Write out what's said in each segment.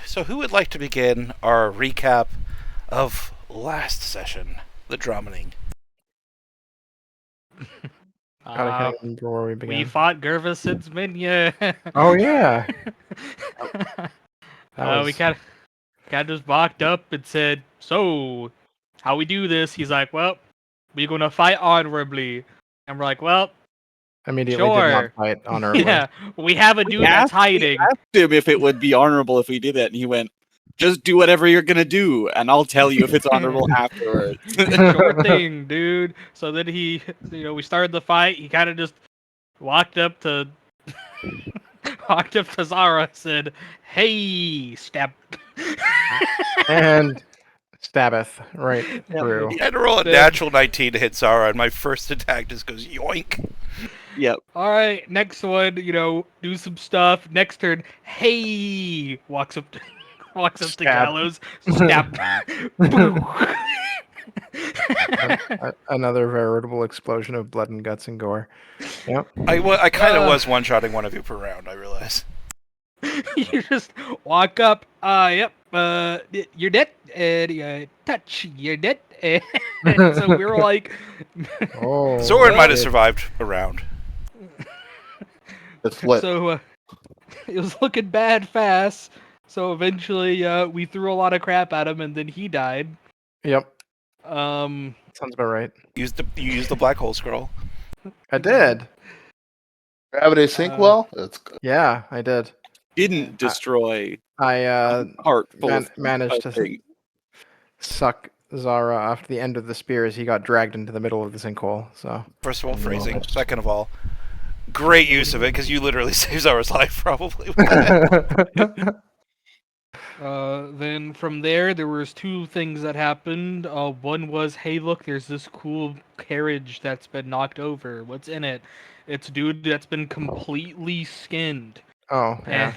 So who would like to begin our recap of last session, the Dromining? God, I can't even remember where we We began. fought Gervasid's minion. Oh yeah, We kind of just walked up and said, "So, how we do this?" He's like, "Well, we're gonna fight honorably," and we're like, "Well, immediately did not sure." fight honorably. Yeah, we have a dude that's We hiding. asked him if it would be honorable if we did it, and he went, "Just do whatever you're gonna do, and I'll tell you if it's honorable afterwards." Sure thing, dude. So then we started the fight. He kind of just walked up to Zara, said, "Hey, step." And Stabbeth right through. I had to roll a Then- natural 19 to hit Zara, and my first attack just goes yoink. Yep. All right, next one, do some stuff. Next turn, hey, walks up to Stab. Gallows, stab. Boom. Another veritable explosion of blood and guts and gore. Yep. I kind of was one-shotting one of you per round, I realize. You just walk up. Yep. You're dead. And touch. You're dead. And so we were like, Oh. Zoran might have shit. survived a round. It's lit. so it was looking bad fast. So eventually, we threw a lot of crap at him, and then he died. Yep. Um. Sounds about right. You used the black hole scroll. I did. Gravity sink Uh, well? It's Yeah, I did. Didn't destroy I heart full of managed to thing. suck Zara after the end of the spear as he got dragged into the middle of the sinkhole. So First of all, No, phrasing. that's- Second of all, great use of it, because you literally saved Zara's life, probably. Then from there was two things that happened. One was, hey, look, there's this cool carriage that's been knocked over. What's in it? It's a dude that's been completely skinned. oh yeah.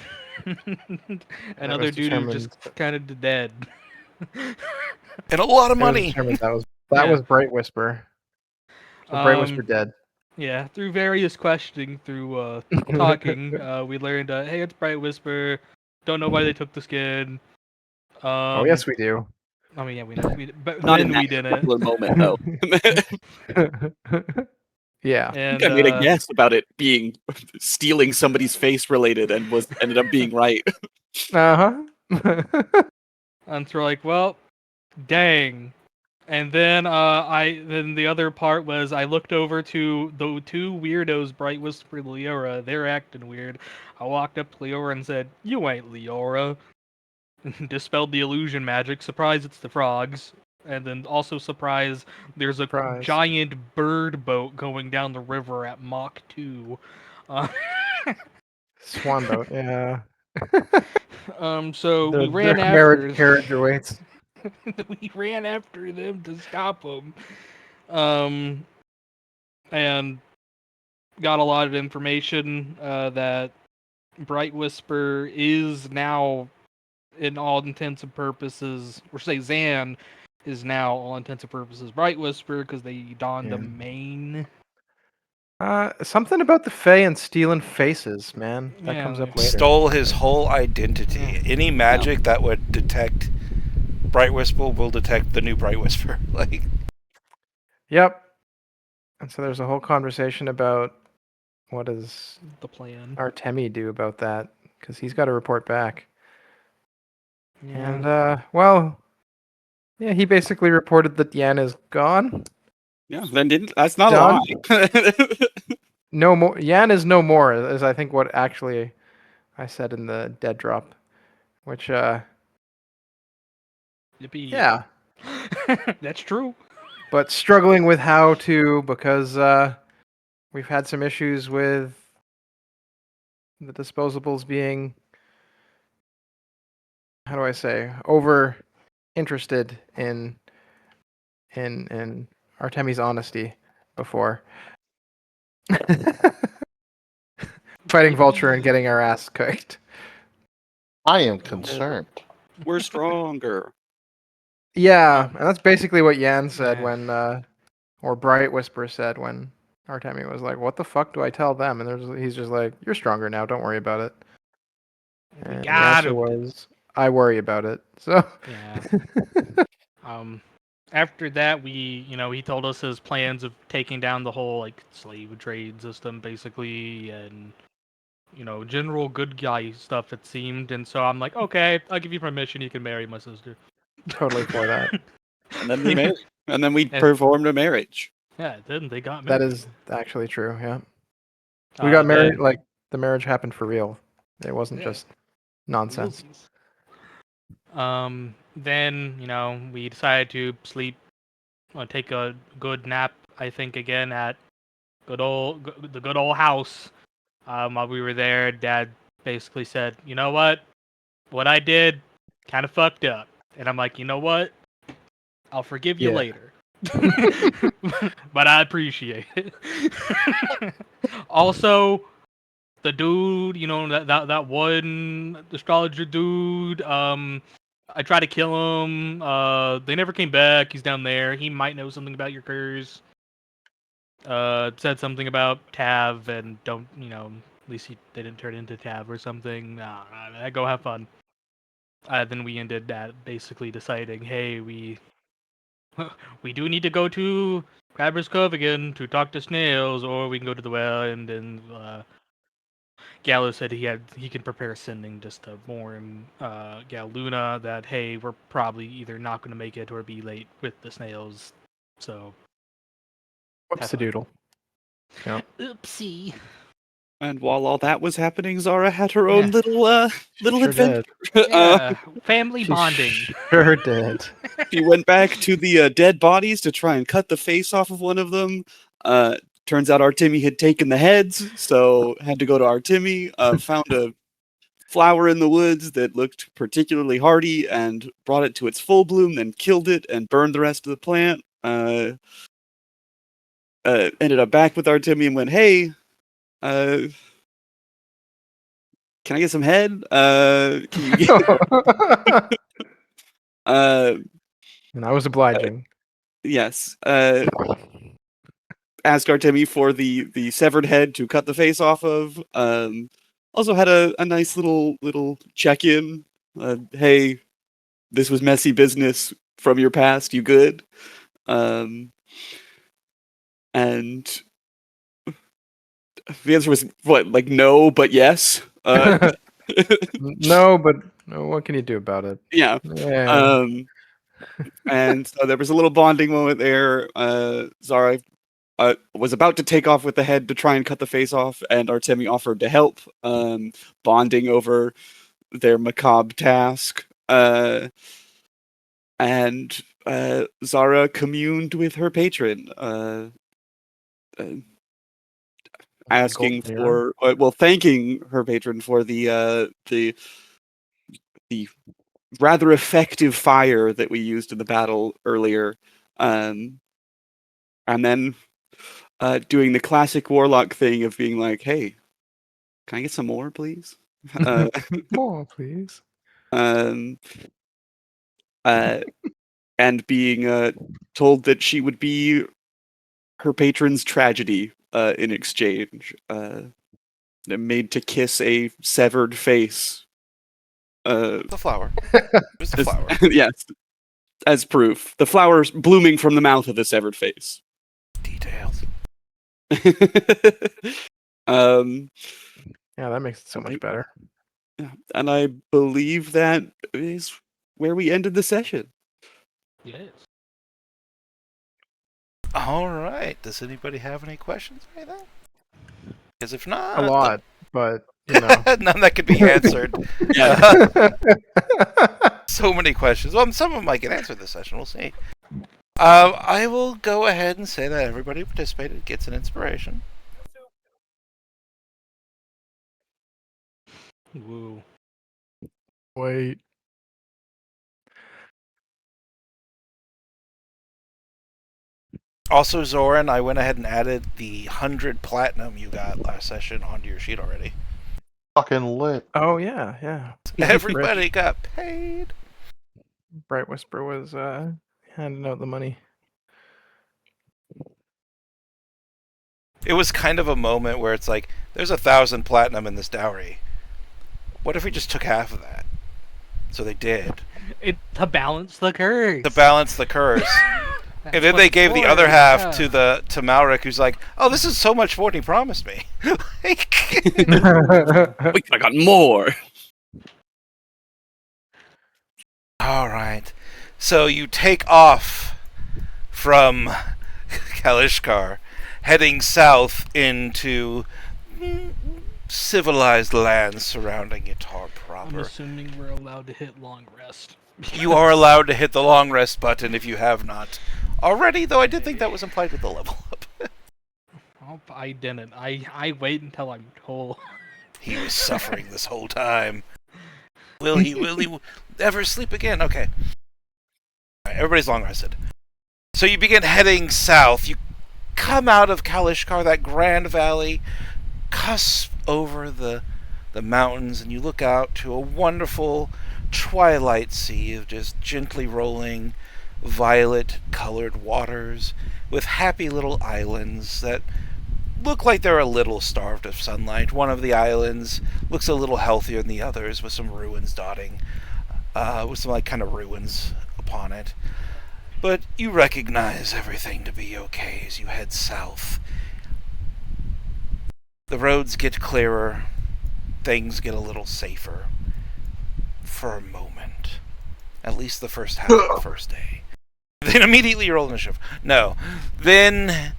And That another was dude who's determined- just kind of dead. And a lot of It was money. determined that was Yeah. was Bright Whisper. So Bright Whisper dead. Yeah, through various questioning, through talking, we learned, hey, it's Bright Whisper. Don't know why they took the skin. Oh yes, we do. I mean, yeah, we know. But Not then in we that didn't. particular moment, though. Yeah. I And think I made a guess about it being stealing somebody's face related, and ended up being right. Uh huh. and so we're like, well, dang. And then then the other part was I looked over to the two weirdos, Bright Whisper and Leora. They're acting weird. I walked up to Leora and said, "You ain't Leora." Dispelled the illusion magic. Surprise, it's the frogs. And then also surprise, there's a Surprise. giant bird boat going down the river at Mach 2. Swan boat. Yeah. So we The ran after carriage awaits. we ran after them to stop them. And got a lot of information that Bright Whisper is now, in all intents and purposes, or say Zan is now, all intents and purposes, Bright Whisper because they donned a Yeah. mane. Something about the Fae and stealing faces, man. That Yeah, comes up like- later. Stole his whole identity. Any magic that would detect Bright Whisper will detect the new Bright Whisper. Like, Yep. And so there's a whole conversation about what does The plan. Artemi do about that, because he's got to report back. Yeah. And well, yeah, he basically reported that Yan is gone. Yeah, then didn't. That's not Done. a lie. No more. Yan is no more, is I think what actually I said in the dead drop, which Yippee. yeah, That's true. but struggling with how to, because we've had some issues with the disposables being, how do I say, over interested in Artemi's honesty before. Fighting Vulture and getting our ass kicked. I am concerned. We're stronger. Yeah, and that's basically what Yan said Yeah. when, or Bright Whisper said when Artemi was like, "What the fuck do I tell them?" And he's just like, "You're stronger now. Don't worry about it." We And the got answer him. was, I worry about it. So Yeah. After that, he told us his plans of taking down the whole like slave trade system, basically, and general good guy stuff. It seemed, and so I'm like, okay, I'll give you permission. You can marry my sister. totally for that. And then they married. And then we And- performed a marriage. Yeah, then they got That married. is actually true. Yeah, we got Then- married. Like the marriage happened for real. It wasn't Yeah. just nonsense. Then we decided to sleep, take a good nap. I think again at the good old house. While we were there, Dad basically said, "You know what I did, kind of fucked up." And I'm like, "You know what? I'll forgive you Yeah. later." But I appreciate it. Also, the dude, that one astrologer dude, I tried to kill him. They never came back. He's down there. He might know something about your curse. Said something about Tav and don't, at least they didn't turn into Tav or something. Go have fun. Then we ended at basically deciding, hey, we we do need to go to Crabber's Cove again to talk to snails, or we can go to the well. And then Gallo said he can prepare sending just to warn Luna that hey, we're probably either not going to make it or be late with the snails. So Whoops a doodle. Yeah. oopsie. And while all that was happening, Zara had her own little Sure adventure. did. Yeah, family She bonding. Sure did. She went back to the dead bodies to try and cut the face off of one of them. Turns out Artemi had taken the heads, so had to go to Artemi. Found a flower in the woods that looked particularly hardy and brought it to its full bloom, then killed it and burned the rest of the plant. Ended up back with Artemi and went, hey, can I get some head? Can you get... And I was obliging. Yes. Asked Artemi for the severed head to cut the face off of. Also had a nice little check in. Hey, this was messy business from your past. You good? And the answer was what, like no, but yes. No, but what can you do about it? Yeah. Yeah. And so there was a little bonding moment there. Zara was about to take off with the head to try and cut the face off, and Artemi offered to help, bonding over their macabre task. And Zara communed with her patron, asking for, thanking her patron for the rather effective fire that we used in the battle earlier, and then doing the classic warlock thing of being like, "Hey, can I get some more, please?" More, please. And being told that she would be her patron's tragedy in exchange, made to kiss a severed face. The flower. Just the flower. Yes, as proof. The flowers blooming from the mouth of the severed face. Details. Yeah, that makes it so much better. And I believe that is where we ended the session. Yes. All right. Does anybody have any questions or anything? Because if not, A lot, but you know. none that could be answered. Yeah. So many questions. Well, some of them might get answered this session. We'll see. I will go ahead and say that everybody who participated gets an inspiration. Woo. Wait. Also, Zoran, I went ahead and added the 100 platinum you got last session onto your sheet already. Fucking lit. Oh yeah, yeah. Everybody got paid. Bright Whisper was handing out the money. It was kind of a moment where it's like, there's 1,000 platinum in this dowry. What if we just took half of that? So they did. To balance the curse. To balance the curse. That's And then what they it's gave the for, other half yeah. to Malric, who's like, "Oh, this is so much more than he promised me." Like, Wait, I got more. all right. So you take off from Kalishkar, heading south into civilized lands surrounding Yatar I'm proper. assuming we're allowed to hit long rest. You are allowed to hit the long rest button if you have not already, though I did think that was implied with the level up. Oh, I didn't. I wait until I'm told. He was suffering this whole time. Will he ever sleep again? Okay. All right, everybody's long rested. So you begin heading south. You come out of Kalishkar, that grand valley, cusp over the mountains, and you look out to a wonderful twilight sea of just gently rolling violet-colored waters with happy little islands that look like they're a little starved of sunlight. One of the islands looks a little healthier than the others, with some ruins dotting, with some like kind of ruins upon it. But you recognize everything to be okay as you head south. The roads get clearer, things get a little safer. For a moment. At least the first half of the first day. Then immediately you roll initiative. No. Then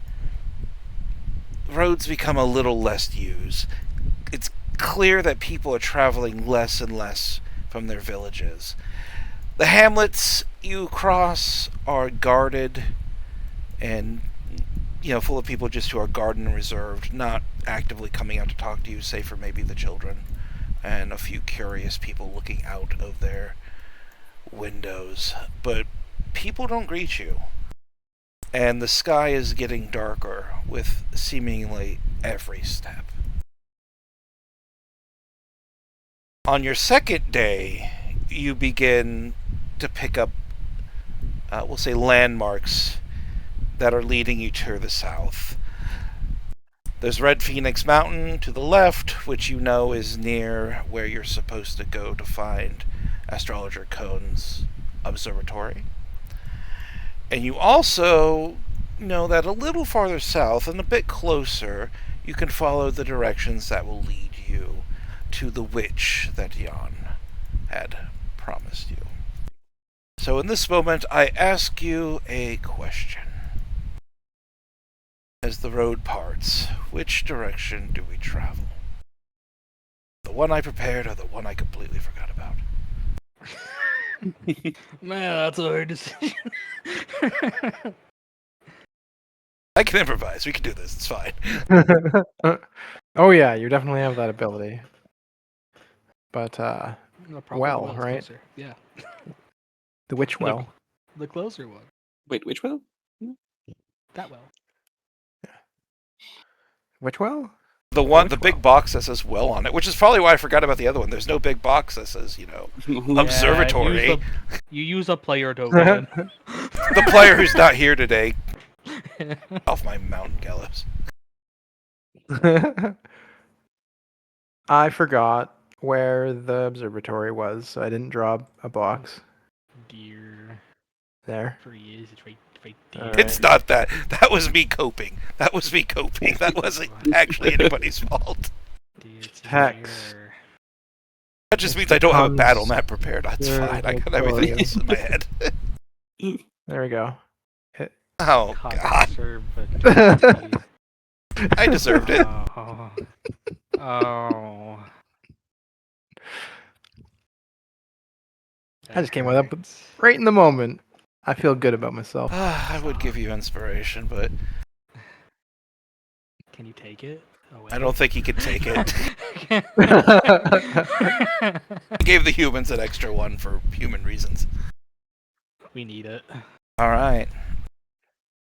roads become a little less used. It's clear that people are traveling less and less from their villages. The hamlets you cross are guarded and, full of people just who are guarded and reserved, not actively coming out to talk to you, save for maybe the children and a few curious people looking out of their windows. But people don't greet you. And the sky is getting darker with seemingly every step. On your second day, you begin to pick up, we'll say, landmarks that are leading you to the south. There's Red Phoenix Mountain to the left, which you know is near where you're supposed to go to find Astrologer Cohn's observatory. And you also know that a little farther south and a bit closer, you can follow the directions that will lead you to the witch that Jan had promised you. So in this moment, I ask you a question. As the road parts, which direction do we travel? The one I prepared or the one I completely forgot about? Man, that's a hard decision. I can improvise. We can do this. It's fine. Oh yeah, you definitely have that ability. But No, probably Well, the one's right? closer. Yeah, the witch Look. well. the closer one. Wait, which one? That well. Which well? The big box that says well on it, which is probably why I forgot about the other one. There's no big box that says, observatory. Yeah, you use a player token. The player who's not here today. Off my mountain gallows. I forgot where the observatory was, so I didn't draw a box Dear there. freeze, it's right there. Alright. It's not that. That was me coping. That wasn't actually anybody's fault. It's Hex. here. That just means I don't have a battle Comes map prepared. That's fine. I got everything else in my head. There we go. Oh, God, God. servant. I deserved it. Oh. I just came up with right in the moment. I feel good about myself. I would give you inspiration, but Can you take it? I don't think he could take it. it. I gave the humans an extra one for human reasons. We need it. All right.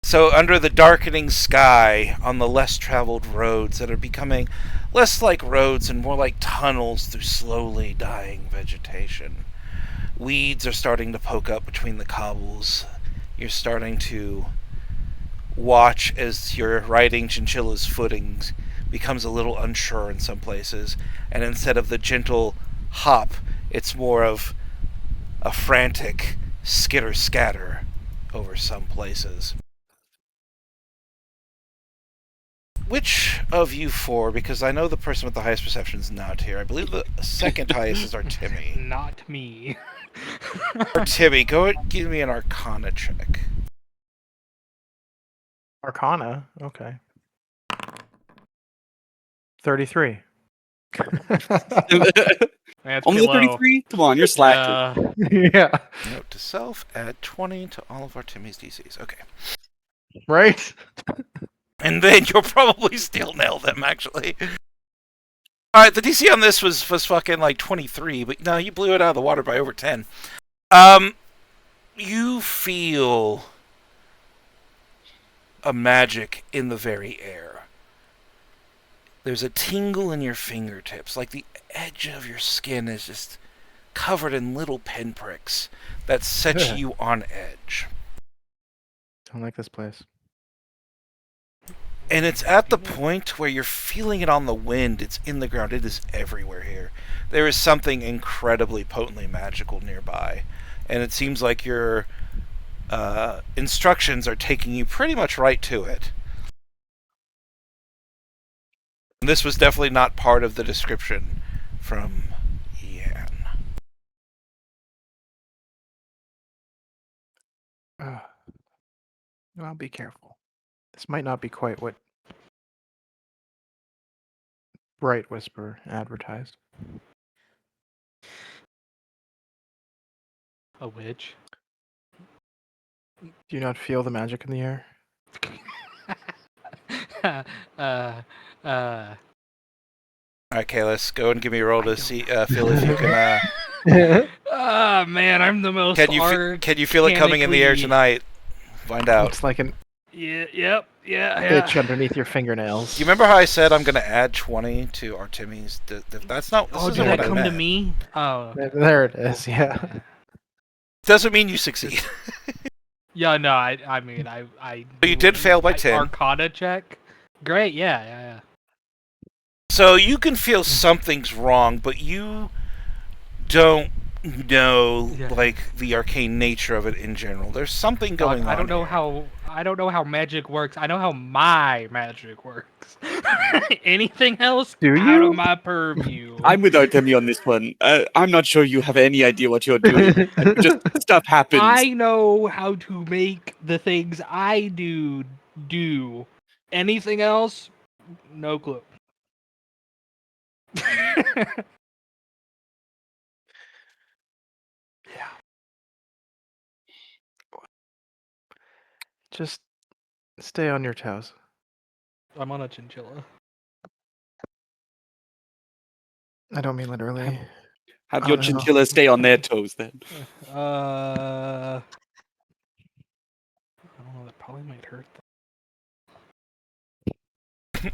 So under the darkening sky, on the less traveled roads that are becoming less like roads and more like tunnels through slowly dying vegetation, weeds are starting to poke up between the cobbles. You're starting to watch as your riding chinchilla's footings becomes a little unsure in some places, and instead of the gentle hop, it's more of a frantic skitter-scatter over some places. Which of you four, because I know the person with the highest perception is not here. I believe the second highest is Artemi. Not me. Artemi, go and give me an Arcana check. Arcana. Okay. 33. That's Only pretty low. 33? Come on, you're slacking. Yeah. Note to self, add 20 to all of Artemi's DCs. Okay. Right? And then you'll probably still nail them, actually. Alright, the DC on this was fucking like 23, but no, you blew it out of the water by over 10. You feel a magic in the very air. There's a tingle in your fingertips, like the edge of your skin is just covered in little pinpricks that set you on edge. Don't like this place. And it's at the point where you're feeling it on the wind. It's in the ground. It is everywhere here. There is something incredibly potently magical nearby. And it seems like your instructions are taking you pretty much right to it. And this was definitely not part of the description from Ian. Well, be careful. This might not be quite what Bright Whisper advertised. A witch. Do you not feel the magic in the air? Alright, Kalis, go and give me a roll to see, feel if you can... Man, I'm the most Can you feel it coming in the air organically- tonight? Find out. Looks like an Yeah, itch underneath your fingernails. Do you remember how I said I'm going to add 20 to Artemi's? That's not. This Oh, isn't did that what I come to meant. me? Oh. There it is, yeah. Doesn't mean you succeed. Yeah, no, I mean, I. But you did fail by 10. Arcana check. Great, yeah. So you can feel something's wrong, but you don't know like the arcane nature of it in general. There's something going on. I don't know here. how magic works. I know how my magic works. Anything else? Do Out you? of my purview. I'm with Artemi on this one. I'm not sure you have any idea what you're doing. Just stuff happens. I know how to make the things I do. Anything else? No clue. Yeah. Just stay on your toes. I'm on a chinchilla. I don't mean literally. Have Oh, your no. chinchilla stay on their toes then. I don't know. That probably might hurt.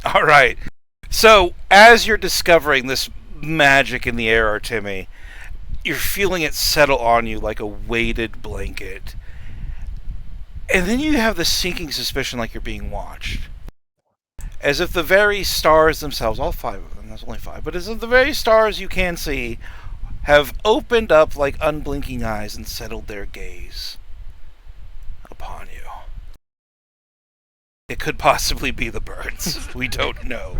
All right. So as you're discovering this magic in the air, Artemi, you're feeling it settle on you like a weighted blanket. And then you have the sinking suspicion like you're being watched. As if the very stars themselves, all 5 of them, there's only 5, but as if the very stars you can see have opened up like unblinking eyes and settled their gaze upon you. It could possibly be the birds. We don't know.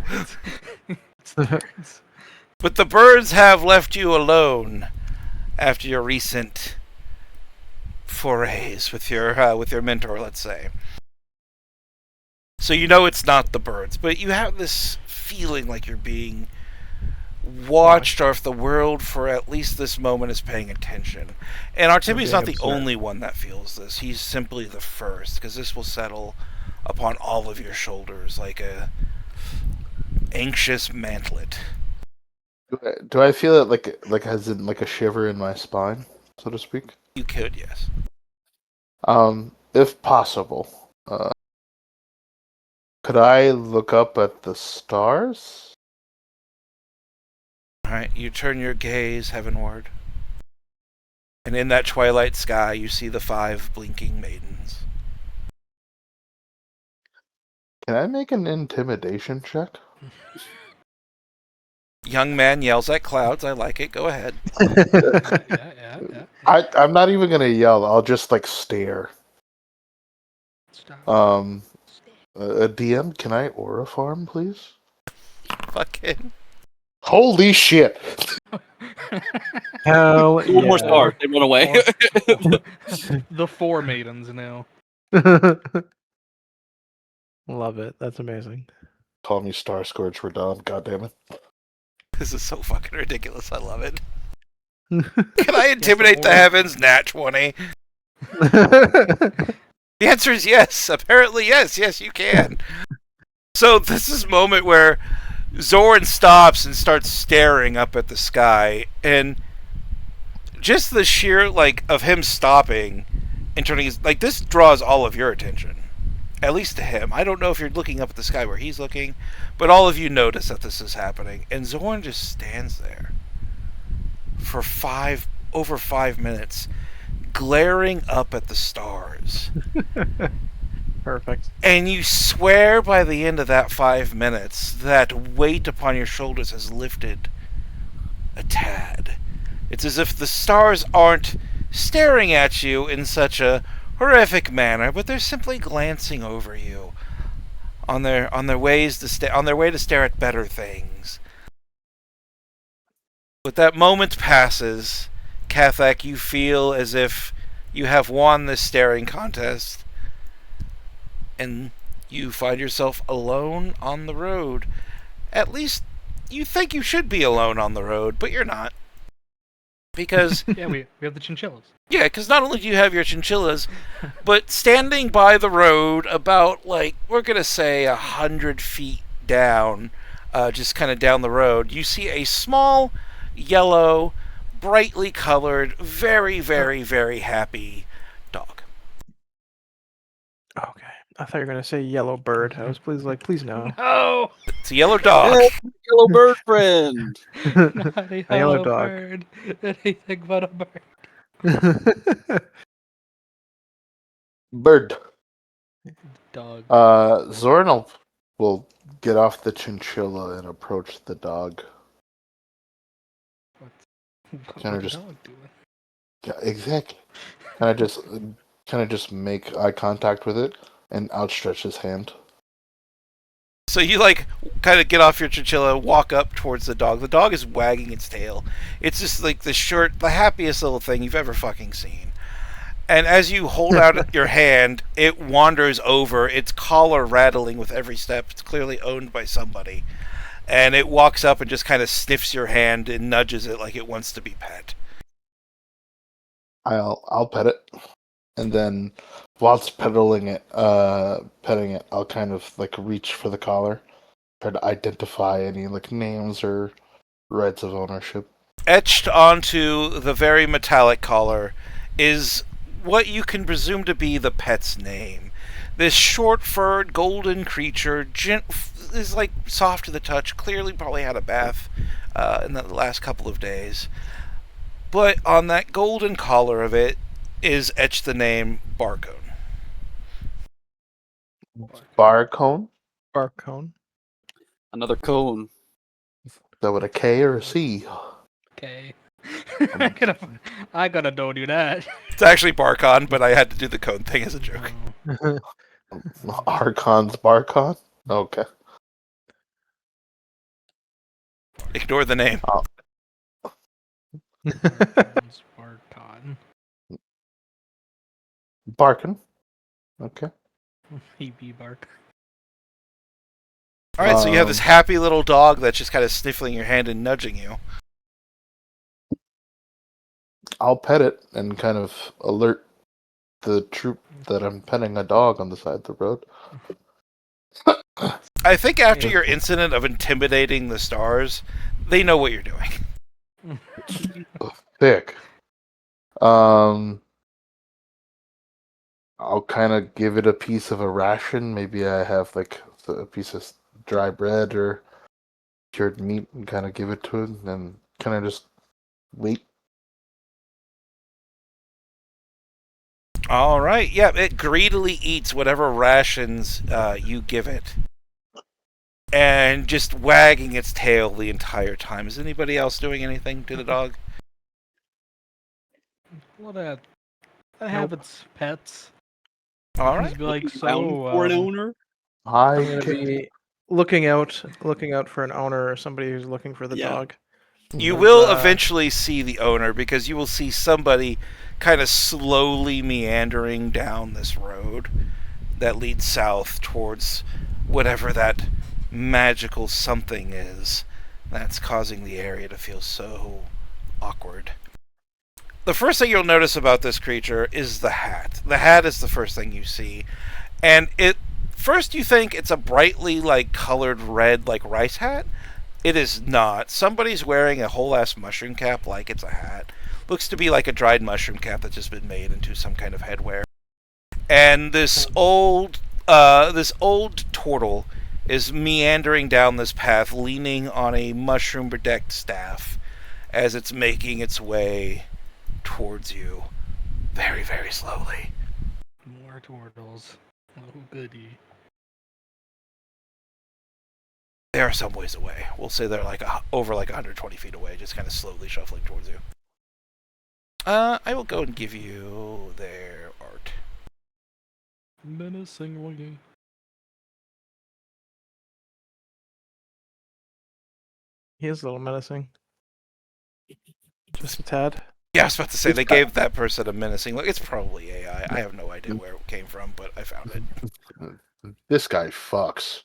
It's the birds. But the birds have left you alone after your recent forays with your mentor, let's say. So you know it's not the birds, but you have this feeling like you're being watched, or if the world for at least this moment is paying attention. And Artemi's not the only one that feels this. He's simply the first, because this will settle upon all of your shoulders like a anxious mantlet. Do I feel it like as in like a shiver in my spine, so to speak? You could, yes. If possible, could I look up at the stars? Alright, you turn your gaze heavenward. And in that twilight sky, you see the 5 blinking maidens. Can I make an intimidation check? Young man yells at clouds. I like it. Go ahead. Yeah. I'm not even gonna yell. I'll just like stare. Stop. A DM, can I aura farm, please? Fucking. Holy shit! Hell One more yeah. star. They run away. The four maidens now. Love it. That's amazing. Call me Star Scourge for Dawn. God damn it! This is so fucking ridiculous. I love it. Can I intimidate the heavens? Nat 20. The answer is yes. Apparently, yes. Yes, you can. So this is a moment where Zoran stops and starts staring up at the sky, and just the sheer of him stopping and turning his this draws all of your attention, at least to him. I don't know if you're looking up at the sky where he's looking, but all of you notice that this is happening, and Zoran just stands there for over 5 minutes, glaring up at the stars. Perfect. And you swear by the end of that 5 minutes that weight upon your shoulders has lifted a tad. It's as if the stars aren't staring at you in such a horrific manner, but they're simply glancing over you on their way to stare at better things. But that moment passes, Kathak, you feel as if you have won this staring contest, and you find yourself alone on the road. At least you think you should be alone on the road, but you're not. Because Yeah, we have the chinchillas. yeah, because not only do you have your chinchillas, but standing by the road about, we're going to say 100 feet down, just kind of down the road, you see a small, yellow, brightly colored, very, very, very happy dog. Okay. I thought you were gonna say yellow bird. I was please no. No! It's a yellow dog. Hey, yellow bird friend. Not a A yellow yellow dog. bird. Anything but a bird. Bird. Dog. Zoran will get off the chinchilla and approach the dog. What kinda the just- dog doing? Yeah, exactly. Kind of just make eye contact with it and outstretch his hand. So you kind of get off your chinchilla, walk up towards the dog. The dog is wagging its tail. It's just the happiest little thing you've ever fucking seen. And as you hold out your hand, it wanders over, its collar rattling with every step. It's clearly owned by somebody. And it walks up and just kind of sniffs your hand and nudges it like it wants to be pet. I'll pet it, and then whilst petting it, I'll kind of reach for the collar, try to identify any names or rights of ownership. Etched onto the very metallic collar is what you can presume to be the pet's name. This short-furred golden creature is soft to the touch, clearly probably had a bath in the last couple of days. But on that golden collar of it is etched the name Barcone. Barcone? Barcone. Another cone. Is that with a K or a C? Okay. I gotta don't do that. It's actually Barcon, but I had to do the cone thing as a joke. Archon's Barcon? Okay. Ignore the name. Barcon. Barkin. Okay. He be bark. Alright, so you have this happy little dog that's just kind of sniffling your hand and nudging you. I'll pet it and kind of alert the troop that I'm petting a dog on the side of the road. I think after your incident of intimidating the stars, they know what you're doing. Thick. I'll kind of give it a piece of a ration. Maybe I have a piece of dry bread or cured meat and kind of give it to it, and then kind of just wait. All right. Yeah, it greedily eats whatever rations you give it. And just wagging its tail the entire time. Is anybody else doing anything to the dog? Well, that have its pets. All Just right. be like, Bound for an owner. I'm I gonna can. be looking out for an owner or somebody who's looking for the Yeah. dog. You Because, will eventually see the owner because you will see somebody kind of slowly meandering down this road that leads south towards whatever that magical something is that's causing the area to feel so awkward. The first thing you'll notice about this creature is the hat. The hat is the first thing you see. And first you think it's a brightly colored red rice hat. It is not. Somebody's wearing a whole ass mushroom cap like it's a hat. Looks to be like a dried mushroom cap that's just been made into some kind of headwear. And this old turtle is meandering down this path, leaning on a mushroom bedecked staff as it's making its way towards you, very, very slowly. more turtles. Oh, goody. They are some ways away. We'll say they're over 120 feet away, just kind of slowly shuffling towards you. I will go and give you their art. Menacingly. He is a little menacing. Just a tad. Yeah, I was about to say, It's they gave that person a menacing look. It's probably AI. I have no idea where it came from, but I found it. This guy fucks.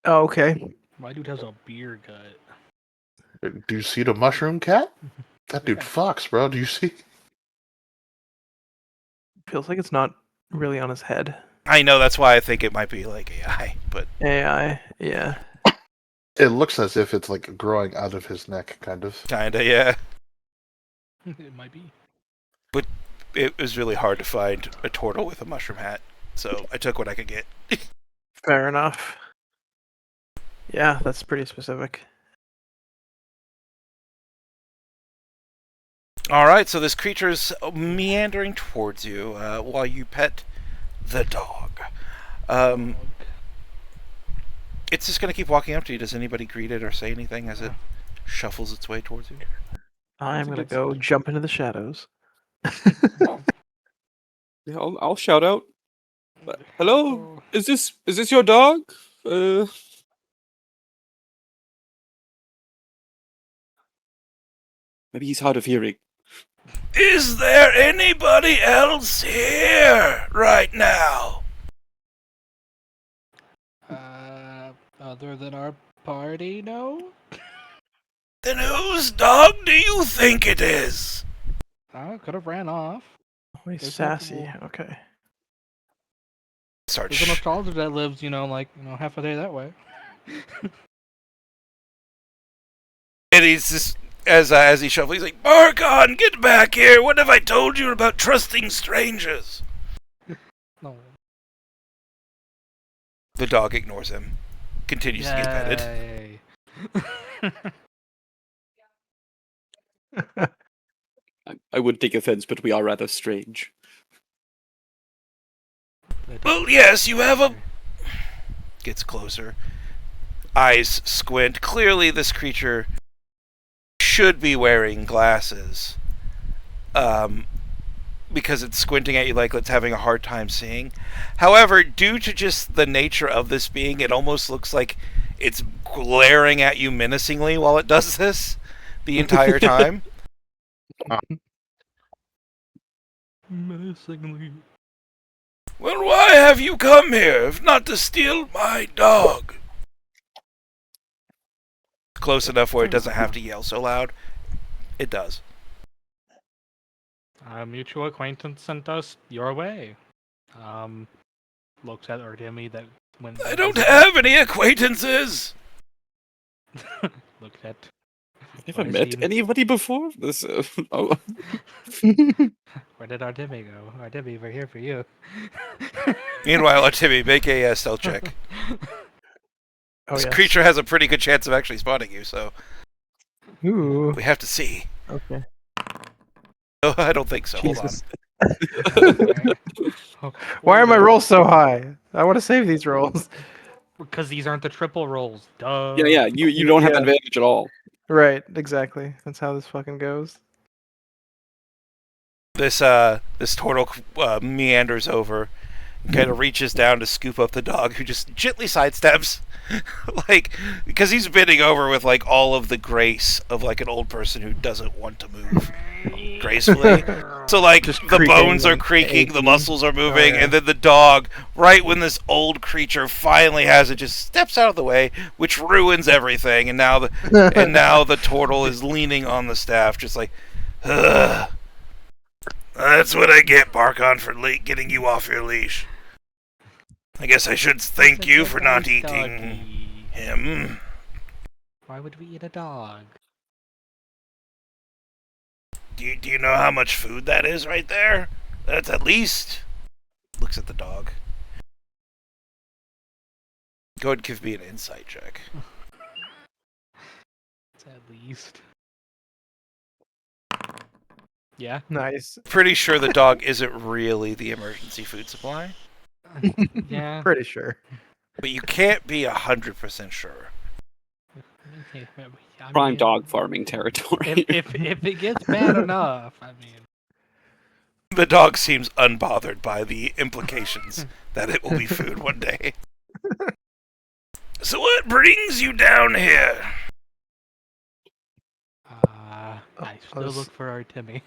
Oh, okay. My dude has a beer gut. Do you see the mushroom cat? That dude Yeah. fucks, bro. Do you see? Feels like it's not really on his head. I know, that's why I think it might be AI, but AI, yeah. It looks as if it's growing out of his neck, kind of. kinda, yeah. It might be. It was really hard to find a turtle with a mushroom hat, so I took what I could get. Fair enough. Yeah, that's pretty specific. Alright, so this creature's meandering towards you while you pet the dog. It's just going to keep walking up to you. Does anybody greet it or say anything as it shuffles its way towards you? I'm gonna go jump into the shadows. Yeah, I'll shout out. Hello, Oh. is this your dog? Maybe he's hard of hearing. Is there anybody else here right now? Other than our party, no? Then whose dog do you think it is? I could have ran off. Oh, he's There's sassy. multiple- Okay. Start There's an astrologer that lives, half a day that way. And he's just as he shuffles, he's like, "Bargon, get back here! What have I told you about trusting strangers?" No. The dog ignores him, continues to get petted. Yay. I would take offense, but we are rather strange. Well, yes, you have a. Gets closer. Eyes squint. Clearly, this creature should be wearing glasses. Because it's squinting at you like it's having a hard time seeing. However, due to just the nature of this being, it almost looks like it's glaring at you menacingly while it does this the entire time. Menacingly. Well, why have you come here if not to steal my dog? Close enough where it doesn't have to yell so loud. It does. A mutual acquaintance sent us your way. Looks at Ardemi that when I don't have any acquaintances. Looked at. Never Why is met he- anybody before. This. Oh. Where did Ardemi go? Ardemi, we're here for you. Meanwhile, Timmy, make a stealth check. Oh, This yes. creature has a pretty good chance of actually spotting you, so Ooh. we have to see. Okay. Oh, I don't think so. Jesus. Oh, Why are my rolls so high? I want to save these rolls. Because these aren't the triple rolls. Duh. Yeah. You don't have Yeah. advantage at all. Right. Exactly. That's how this fucking goes. This turtle meanders over, kind of reaches down to scoop up the dog, who just gently sidesteps, like, because he's bending over with like all of the grace of like an old person who doesn't want to move gracefully. So like Just the bones creaking are and creaking, the aching. muscles are moving, Oh, yeah. and then the dog, right when this old creature finally has it, just steps out of the way, which ruins everything. And now the turtle is leaning on the staff, just like, ugh. That's what I get, Barkon, for getting you off your leash. I guess I should thank Such you a for nice not eating doggy. him. Why would we eat a dog? Do you know how much food that is right there? That's at least... Looks at the dog. Go ahead and give me an insight check. It's at least. Yeah. Nice. Pretty sure the dog isn't really the emergency food supply, Yeah. Pretty sure. but you can't be 100% sure. I Prime mean, dog farming territory. If it gets bad enough, I mean. The dog seems unbothered by the implications that it will be food one day. So what brings you down here? I still was- look for our Timmy.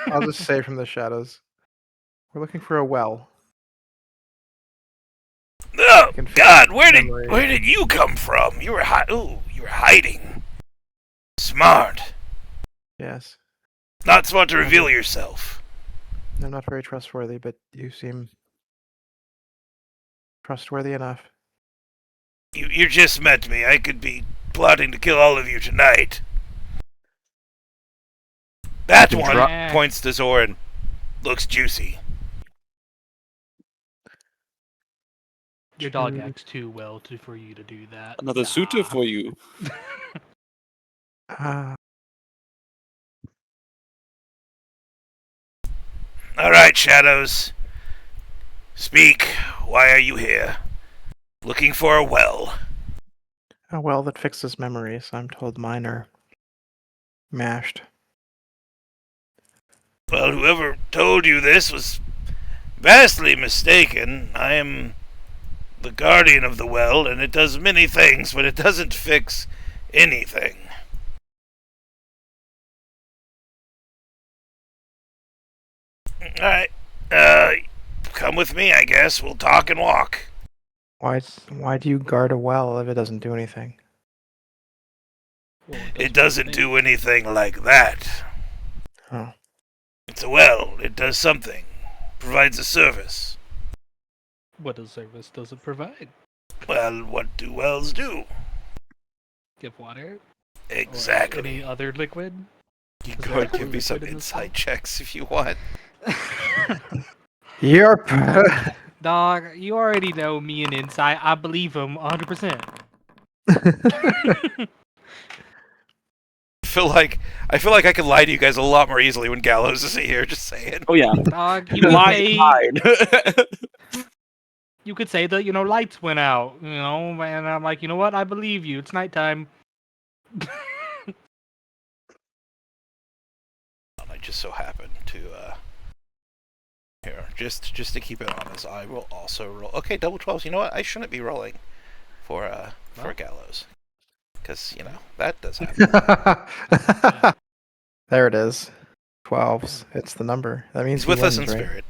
I'll just say from the shadows. We're looking for a well. Oh can fix God! Where memory. did you come from? You were you were hiding. Smart. Yes. Not smart to reveal yourself. I'm not very trustworthy, but you seem trustworthy enough. You just met me. I could be plotting to kill all of you tonight. That You one try- points to Zoran. Looks juicy. Your dog True. acts too well for you to do that. Another suitor for you. Ah, All right, Shadows. Speak. Why are you here? Looking for a well. a well that fixes memories. I'm told mine are mashed. Well, whoever told you this was vastly mistaken. I am the guardian of the well, and it does many things, but it doesn't fix anything. Alright, come with me, I guess. We'll talk and walk. Why do you guard a well if it doesn't do anything? Well, It doesn't do anything like that. Oh. It's a well. It does something. Provides a service. What a service does it provide? Well, what do wells do? Give water? Or Exactly. any other liquid? You Is go there and give me liquid some in this insight checks if you want. You're Dog, you already know me and Insight. I believe him 100%. I feel like I can lie to you guys a lot more easily when Gallows isn't here. Just saying. Oh yeah. Dog, You can lie and hide. you could say that, lights went out, and I'm like, you know what? I believe you. It's nighttime. I just so happen to here just to keep it honest. I will also roll. Okay, double 12s. You know what? I shouldn't be rolling for Well. Gallows because that does happen. There it is. 12s. It's the number. That means He's he with us in wins, right?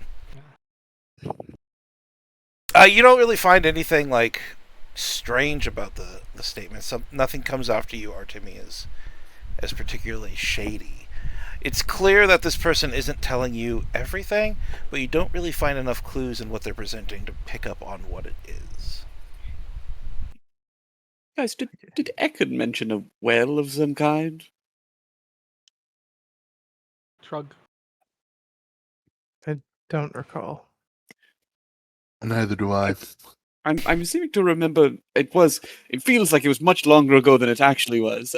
spirit. You don't really find anything like strange about the statement. Nothing comes after you, Artemi, as particularly shady. It's clear that this person isn't telling you everything, but you don't really find enough clues in what they're presenting to pick up on what it is. Guys, did Ekin mention a well of some kind? Shrug. Don't recall. Neither do I. I'm seeming to remember it feels like it was much longer ago than it actually was.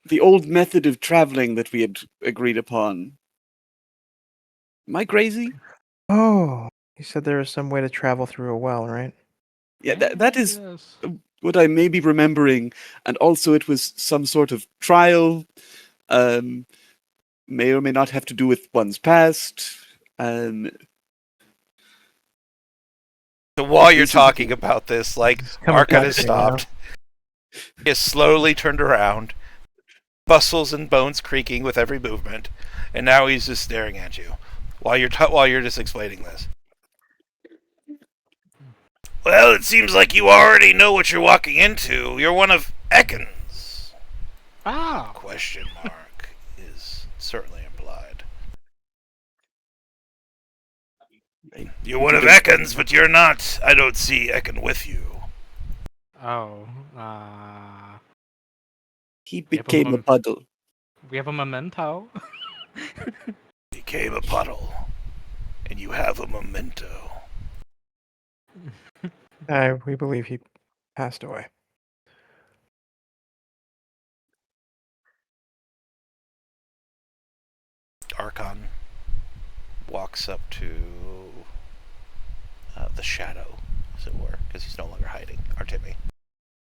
The old method of traveling that we had agreed upon. Am I crazy? Oh, you said there was some way to travel through a well, right? Yeah, that is Yes. what I may be remembering, and also it was some sort of trial. may or may not have to do with one's past. So while you're This is- talking about this, like, It's coming Arcot back has to me now. stopped. He has slowly turned around, muscles and bones creaking with every movement, and now he's just staring at you while you're just explaining this. Well, it seems like you already know what you're walking into. You're one of Ekans. Ah. Question mark is certainly implied. You're one of Ekans, but you're not. I don't see Ekan with you. Oh. He Yep, became a puddle. We have a memento. Became a puddle, and you have a memento. We believe he passed away. Archon walks up to the shadow, as it were, because he's no longer hiding. Artemi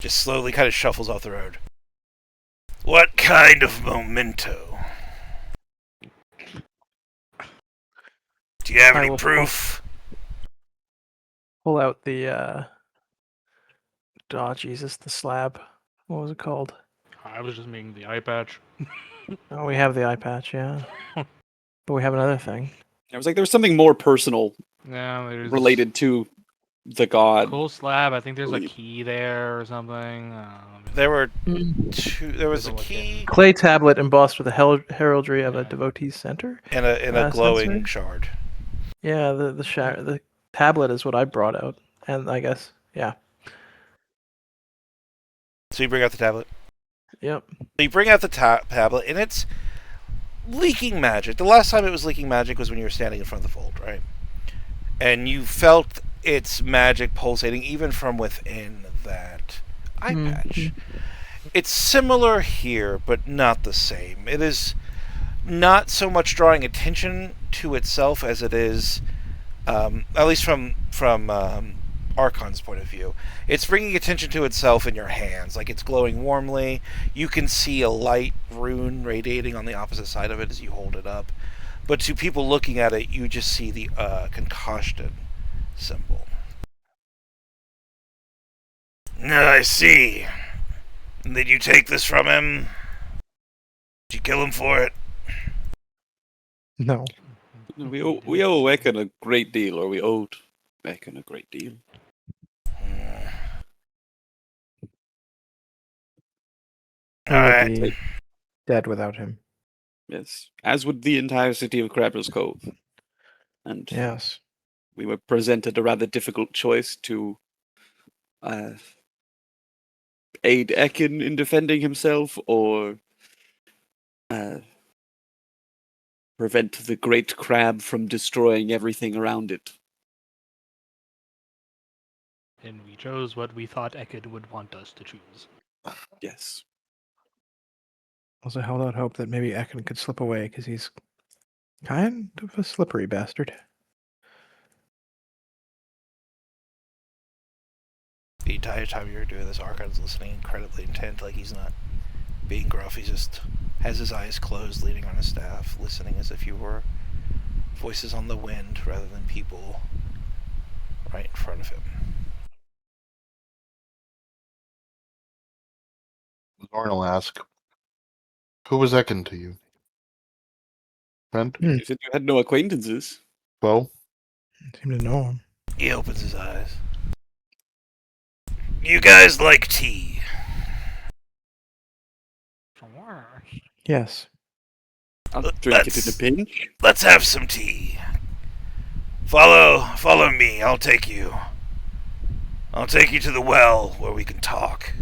just slowly kind of shuffles off the road. What kind of memento? Do you have I any will proof? Pull out the oh Jesus, the slab. What was it called? I was just making the eye patch. Oh, we have the eye patch, yeah. But we have another thing. I was like, there's something more personal Yeah, there's related to the god. cool slab. I think there's a Believe. key there or something. There were two. There was a Doesn't look key Clay tablet embossed with the heraldry of a devotee's center. and a glowing Sensor? shard. Yeah, the tablet is what I brought out, and I guess So you bring out the tablet. yep. So you bring out the tablet, and it's leaking magic. The last time it was leaking magic was when you were standing in front of the fold, right? And you felt its magic pulsating even from within that eye patch. It's similar here, but not the same. It is not so much drawing attention to itself as it is, at least from Archon's point of view. It's bringing attention to itself in your hands, like it's glowing warmly. You can see a light rune radiating on the opposite side of it as you hold it up. But to people looking at it, you just see the concoction symbol. I see. Did you take this from him? Did you kill him for it? No. We owe Ekan a great deal, or we owed Ekan a great deal. We would Alright. be dead without him. Yes, as would the entire city of Crabber's Cove. And Yes. we were presented a rather difficult choice to aid Ekin in defending himself, or prevent the great crab from destroying everything around it. And we chose what we thought Ekid would want us to choose. Yes. Also held out hope that maybe Ekin could slip away because he's kind of a slippery bastard. The entire time you're doing this, Archon's listening incredibly intent, like he's not being gruff. He just has his eyes closed, leaning on his staff, listening as if you were voices on the wind rather than people right in front of him. Zorn will ask, who was Ekin to you? Friend? You said you had no acquaintances. Well, Seem to know him. He opens his eyes. You guys like tea? Sure. Yes. I'll drink it in a pinch. Let's have some tea. Follow me. I'll take you to the well where we can talk.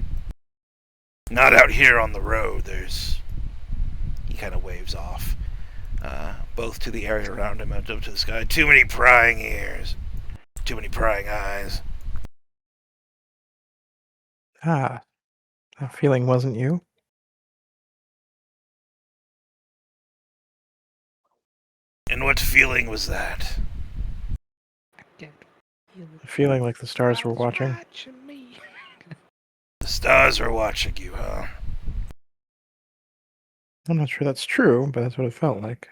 Not out here on the road. He kind of waves off, both to the area around him and up to the sky. Too many prying ears. Too many prying eyes. Ah, that feeling wasn't you. And what feeling was that? Feeling like the stars were watching. The stars were watching you, huh? I'm not sure that's true, but that's what it felt like.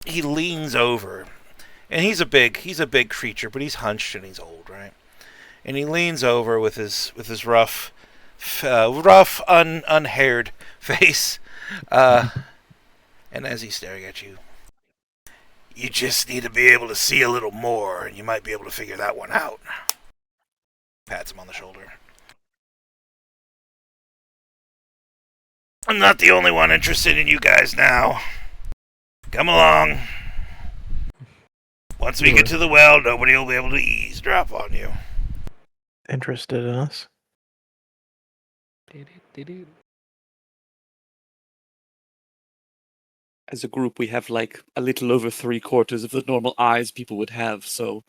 He leans over, and he's a big creature, but he's hunched and he's old, right? And he leans over with his rough, unhaired face, and as he's staring at you, you just need to be able to see a little more, and you might be able to figure that one out. Pats him on the shoulder. I'm not the only one interested in you guys now. Come along. Once we get to the well, nobody will be able to eavesdrop on you. Interested in us? As a group, we have like a little over 3/4 of the normal eyes people would have, so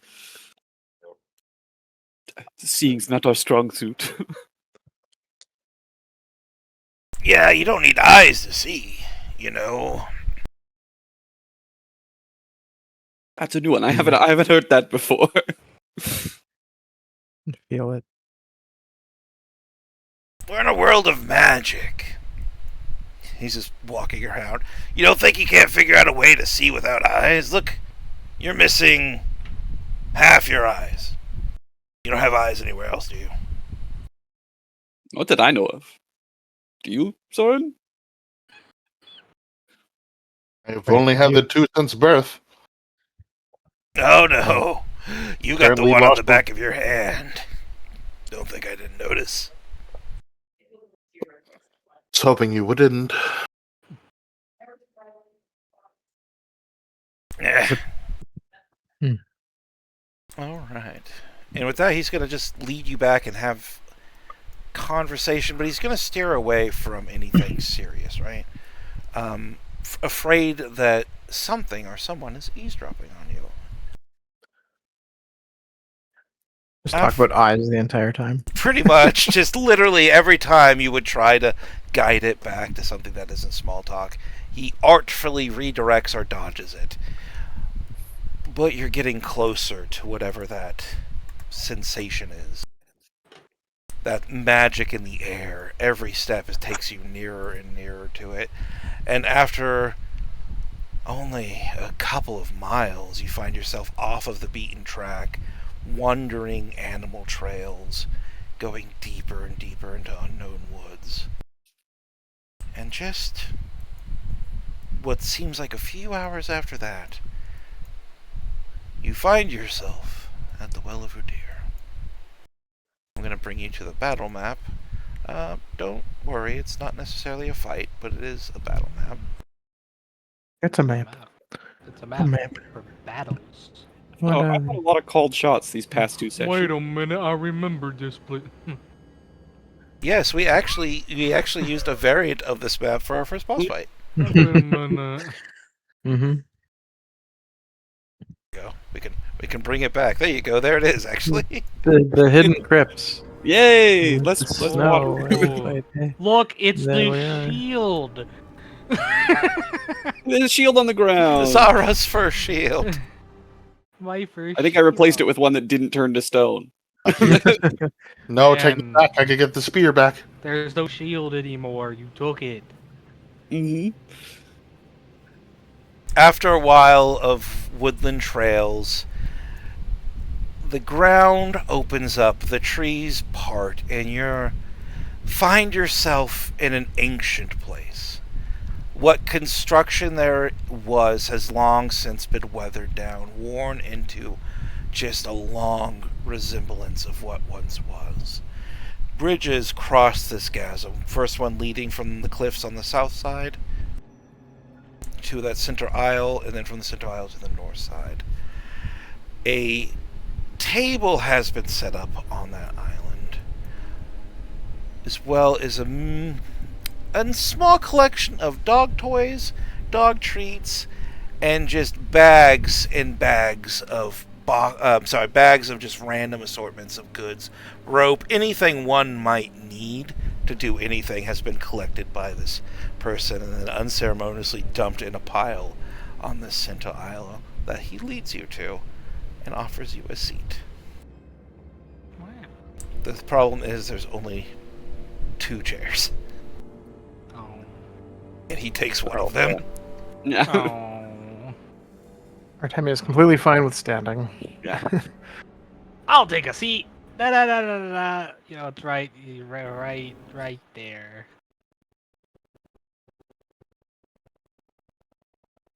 seeing's not our strong suit. Yeah, you don't need eyes to see, you know. That's a new one. I haven't heard that before. Feel it. We're in a world of magic. He's just walking around. You don't think you can't figure out a way to see without eyes? Look, you're missing half your eyes. You don't have eyes anywhere else, do you? Not that I know of. Do you, Soren? I've only had the two since birth. Oh no. You got the Apparently one on lost the back of your hand. Don't think I didn't notice. Was hoping you wouldn't. Yeah. Hmm. All right. And with that, he's going to just lead you back and have conversation, but he's going to steer away from anything serious, right? Afraid that something or someone is eavesdropping on you. Just talk about eyes the entire time. Pretty much, just literally every time you would try to guide it back to something that isn't small talk, he artfully redirects or dodges it. But you're getting closer to whatever that sensation is. That magic in the air. Every step takes you nearer and nearer to it. And after only a couple of miles, you find yourself off of the beaten track, wandering animal trails, going deeper and deeper into unknown woods. And just what seems like a few hours after that, you find yourself at the Well of Radiance. I'm going to bring you to the battle map. Don't worry, it's not necessarily a fight, but it is a battle map. It's a map. It's a A map. for battles. What, I've had a lot of called shots these past two sessions. Wait a minute, I remember this place. Yes, we actually used a variant of this map for our first boss fight. Wait a minute. Mm-hmm. Go. We can bring it back. There you go. There it is. Actually, The hidden crypts. Yay! Let's No, water. Look, it's There we the are. shield. There's a shield on the ground. Zara's first shield. My first. I think I replaced it with one that didn't turn to stone. No, take it And- back. I could get the spear back. There's no shield anymore. You took it. Mm-hmm. After a while of woodland trails, the ground opens up, the trees part, and you find yourself in an ancient place. What construction there was has long since been weathered down, worn into just a long resemblance of what once was. Bridges cross this chasm, first one leading from the cliffs on the south side to that center aisle, and then from the center aisle to the north side. A table has been set up on that island, as well as a small collection of dog toys, dog treats, and just bags and bags of bags of just random assortments of goods, rope, anything one might need to do anything has been collected by this person and then unceremoniously dumped in a pile on this center aisle that he leads you to and offers you a seat. The problem is there's only 2 chairs, Oh. and he takes one of them. Oh. Artemia is completely fine with standing. I'll take a seat. Da da da da da. Da. You know, it's right there.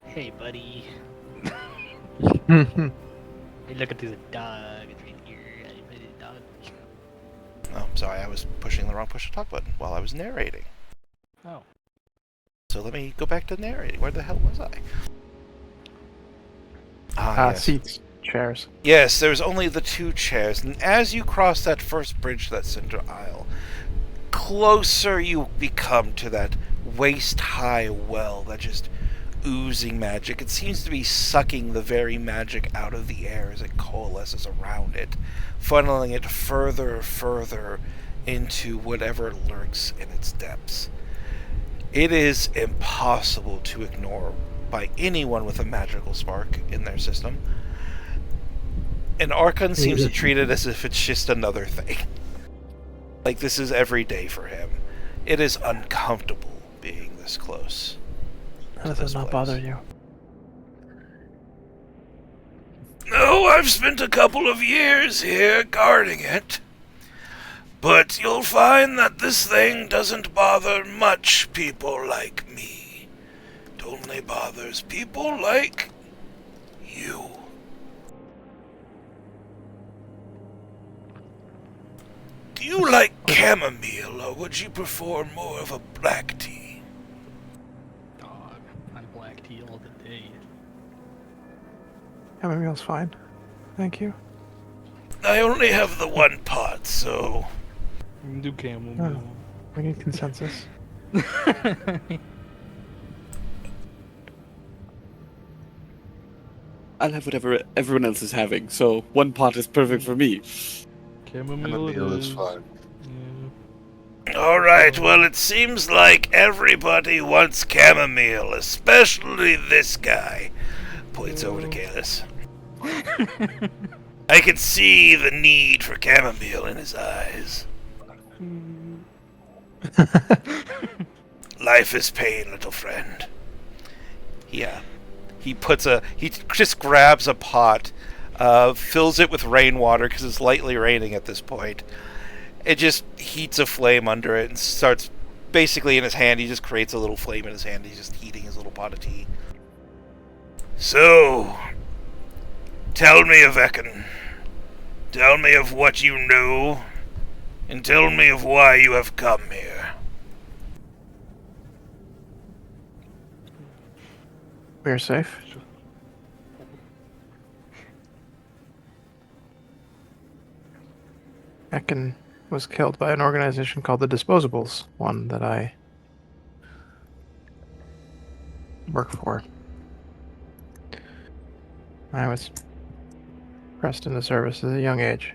Hey, buddy. Hey, look at this dog. It's right here. I pet his dog. Oh, sorry, I was pushing the wrong push-to-talk button while I was narrating. Oh. So let me go back to narrating. Where the hell was I? Yes. Seats, chairs. Yes, there's only the 2 chairs, and as you cross that first bridge, that center aisle, closer you become to that waist-high well that just oozing magic. It seems to be sucking the very magic out of the air as it coalesces around it, funneling it further and further into whatever lurks in its depths. It is impossible to ignore by anyone with a magical spark in their system. And Archon seems to treat it as if it's just another thing. Like this is every day for him. It is uncomfortable being this close. How does that not bother you? No, I've spent a couple of years here guarding it. But you'll find that this thing doesn't bother much people like me. It only bothers people like you. Do you like chamomile, or would you prefer more of a black tea? Dog. I'm black tea all the day. Chamomile's fine. Thank you. I only have the 1 pot, so... Do chamomile. We need consensus. I'll have whatever everyone else is having, so 1 pot is perfect for me. Chamomile it Chamomile is is. fine. Yeah. Alright, well, it seems like everybody wants chamomile, especially this guy. Points over to Kalis. I can see the need for chamomile in his eyes. Life is pain, little friend. Yeah. He just grabs a pot, fills it with rainwater because it's lightly raining at this point. It just heats a flame under it and starts, basically in his hand, he just creates a little flame in his hand. He's just heating his little pot of tea. So, tell me of Ekon. Tell me of what you know, and tell me of why you have come here. We're safe. Ekin was killed by an organization called the Disposables, one that I work for. I was pressed into service at a young age.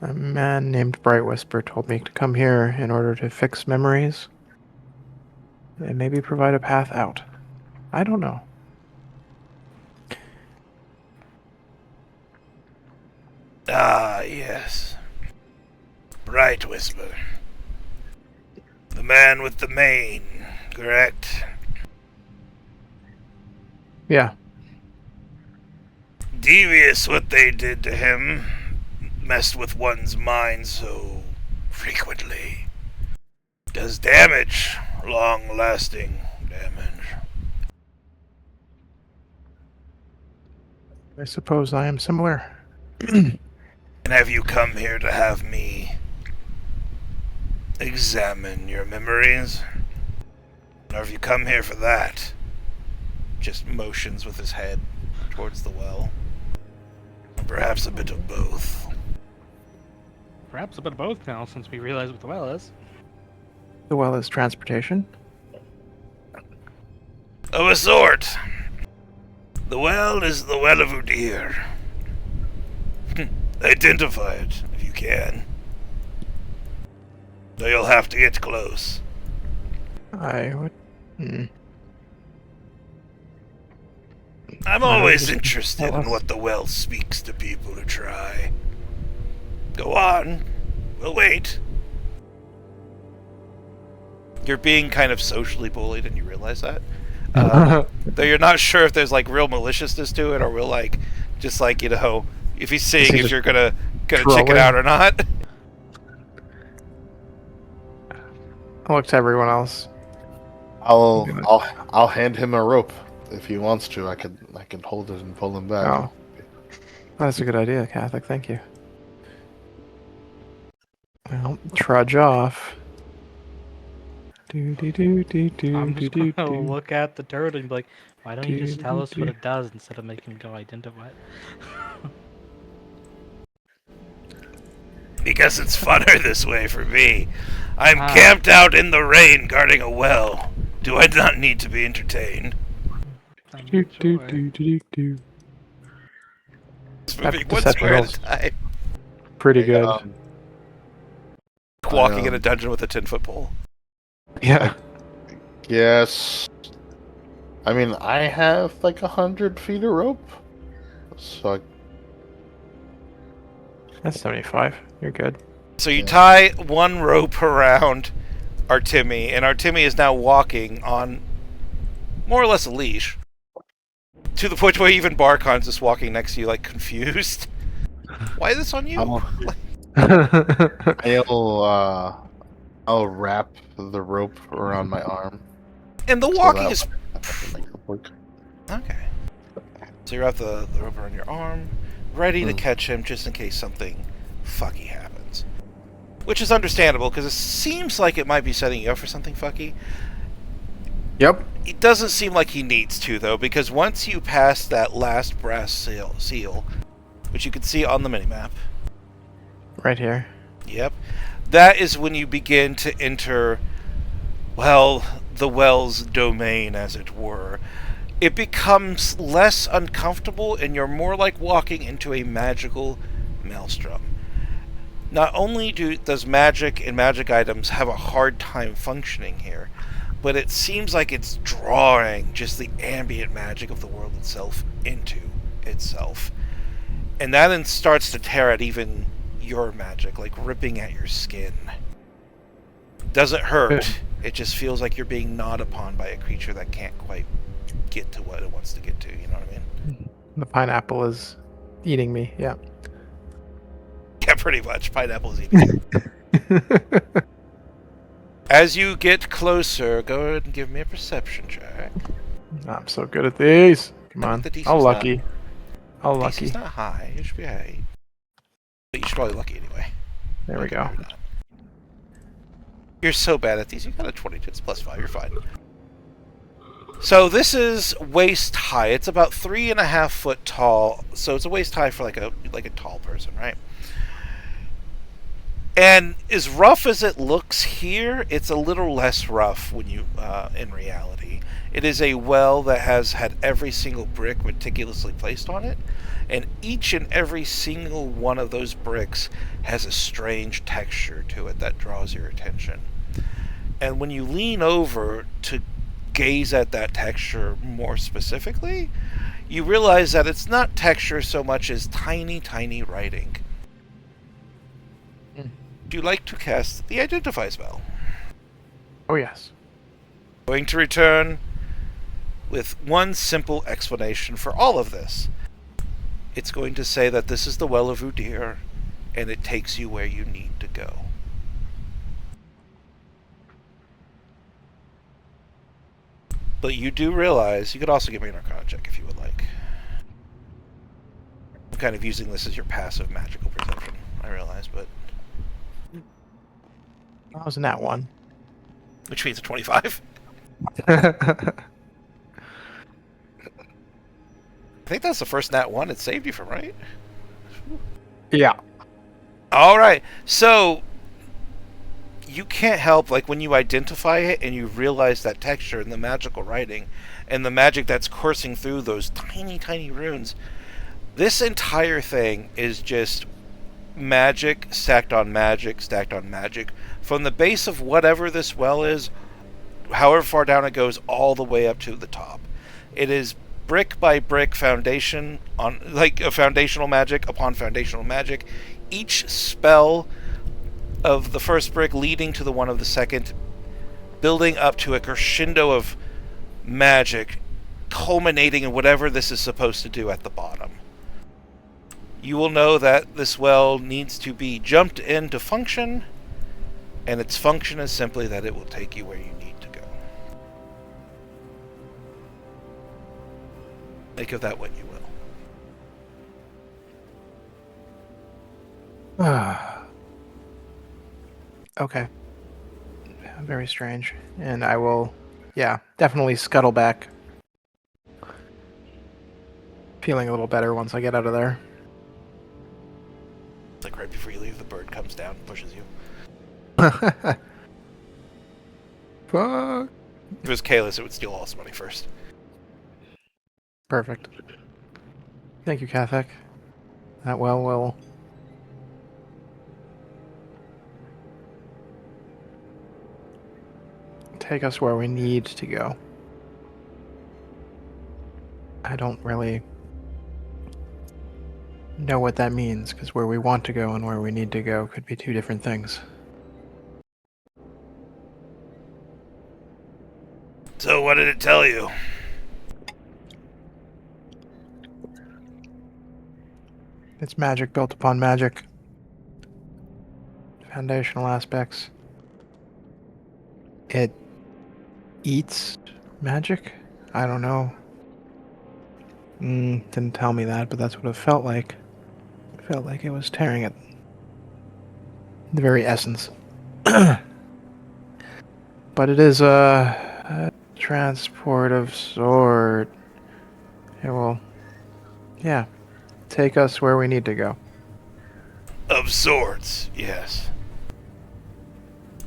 A man named Bright Whisper told me to come here in order to fix memories and maybe provide a path out. I don't know. Ah, yes. Bright Whisper. The man with the mane, correct? Yeah. Devious what they did to him. Messed with one's mind so frequently. Does damage. Long-lasting damage. I suppose I am similar. And have you come here to have me examine your memories? Or have you come here for that? Just motions with his head towards the well. Or perhaps a bit of both. Perhaps a bit of both now, since we realize what the well is. The well is transportation. Of a sort. The well is the Well of Udir. Identify it, if you can. Though you'll have to get close. I would. I'm Why don't you always just interested tell in us? what the well speaks to people to try. Go on. We'll wait. You're being kind of socially bullied, and you realize that. Though you're not sure if there's like real maliciousness to it, or real like, just like if he's seeing he if just you're gonna chicken trolling? out or not. I look to everyone else. I'll hand him a rope if he wants to. I can hold it and pull him back. Oh, that's a good idea, Catholic. Thank you. Well, trudge off. Do do do do do I'm do just do gonna do. look at the turret and be like, why don't you Do, just do, tell us what do. it does instead of making go identify it? Because it's funner this way for me. I'm Ah. camped out in the rain guarding a well. Do I not need to be entertained? Do do Sure. do do do. It's That moving one deception square at roll's a time. pretty good. Walking in a dungeon with a 10-foot pole. Yeah. Yes. I mean, I have like 100 feet of rope, so That's 75. You're good. So you Yeah. tie one rope around Artemi, and Artemi is now walking on more or less a leash. To the point where even Barkon's just walking next to you, like, confused. Why is this on you? I'll wrap the rope around my arm. And the so walking that is... way I can make it work. Okay. So you're at the rope around your arm, ready to catch him just in case something fucky happens. Which is understandable, because it seems like it might be setting you up for something fucky. Yep. It doesn't seem like he needs to, though, because once you pass that last brass seal, which you can see on the minimap, Right here. yep, that is when you begin to enter, well, the well's domain, as it were. It becomes less uncomfortable, and you're more like walking into a magical maelstrom. Not only does magic and magic items have a hard time functioning here, but it seems like it's drawing just the ambient magic of the world itself into itself. And that then starts to tear at even your magic, like ripping at your skin. Doesn't hurt, it just feels like you're being gnawed upon by a creature that can't quite get to what it wants to get to, you know what I mean? The pineapple is eating me. Yeah. Yeah, pretty much. Pineapple's eating. As you get closer, go ahead and give me a perception check. I'm so good at these. Come on. The DC's I'll lucky. I'll DC's lucky. not high. You should be high. But you should probably lucky anyway. There we Okay, go. maybe not. You're so bad at these. You got a 22. It's +5. You're fine. So this is waist high. It's about 3.5 foot tall. So it's a waist high for like a tall person, right? And as rough as it looks here, it's a little less rough when you, in reality. It is a well that has had every single brick meticulously placed on it, and each and every single one of those bricks has a strange texture to it that draws your attention. And when you lean over to gaze at that texture more specifically, you realize that it's not texture so much as tiny, tiny writing. Would you like to cast the Identify spell? Oh, yes. Going to return with one simple explanation for all of this. It's going to say that this is the Well of Udir, and it takes you where you need to go. But you do realize, you could also give me an Arcana check if you would like. I'm kind of using this as your passive magical perception, I realize, but... That was that one. Which means a 25. I think that's the first nat 1 it saved you from, right? Yeah. Alright, so... You can't help, like, when you identify it and you realize that texture and the magical writing and the magic that's coursing through those tiny, tiny runes, this entire thing is just magic stacked on magic stacked on magic from the base of whatever this well is, however far down it goes, all the way up to the top. It is brick by brick foundation on like a foundational magic upon foundational magic. Each spell of the first brick leading to the one of the second, building up to a crescendo of magic, culminating in whatever this is supposed to do at the bottom. You will know that this well needs to be jumped in to function, and its function is simply that it will take you where you need to go. Make of that what you will. Okay. Very strange. And I will, definitely scuttle back. Feeling a little better once I get out of there. It's like right before you leave, the bird comes down and pushes you. Fuck. If it was Kalis, it would steal all his money first. Perfect. Thank you, Kathek. That well will take us where we need to go. I don't really know what that means, because where we want to go and where we need to go could be two different things. So what did it tell you? It's magic built upon magic. Foundational aspects. It eats magic? I don't know. Didn't tell me that, but that's what it felt like. It felt like it was tearing at the very essence. But it is a transport of sort. It will, take us where we need to go. Of sorts, yes.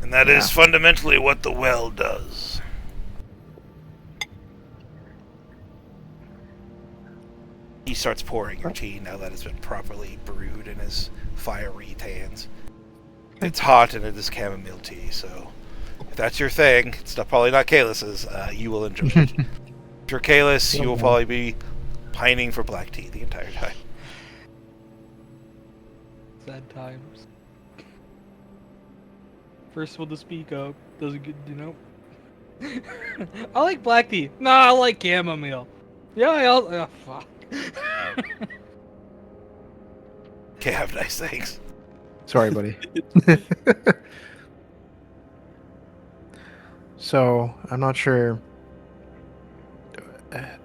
And that is fundamentally what the well does. He starts pouring your tea now that it's been properly brewed in his fiery hands. It's hot and it is chamomile tea, so if that's your thing, it's probably not Kalis's, you will enjoy it. If you're Kalis, you will probably be pining for black tea the entire time. Sad times. First one to speak up. Doesn't get, I like black tea. No, I like chamomile. Yeah, oh, fuck. Okay, have nice things. Sorry, buddy. So, I'm not sure.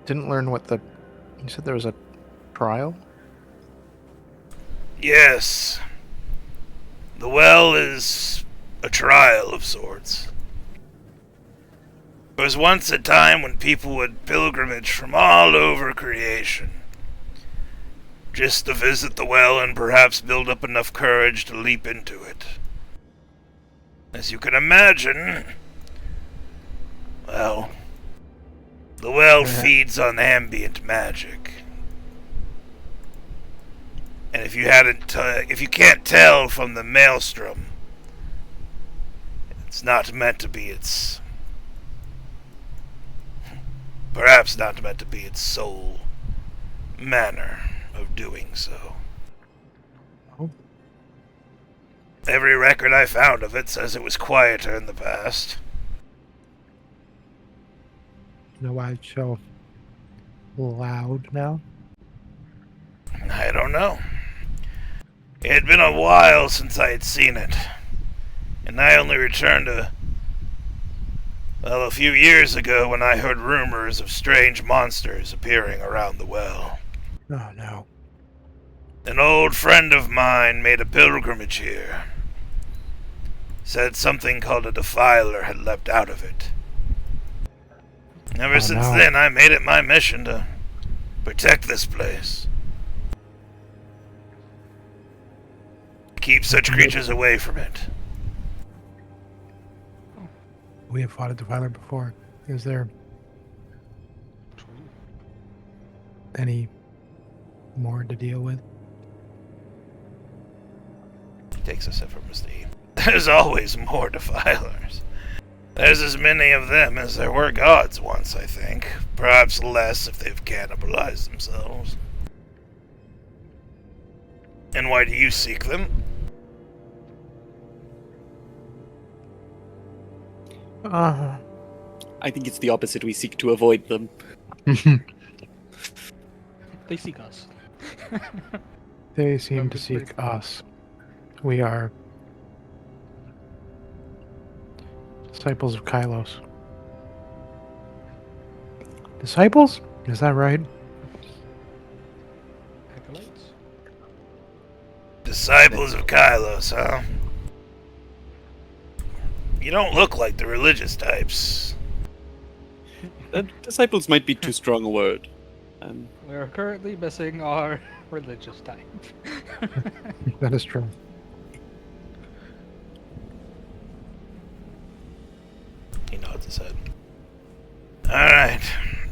Didn't learn what the... You said there was a trial? Yes. The well is a trial of sorts. There was once a time when people would pilgrimage from all over creation, just to visit the well and perhaps build up enough courage to leap into it. As you can imagine, well, the well feeds on ambient magic. And if you can't tell from the maelstrom, it's not meant to be its... Perhaps not meant to be its sole manner of doing so. Oh. Every record I found of it says it was quieter in the past. You know why it's so loud now? I don't know. It had been a while since I had seen it, and I only returned a few years ago when I heard rumors of strange monsters appearing around the well. Oh, no. An old friend of mine made a pilgrimage here. Said something called a defiler had leapt out of it. Ever since then, I made it my mission to protect this place. Keep such creatures away from it. We have fought a defiler before. Is there any more to deal with? He takes a sip from his tea. There's always more defilers. There's as many of them as there were gods once, I think. Perhaps less if they've cannibalized themselves. And why do you seek them? Uh, I think it's the opposite. We seek to avoid them. They seek us. they seem Remember to the seek us. We are disciples of Kylos. Disciples? Is that right? Acolytes? Disciples of Kylos, huh? You don't look like the religious types. Disciples might be too strong a word. We are currently missing our religious type. That is true. He nods his head. Alright.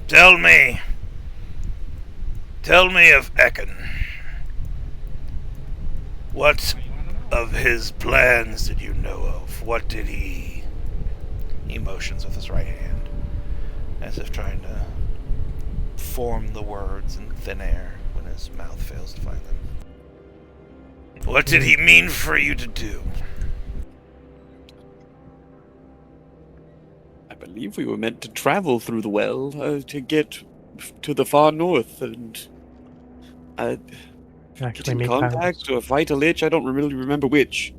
Tell me. Tell me of Ekin. What of his plans did you know of? What did he... He motions with his right hand, as if trying to form the words in thin air when his mouth fails to find them. What did he mean for you to do? I believe we were meant to travel through the well to get to the far north and get Actually, in meet contact Kylos. or fight a lich. I don't really remember which.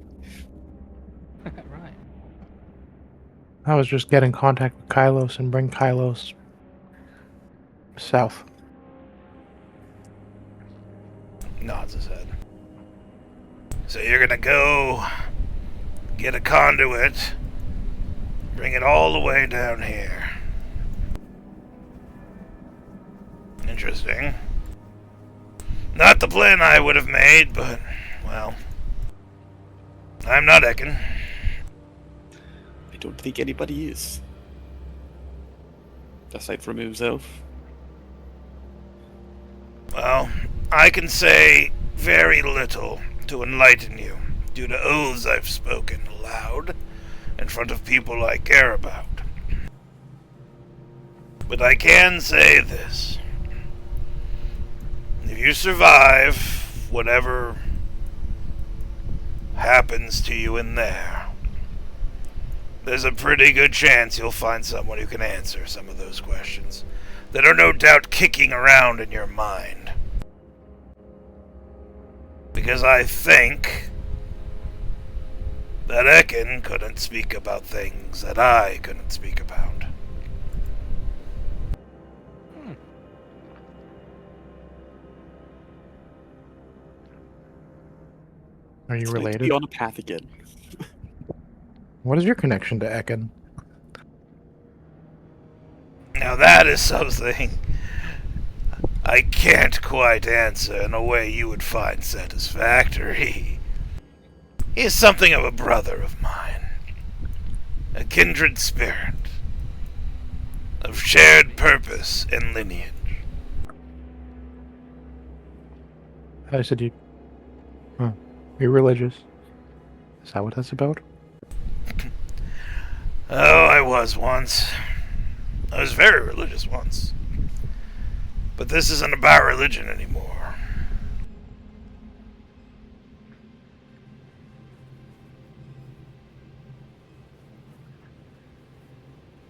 Right. I was just get in contact with Kylos and bring Kylos south. Nods his head. So you're gonna go get a conduit, bring it all the way down here. Interesting. Not the plan I would have made, but, well, I'm not Ekin. I don't think anybody is. Aside from himself. Well, I can say very little to enlighten you, due to oaths I've spoken aloud in front of people I care about. But I can say this. If you survive whatever happens to you in there, there's a pretty good chance you'll find someone who can answer some of those questions that are no doubt kicking around in your mind. Because I think that Ekin couldn't speak about things that I couldn't speak about. Are you It's nice to related? be on a path again. What is your connection to Ekin? Now that is something I can't quite answer in a way you would find satisfactory. He is something of a brother of mine, a kindred spirit, of shared purpose and lineage. I said you. Huh. You're religious. Is that what that's about? Oh, I was once. I was very religious once. But this isn't about religion anymore.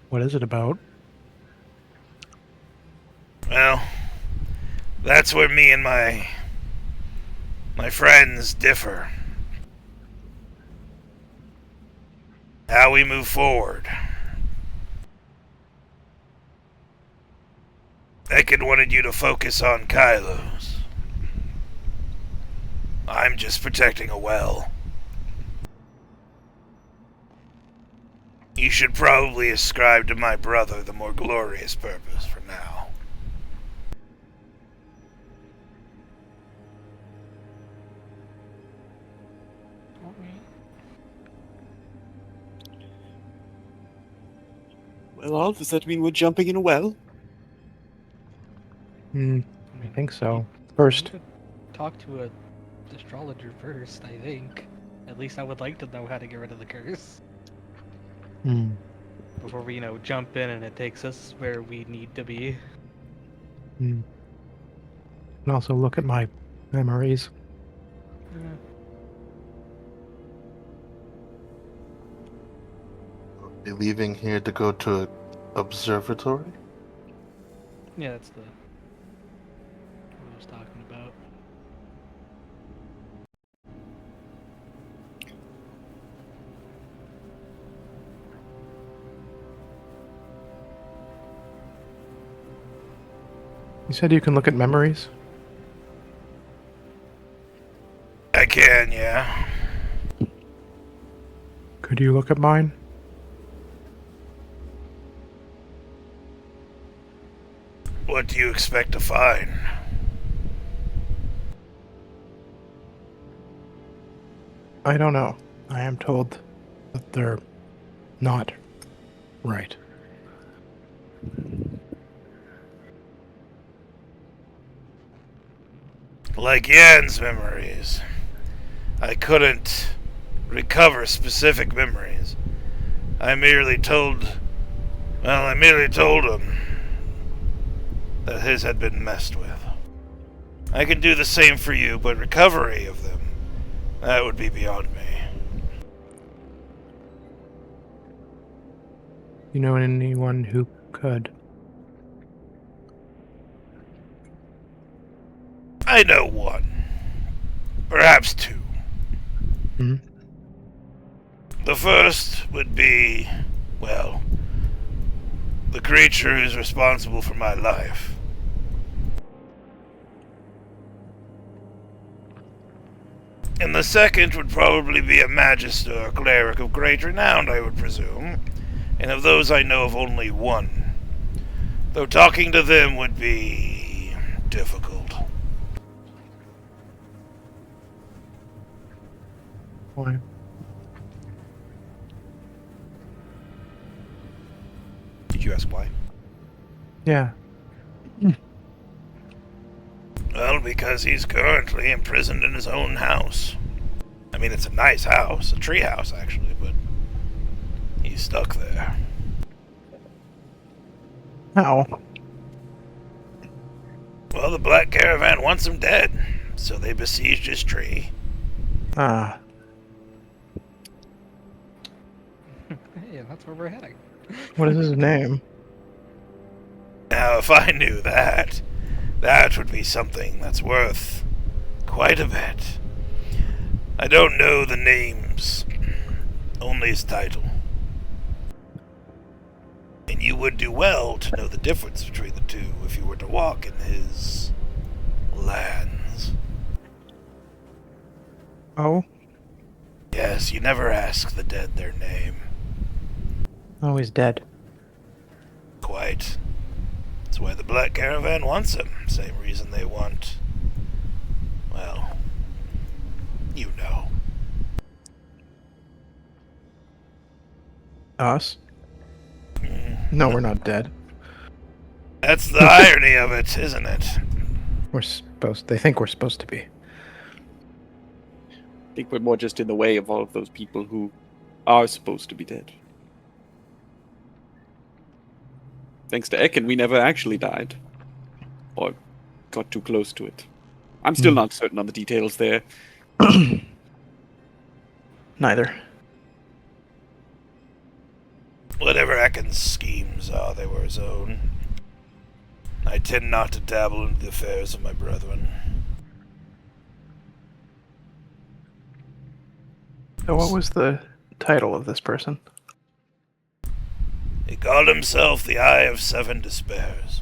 What is it about? Well, that's where me and my friends differ. How we move forward. Ekin wanted you to focus on Kylos. I'm just protecting a well. You should probably ascribe to my brother the more glorious purpose for now. Well, does that mean we're jumping in a well? I think so. First, We could talk to a astrologer first, I think. At least I would like to know how to get rid of the curse. before we, jump in and it takes us where we need to be. And also look at my memories. Are you leaving here to go to observatory? Yeah, that's what I was talking about. You said you can look at memories? I can, yeah. Could you look at mine? What do you expect to find? I don't know. I am told that they're not right. Like Yan's memories. I couldn't recover specific memories. I merely told him that his had been messed with. I can do the same for you, but recovery of them, that would be beyond me. You know anyone who could? I know one. Perhaps two. Hmm? The first would be, well, the creature who's responsible for my life. And the second would probably be a magister or cleric of great renown, I would presume. And of those I know of only one. Though talking to them would be difficult. Why? Did you ask why? Yeah. Well, because he's currently imprisoned in his own house. I mean, it's a nice house, a tree house actually, but he's stuck there. How? Well, the Black Caravan wants him dead, so they besieged his tree. Ah. Hey, that's where we're heading. What is his name? Now, if I knew that, that would be something that's worth quite a bit. I don't know the names, only his title. And you would do well to know the difference between the two if you were to walk in his lands. Oh? Yes, you never ask the dead their name. Oh, he's dead. Quite. That's why the Black Caravan wants him. Same reason they want... well, you know. Us? No, we're not dead. That's the irony of it, isn't it? They think we're supposed to be. I think we're more just in the way of all of those people who are supposed to be dead. Thanks to Ekin, we never actually died. Or got too close to it. I'm still not certain on the details there. Neither. Whatever Ekin's schemes are, they were his own. I tend not to dabble into the affairs of my brethren. So what was the title of this person? He called himself the Eye of Seven Despairs.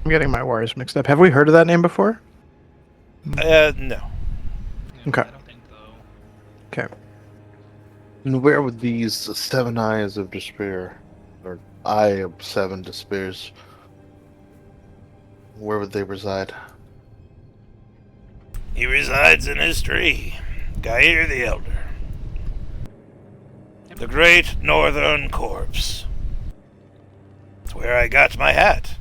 I'm getting my wires mixed up. Have we heard of that name before? No. Yeah, Okay. I don't think so. Okay. And where would these seven eyes of despair, or eye of seven despairs, where would they reside? He resides in his tree, Gair the Elder. The great northern corpse. That's where I got my hat.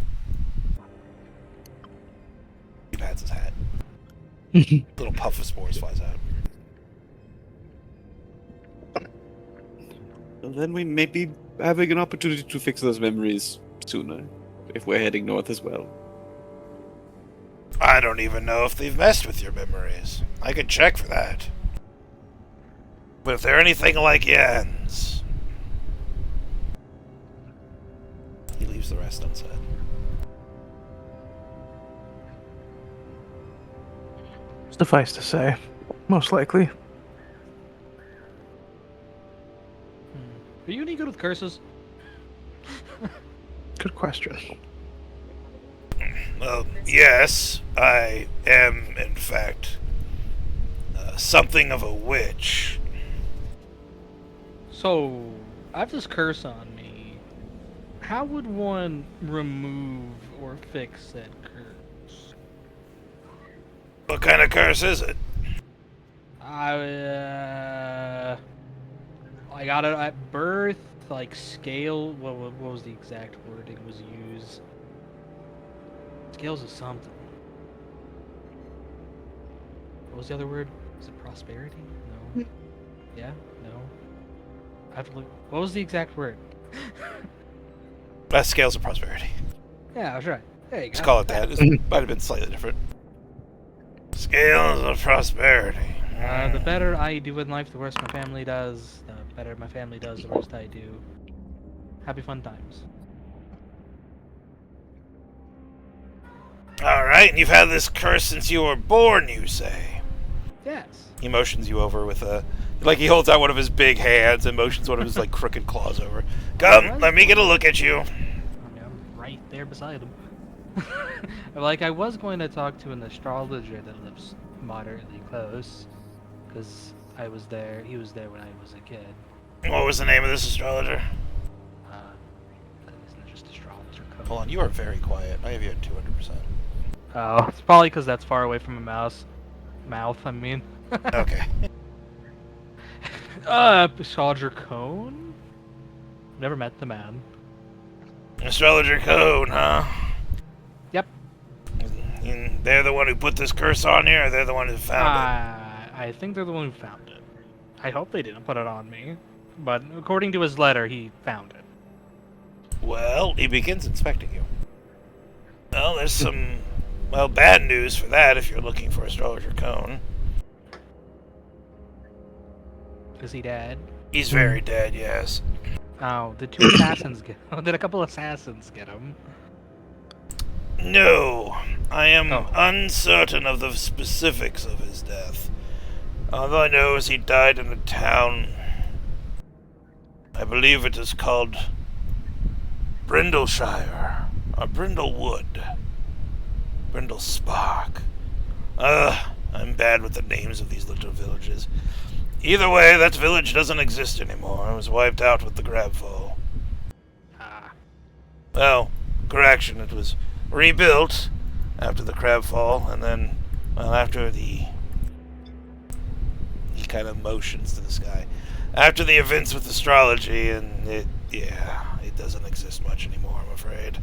He pats his hat. Little puff of spores flies out. Well, then we may be having an opportunity to fix those memories sooner, if we're heading north as well. I don't even know if they've messed with your memories. I could check for that. But if they're anything like Jan's... He leaves the rest unsaid. Suffice to say, most likely. Are you any good with curses? Good question. Well, yes, I am, in fact, something of a witch. So, I have this curse on me. How would one remove or fix said curse? What kind of curse is it? I got it at birth, like scale. What was the exact wording was used? Scales of something. What was the other word? Was it prosperity? No. Yeah? No. I have to look. What was the exact word? Scales of prosperity. Yeah, I was right. There you go. Just call it that. It might have been slightly different. Scales of prosperity. The better I do in life, the worse my family does. The better my family does, the worse I do. Happy fun times. Alright, and you've had this curse since you were born, you say? Yes. He motions you over with a... Like, he holds out one of his big hands and motions one of his, like, crooked claws over. Come, let me get a look at you. I mean, I'm right there beside him. Like, I was going to talk to an astrologer that lives moderately close. Because I was there, he was there when I was a kid. What was the name of this astrologer? Isn't it just astrologer code? Hold on, you are very quiet. I have you at 200%. Oh, it's probably because that's far away from a mouse. Mouth, I mean. Okay. Astrologer Cone? Never met the man. Astrologer Code, huh? Yep. And they're the one who put this curse on you, or they're the one who found I think they're the one who found it. I hope they didn't put it on me. But according to his letter, he found it. it? Well, he begins inspecting you. Well, there's some, well, bad news for that if you're looking for Astrologer Cone. Is he dead? He's very dead, yes. Oh, did two assassins get did a couple assassins get him? No, I am Oh. uncertain of the specifics of his death. All I know is he died in a town. I believe it is called Brindleshire, or Brindlewood. Brindle Spark. I'm bad with the names of these little villages. Either way, that village doesn't exist anymore. It was wiped out with the Grabfall. Ah. Well, correction, it was rebuilt after the Crabfall, and then, well, after the... He kind of motions to the sky. After the events with astrology, and it doesn't exist much anymore, I'm afraid.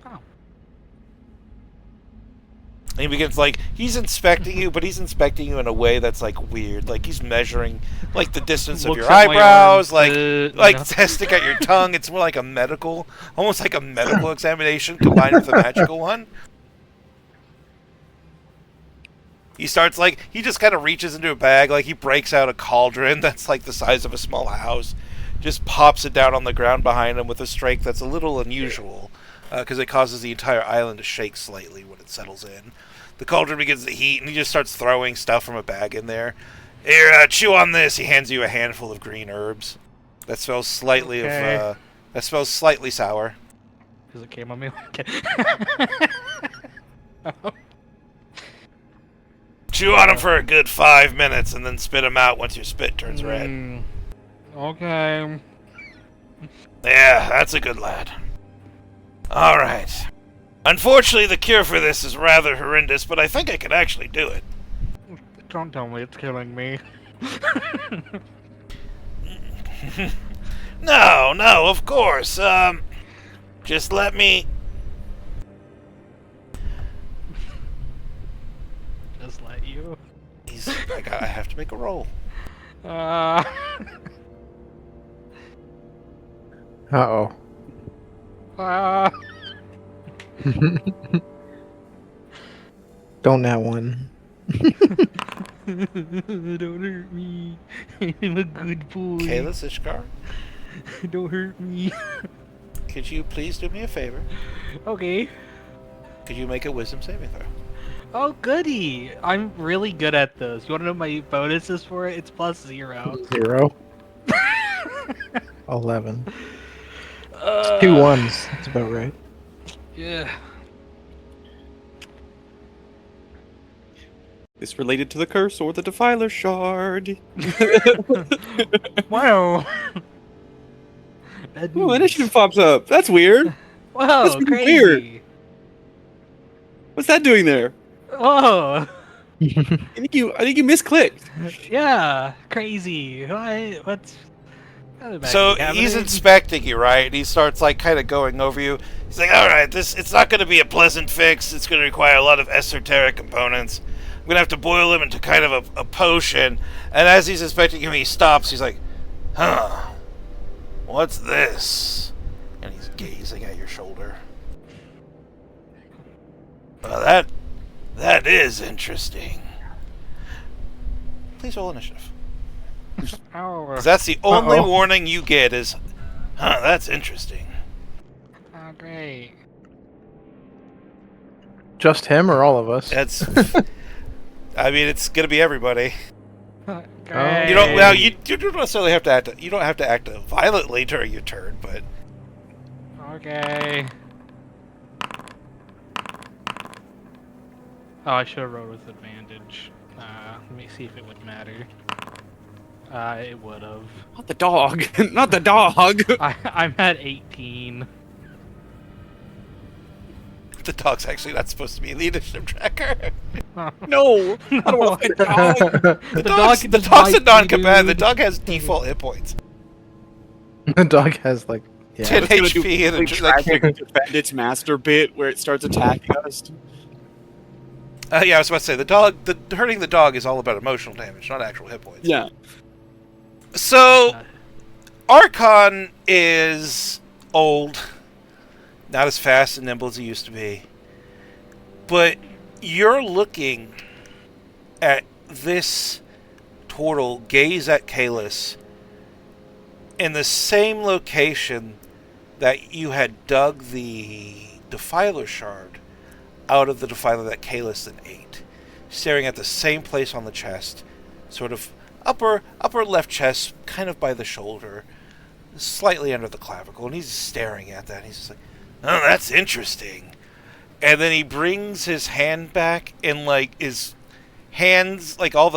Oh. And he begins, like, he's inspecting you, but he's inspecting you in a way that's, like, weird. Like, he's measuring, like, the distance of Looks your at my eyebrows, arms, like no. testing out your tongue. It's more like a medical, almost like a medical examination combined with a magical one. He starts, like, he just kind of reaches into a bag, like, he breaks out a cauldron that's, like, the size of a small house, just pops it down on the ground behind him with a strength that's a little unusual, because it causes the entire island to shake slightly when it settles in. The cauldron begins to heat, and he just starts throwing stuff from a bag in there. Here, chew on this. He hands you a handful of green herbs. That smells slightly Okay. that smells slightly sour. Because it came on me like Chew on them for a good 5 minutes, and then spit them out once your spit turns red. Okay. Yeah, that's a good lad. Alright. Unfortunately, the cure for this is rather horrendous, but I think I could actually do it. Don't tell me it's killing me. No, of course. Just let me. Just let you. I have to make a roll. Uh, Uh-oh. uh, Don't that one. don't hurt me. I'm a good boy. Kayla Ishkar, Don't hurt me. could you please do me a favor? Okay. Could you make a wisdom saving throw? Oh, goody! I'm really good at those. You want to know my bonuses for it? It's +0. 0. 11. Uh, 2 1s. That's about right. Yeah. Is related to the curse or the defiler shard. Wow. Bad Oh, news. initiative pops up. That's weird. Whoa, That's really crazy. weird. What's that doing there? Whoa. I think you misclicked. Yeah, crazy. What's So he's inspecting you, right? And he starts like kind of going over you. He's like, "All right, it's not going to be a pleasant fix. It's going to require a lot of esoteric components. I'm going to have to boil them into kind of a potion." And as he's inspecting you, he stops. He's like, "Huh? What's this?" And he's gazing at your shoulder. Well, that is interesting. Please roll initiative. Oh, 'Cause that's the only Uh-oh. warning you get is, "Huh, that's interesting." oh, great. Just him or all of us? That's. I mean, it's gonna be everybody. Great. You don't. Well, you don't necessarily have to act. You don't have to act violently during your turn, but Okay. Oh, I should have rolled with advantage. Let me see if it would matter. It would have. Not the dog. Not the dog. I'm at 18. the dog's actually not supposed to be the initiative tracker. No. I don't want the dog. The dog's a non-combatant. The dog has default hit points. The dog has like 10 It's gonna do HP and like it's like, tragic defend its master bit where it starts attacking us. yeah, I was about to say the hurting the dog is all about emotional damage, not actual hit points. Yeah. So, Archon is old, not as fast and nimble as he used to be, but you're looking at this turtle gaze at Kalis in the same location that you had dug the Defiler shard out of the Defiler that Kalis then ate, staring at the same place on the chest, sort of upper left chest, kind of by the shoulder, slightly under the clavicle, and he's staring at that. And he's just like, "Oh, that's interesting." And then he brings his hand back, and like his hands, like all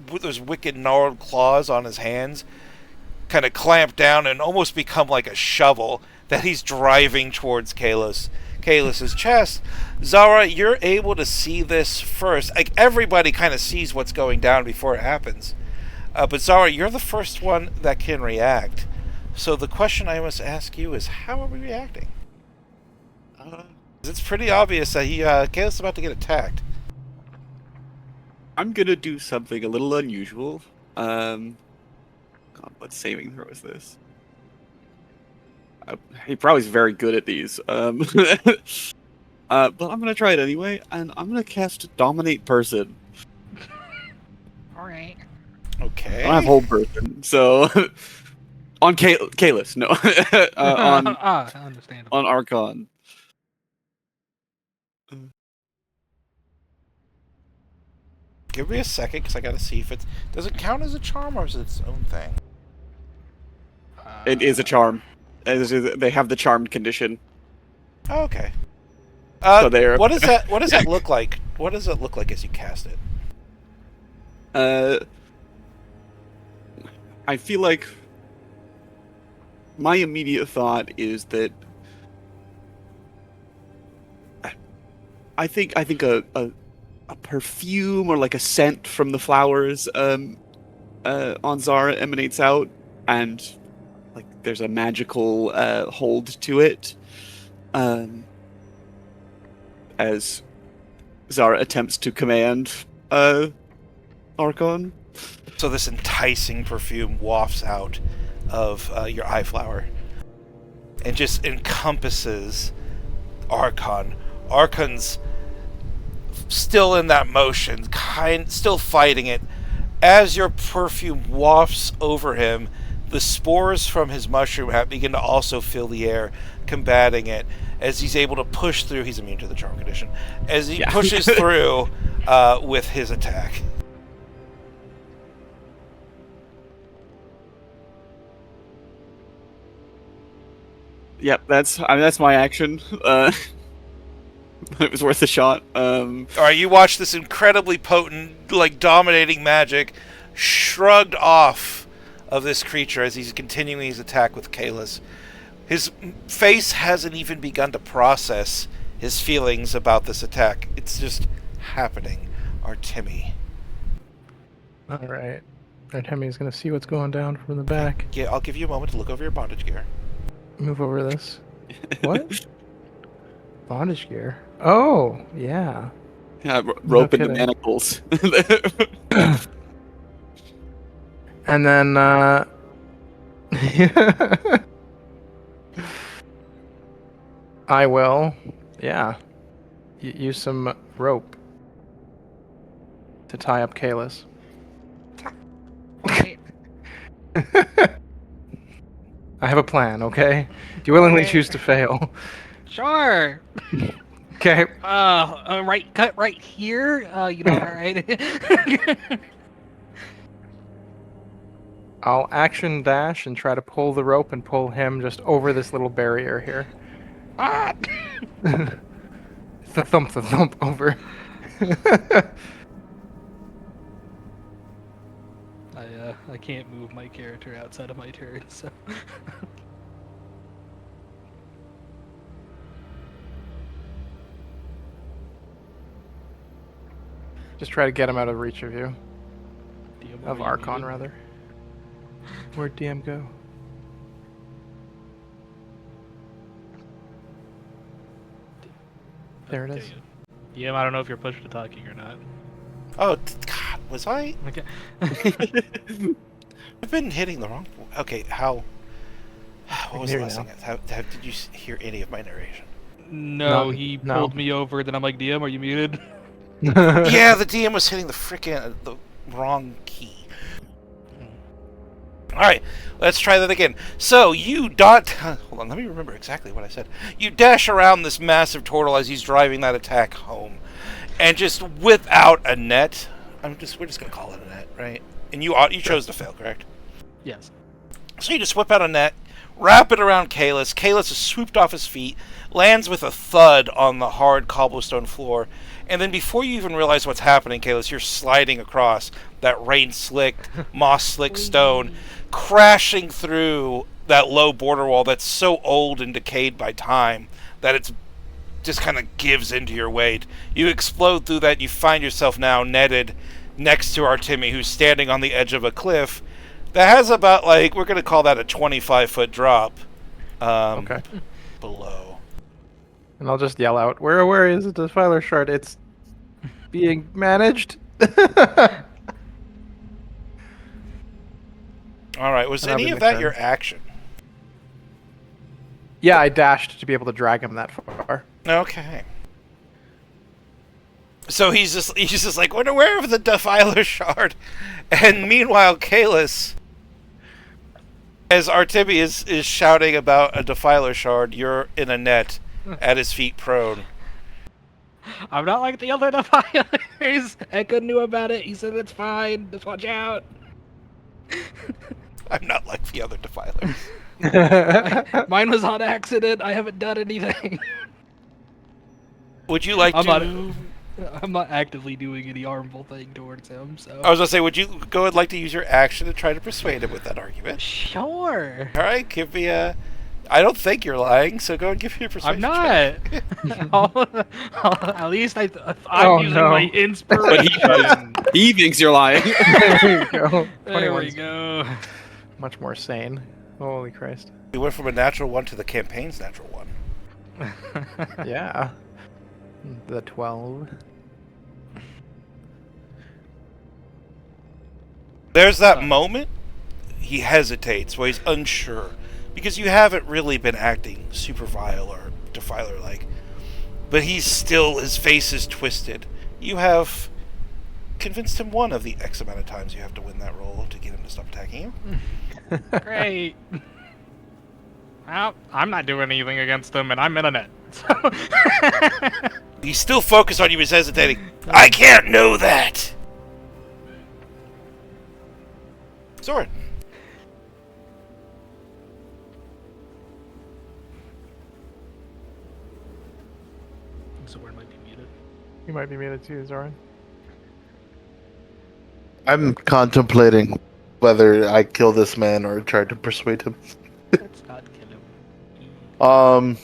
those wicked gnarled claws on his hands, kind of clamp down and almost become like a shovel that he's driving towards Kalis's chest. Zara, you're able to see this first. Like everybody kind of sees what's going down before it happens. But Zara, you're the first one that can react. So the question I must ask you is, how are we reacting? It's pretty obvious that Kalis is about to get attacked. I'm gonna do something a little unusual. God, what saving throw is this? He probably is very good at these. But I'm gonna try it anyway, and I'm gonna cast Dominate Person. Alright. Okay. I don't have Hold Person, so on Kalis, no, Understandable. on Archon. Give me a second, because I gotta see if does it count as a charm or is it its own thing? It is a charm. They have the charmed condition. Oh, okay. So they're- What does that look like? What does it look like as you cast it? I feel like my immediate thought is that I think a perfume or like a scent from the flowers on Zara emanates out, and like there's a magical hold to it. As Zara attempts to command Archon. So this enticing perfume wafts out of your eye flower and just encompasses Archon. Archon's still in that motion, still fighting it. As your perfume wafts over him, the spores from his mushroom begin to also fill the air, combating it. As he's able to push through, he's immune to the charm condition. As he pushes through with his attack. Yep, that's my action. It was worth a shot. Alright, you watch this incredibly potent, like, dominating magic shrugged off of this creature as he's continuing his attack with Kalis. His face hasn't even begun to process his feelings about this attack. It's just happening. Artemi. Alright. Artemi's gonna see what's going down from the back. Yeah, I'll give you a moment to look over your bondage gear. Move over this. What? Bondage gear. Oh, yeah. Yeah, rope No into kidding. manacles. And then, I will, use some rope to tie up Kalis. Okay. I have a plan, okay? Do you willingly Okay. choose to fail? Sure. Okay. Cut right here. All right. I'll action dash and try to pull the rope and pull him just over this little barrier here. Ah! The thump over. I can't move my character outside of my turn, so. Just try to get him out of reach of you. DM, Of what are you Archon, moving? rather. Where'd DM go? There it is. Okay. DM, I don't know if you're pushed to talking or not. Oh, God, was I? Okay. I've been hitting the wrong... Okay, how... What was the Hear you last now. thing? How did you hear any of my narration? No, he no. pulled me over. Then I'm like, DM, are you muted? Yeah, the DM was hitting the frickin' the wrong key. Alright, let's try that again. So, you dot... Hold on, let me remember exactly what I said. You dash around this massive turtle as he's driving that attack home. And just without a net... we're just gonna call it a net, right? And you chose to fail, correct? Yes. So you just whip out a net, wrap it around Kalis. Kalis is swooped off his feet, lands with a thud on the hard cobblestone floor, and then before you even realize what's happening, Kalis, you're sliding across that rain-slicked, moss-slicked stone, crashing through that low border wall that's so old and decayed by time that it's just kind of gives into your weight. You explode through that, you find yourself now netted next to Artemi, who's standing on the edge of a cliff that has about, like, we're going to call that a 25-foot drop Okay. below. And I'll just yell out, where is the Defiler shard? It's being managed. All right, was That'll any be of my that turn. your action? Yeah, I dashed to be able to drag him that far. Okay. So he's just like, where of the Defiler shard? And meanwhile, Kalis, as Artemi is shouting about a Defiler shard, you're in a net at his feet prone. I'm not like the other Defilers. Eka knew about it. He said it's fine. Just watch out. I'm not like the other Defilers. Mine was on accident. I haven't done anything. Would you like I'm to... not- I'm not actively doing any harmful thing towards him, so. I was going to say, would you go and like to use your action to try to persuade him with that argument? Sure. All right, give me a... I don't think you're lying, so go and give me a persuasion I'm check. not. At least I'm Oh, using no. my inspiration. He thinks you're lying. There you go. There we 21's go. Much more sane. Holy Christ. We went from a natural one to the campaign's natural one. Yeah. The 12. There's that Uh. moment he hesitates, where he's unsure, because you haven't really been acting super vile or defiler like, but he's still, his face is twisted. You have convinced him one of the X amount of times you have to win that roll to get him to stop attacking you. Great. Well, I'm not doing anything against him, and I'm in a net. So. He's still focused on you, he's hesitating. I can't know that! Soren. Soren might be muted. You might be muted too, Zoran. I'm contemplating whether I kill this man or try to persuade him. Let's not kill him.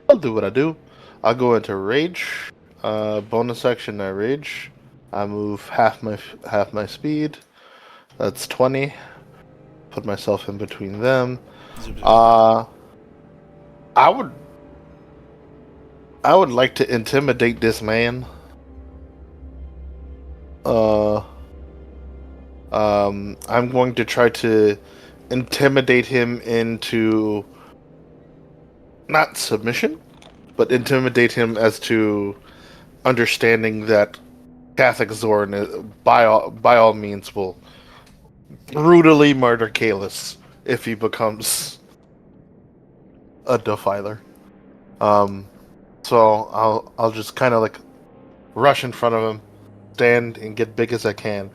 I'll do what I do. I'll go into rage. Bonus action, I rage. I move half my speed. That's 20. Put myself in between them. I would like to intimidate this man. I'm going to try to intimidate him into not submission, but intimidate him as to understanding that Catholic Zorn, by all means, will brutally murder Kalis if he becomes a defiler. So I'll just kind of like rush in front of him, stand and get big as I can,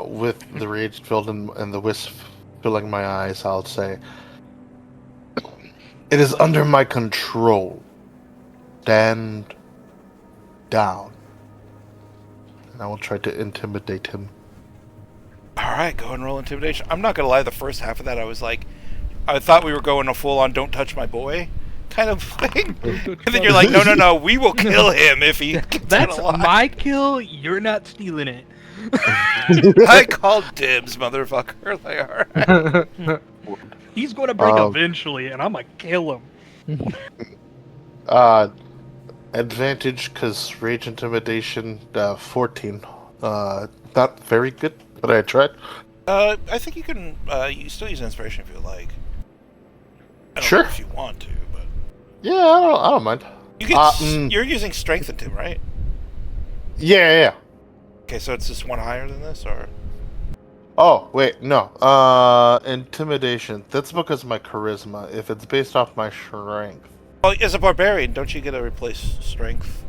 with the rage filled and the wisp filling my eyes. I'll say, "It is under my control. Stand down." And I will try to intimidate him. Alright, go and roll intimidation. I'm not gonna lie, the first half of that I was like, I thought we were going a full on don't touch my boy kind of thing. And then you're like, no, we will kill him if he gets That's alive. my kill. You're not stealing it. I called dibs, motherfucker. Like, alright. He's going to break eventually, and I'm gonna kill him. Advantage because rage intimidation 14. Not very good, but I tried. I think you can, you still use inspiration if you like. I don't Sure. know if you want to, but... Yeah, I don't mind. You can, you're using strength into him, right? Yeah. Okay, so it's just one higher than this, or... Oh, wait, no. Intimidation. That's because of my charisma. If it's based off my strength. Well, as a barbarian, don't you get to replace strength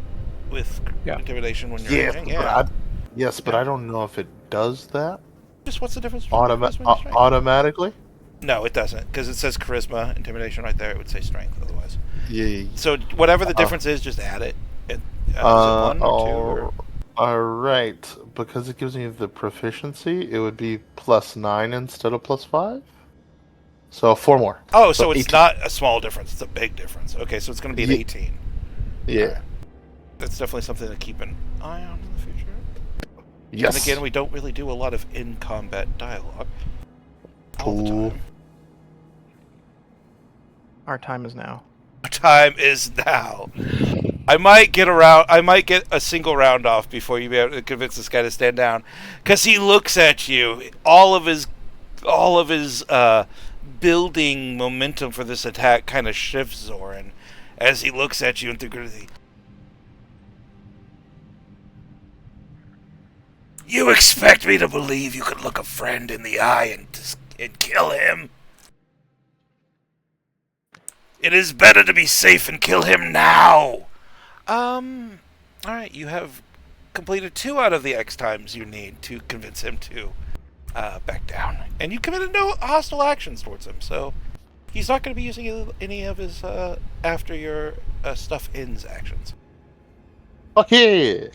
with intimidation when you're raging? But I don't know if it does that. Just what's the difference between charisma and strength? Automatically? No, it doesn't, because it says charisma, intimidation right there. It would say strength otherwise. Yeah. So whatever the difference is, just add it. Is it 1 or 2? Or... Alright. Because it gives me the proficiency, it would be +9 instead of +5. So 4 more. Oh, so it's 18. not a small difference. It's a big difference. Okay, so it's going to be an 18. Yeah. Right. That's definitely something to keep an eye on in the future. Yes. And again, we don't really do a lot of in-combat dialogue all the time. Our time is now. Our time is now. I might get a single round off before you be able to convince this guy to stand down, because he looks at you. All of his building momentum for this attack kind of shifts, Zoran, as he looks at you and through. You expect me to believe you could look a friend in the eye and kill him? It is better to be safe and kill him now. Alright, you have completed 2 out of the X times you need to convince him to back down. And you committed no hostile actions towards him, so he's not going to be using any of his after your stuff ends actions. Okay.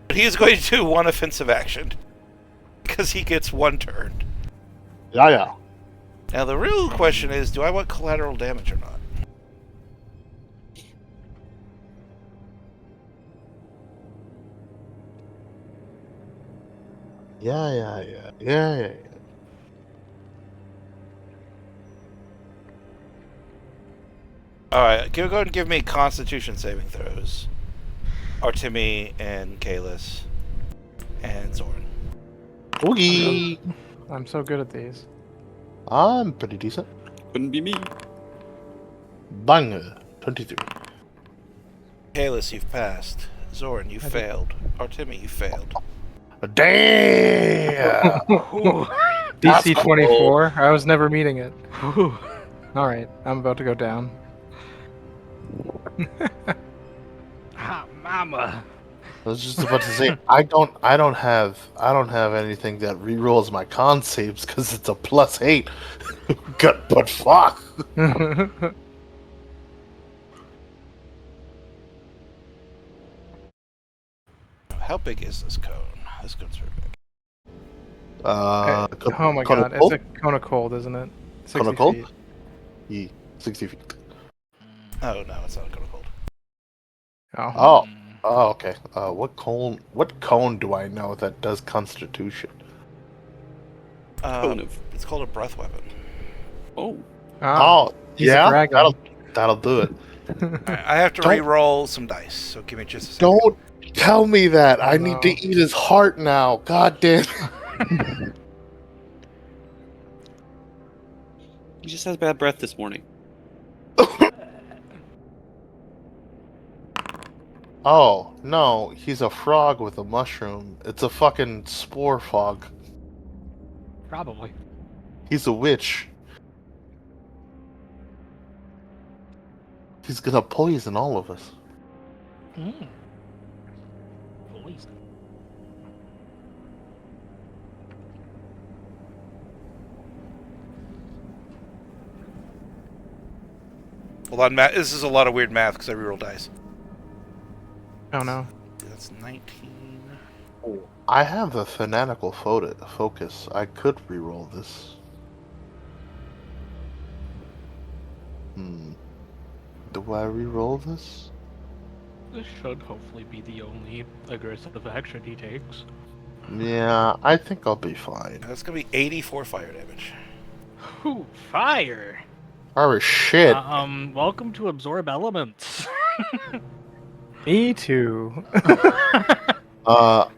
But he is going to do 1 offensive action, because he gets 1 turn. Yeah. Now the real question is, do I want collateral damage or not? Yeah. Alright, go ahead and give me Constitution saving throws. Artemi and Kalis and Zoran. Oogie. I'm so good at these. I'm pretty decent. Couldn't be me. Bang. 23. Kalis, you've passed. Zoran, you I did. failed. Artemi, you failed. Damn. That's DC cool. 24. I was never meeting it. Whew. All right, I'm about to go down. Ah, mama. I was just about to say I don't have anything that rerolls my con saves because it's a +8. But fuck. How big is this cone? This cone's pretty big. Oh my Cone of god, it's cold? a cone of cold, isn't it? 60 Cone of cold? feet. Yeah, 60 feet. Oh, no, it's not a cone of cold. Oh. Oh, okay. What cone do I know that does Constitution? Cone of- It's called a breath weapon. Oh. Ah, Oh, he's a yeah, dragon. that'll do it. Alright, I have to Don't- re-roll some dice, so give me just a second. Don't tell me that. I No. need to eat his heart now. God damn. He just has bad breath this morning. Oh, no, he's a frog with a mushroom. It's a fucking spore frog. Probably. He's a witch. He's gonna poison all of us. Poison. Hold on, Matt. This is a lot of weird math because I reroll dice. Oh no. That's 19. I have a fanatical focus. I could reroll this. Do I reroll this? This should hopefully be the only aggressive action he takes. Yeah, I think I'll be fine. That's going to be 84 fire damage. Ooh, fire! Oh shit. Welcome to Absorb Elements. Me too. You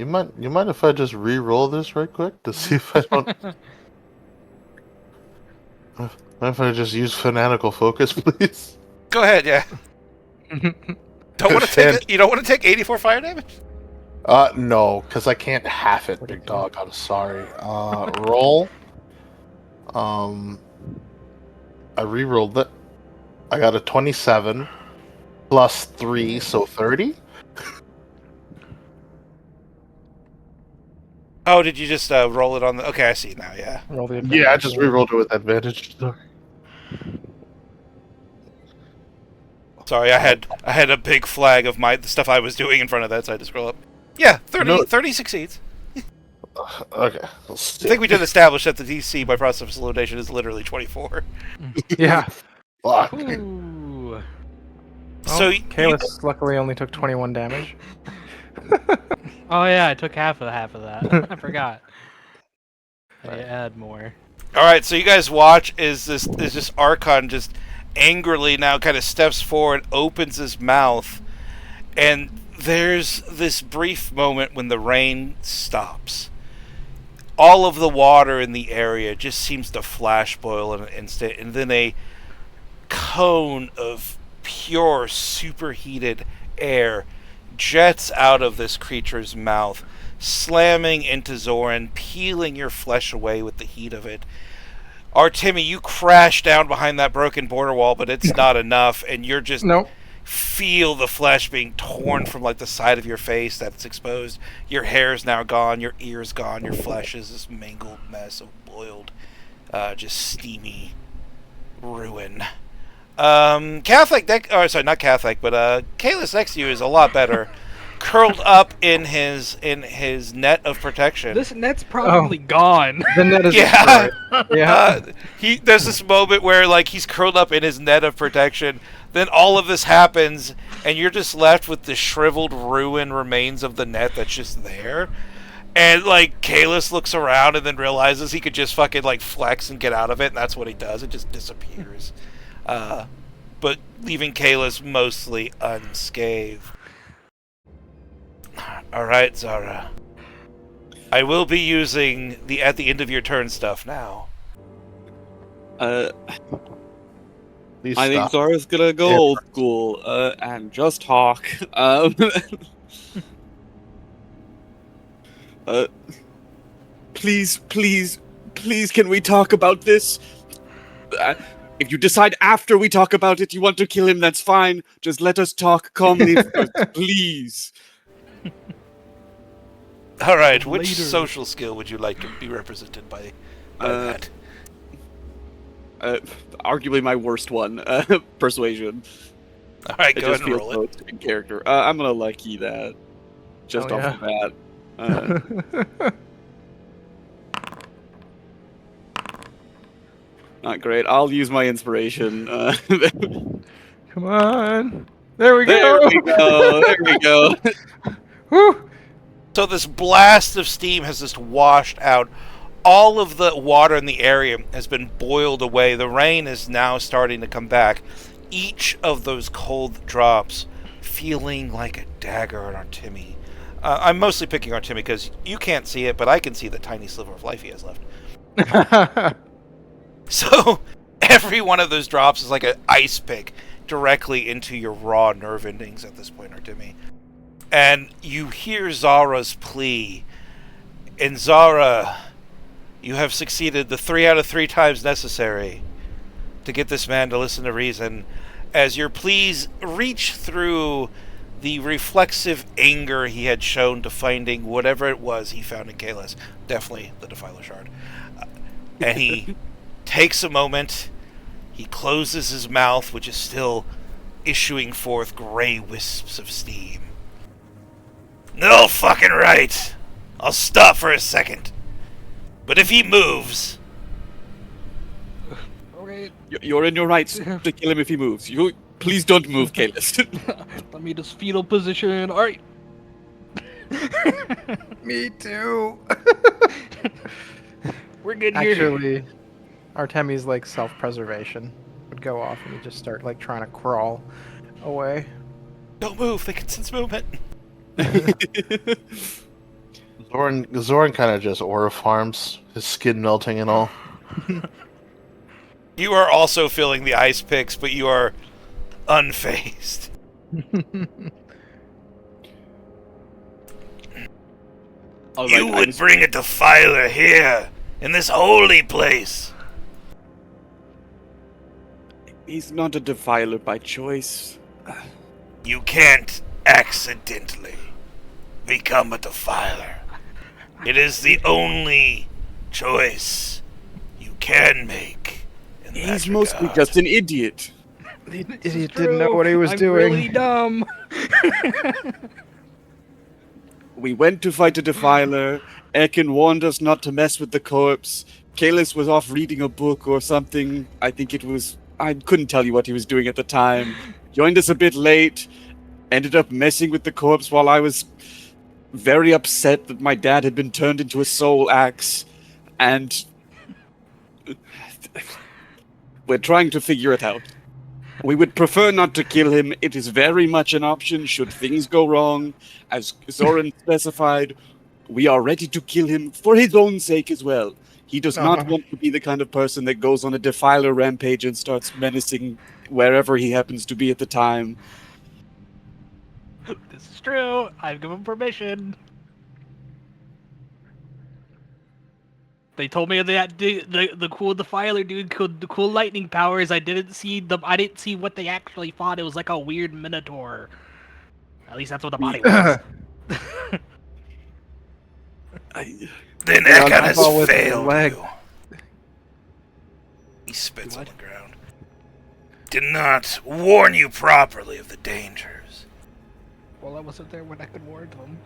mind if I just re-roll this right quick to see if I don't mind if I just use fanatical focus, please? Go ahead, yeah. Don't want to take. You don't want to take 84 fire damage. No, because I can't half it, big dog. I'm sorry. Roll. I re-rolled it. I got a 27 plus 3, so 30. Oh, did you just roll it on the? Okay, I see now. Yeah. Roll the Yeah, I just re-rolled it with advantage. Sorry, I had a big flag of the stuff I was doing in front of that, so I had to scroll up. Yeah, 30, No. 30 succeeds. Okay. I think we did establish that the DC by process of facilitation is literally 24. Yeah. Fuck. Ooh. So Kalis luckily only took 21 damage. Oh yeah, I took half of that. I forgot. I Right. add more. all right, so you guys watch is this Archon just angrily now kind of steps forward, opens his mouth, and there's this brief moment when the rain stops. All of the water in the area just seems to flash boil in an instant, and then a cone of pure superheated air jets out of this creature's mouth, slamming into Zoran, peeling your flesh away with the heat of it. Artemi, you crash down behind that broken border wall, but it's not enough, and you're just Nope. feel the flesh being torn from like the side of your face that's exposed. Your hair's now gone, your ear's gone, your flesh is this mangled mess of boiled, just steamy ruin. Catholic, sorry, not Catholic, but Kalis next to you is a lot better. Curled up in his net of protection. This net's probably gone. The net is Yeah. destroyed. Yeah. There's this moment where like he's curled up in his net of protection. Then all of this happens, and you're just left with the shriveled ruin remains of the net that's just there. And like Kalis looks around and then realizes he could just fucking like flex and get out of it, and that's what he does. It just disappears. but leaving Kalis mostly unscathed. Alright, Zara. I will be using the at the end of your turn stuff now. Please I think stop. Zara's gonna go Yeah. old school and just talk. Please, please, please, can we talk about this? If you decide after we talk about it you want to kill him, that's fine. Just let us talk calmly first, please. Alright, which Later. social skill would you like to be represented by Uh, that? Arguably my worst one, persuasion. Alright, It go just ahead and feels roll so it. in character. I'm gonna lucky that. Just Oh, off yeah. the bat. Not great. I'll use my inspiration. Come on. There we There go. we go. There we go. Whew. So this blast of steam has just washed out. All of the water in the area has been boiled away. The rain is now starting to come back. Each of those cold drops feeling like a dagger on Artemi. I'm mostly picking Artemi because you can't see it, but I can see the tiny sliver of life he has left. So every one of those drops is like an ice pick directly into your raw nerve endings at this point, Artemi. And you hear Zara's plea. And Zara, you have succeeded the 3 out of 3 times necessary to get this man to listen to reason, as your pleas reach through the reflexive anger he had shown to finding whatever it was he found in Kalis. Definitely the Defiler Shard. And he takes a moment, he closes his mouth, which is still issuing forth gray wisps of steam. No fucking right! I'll stop for a second. But if he moves... Okay, You're in your rights to kill him if he moves. You please don't move, Kalis. let me just fetal position. All right. Me too. We're good here. Actually, Artemi's like self-preservation would go off and he'd just start like trying to crawl away. Don't move, they can sense movement. Zoran kind of just aura farms, his skin melting and all. You are also feeling the ice picks, but you are unfazed. All You right, I would was- bring a defiler here, in this holy place. He's not a defiler by choice. You can't accidentally become a defiler. It is the only choice you can make. In that He's mostly regard. just an idiot. The This is idiot didn't know true. what he was I'm doing. really dumb. We went to fight a defiler. Ekin warned us not to mess with the corpse. Kalis was off reading a book or something. I think it was... I couldn't tell you what he was doing at the time. Joined us a bit late. Ended up messing with the corpse while I was very upset that my dad had been turned into a soul axe. And... we're trying to figure it out. We would prefer not to kill him. It is very much an option should things go wrong. As Zoran specified, we are ready to kill him for his own sake as well. He does not want to be the kind of person that goes on a defiler rampage and starts menacing wherever he happens to be at the time. This is true. I've given permission. They told me that the cool defiler dude could the cool lightning powers. I didn't see what they actually fought. It was like a weird minotaur. At least that's what the body was. Then Yeah, Ekon I'm has all with the failed leg. you. He spits on What? the ground. Did not warn you properly of the dangers. Well, I wasn't there when I could warn them.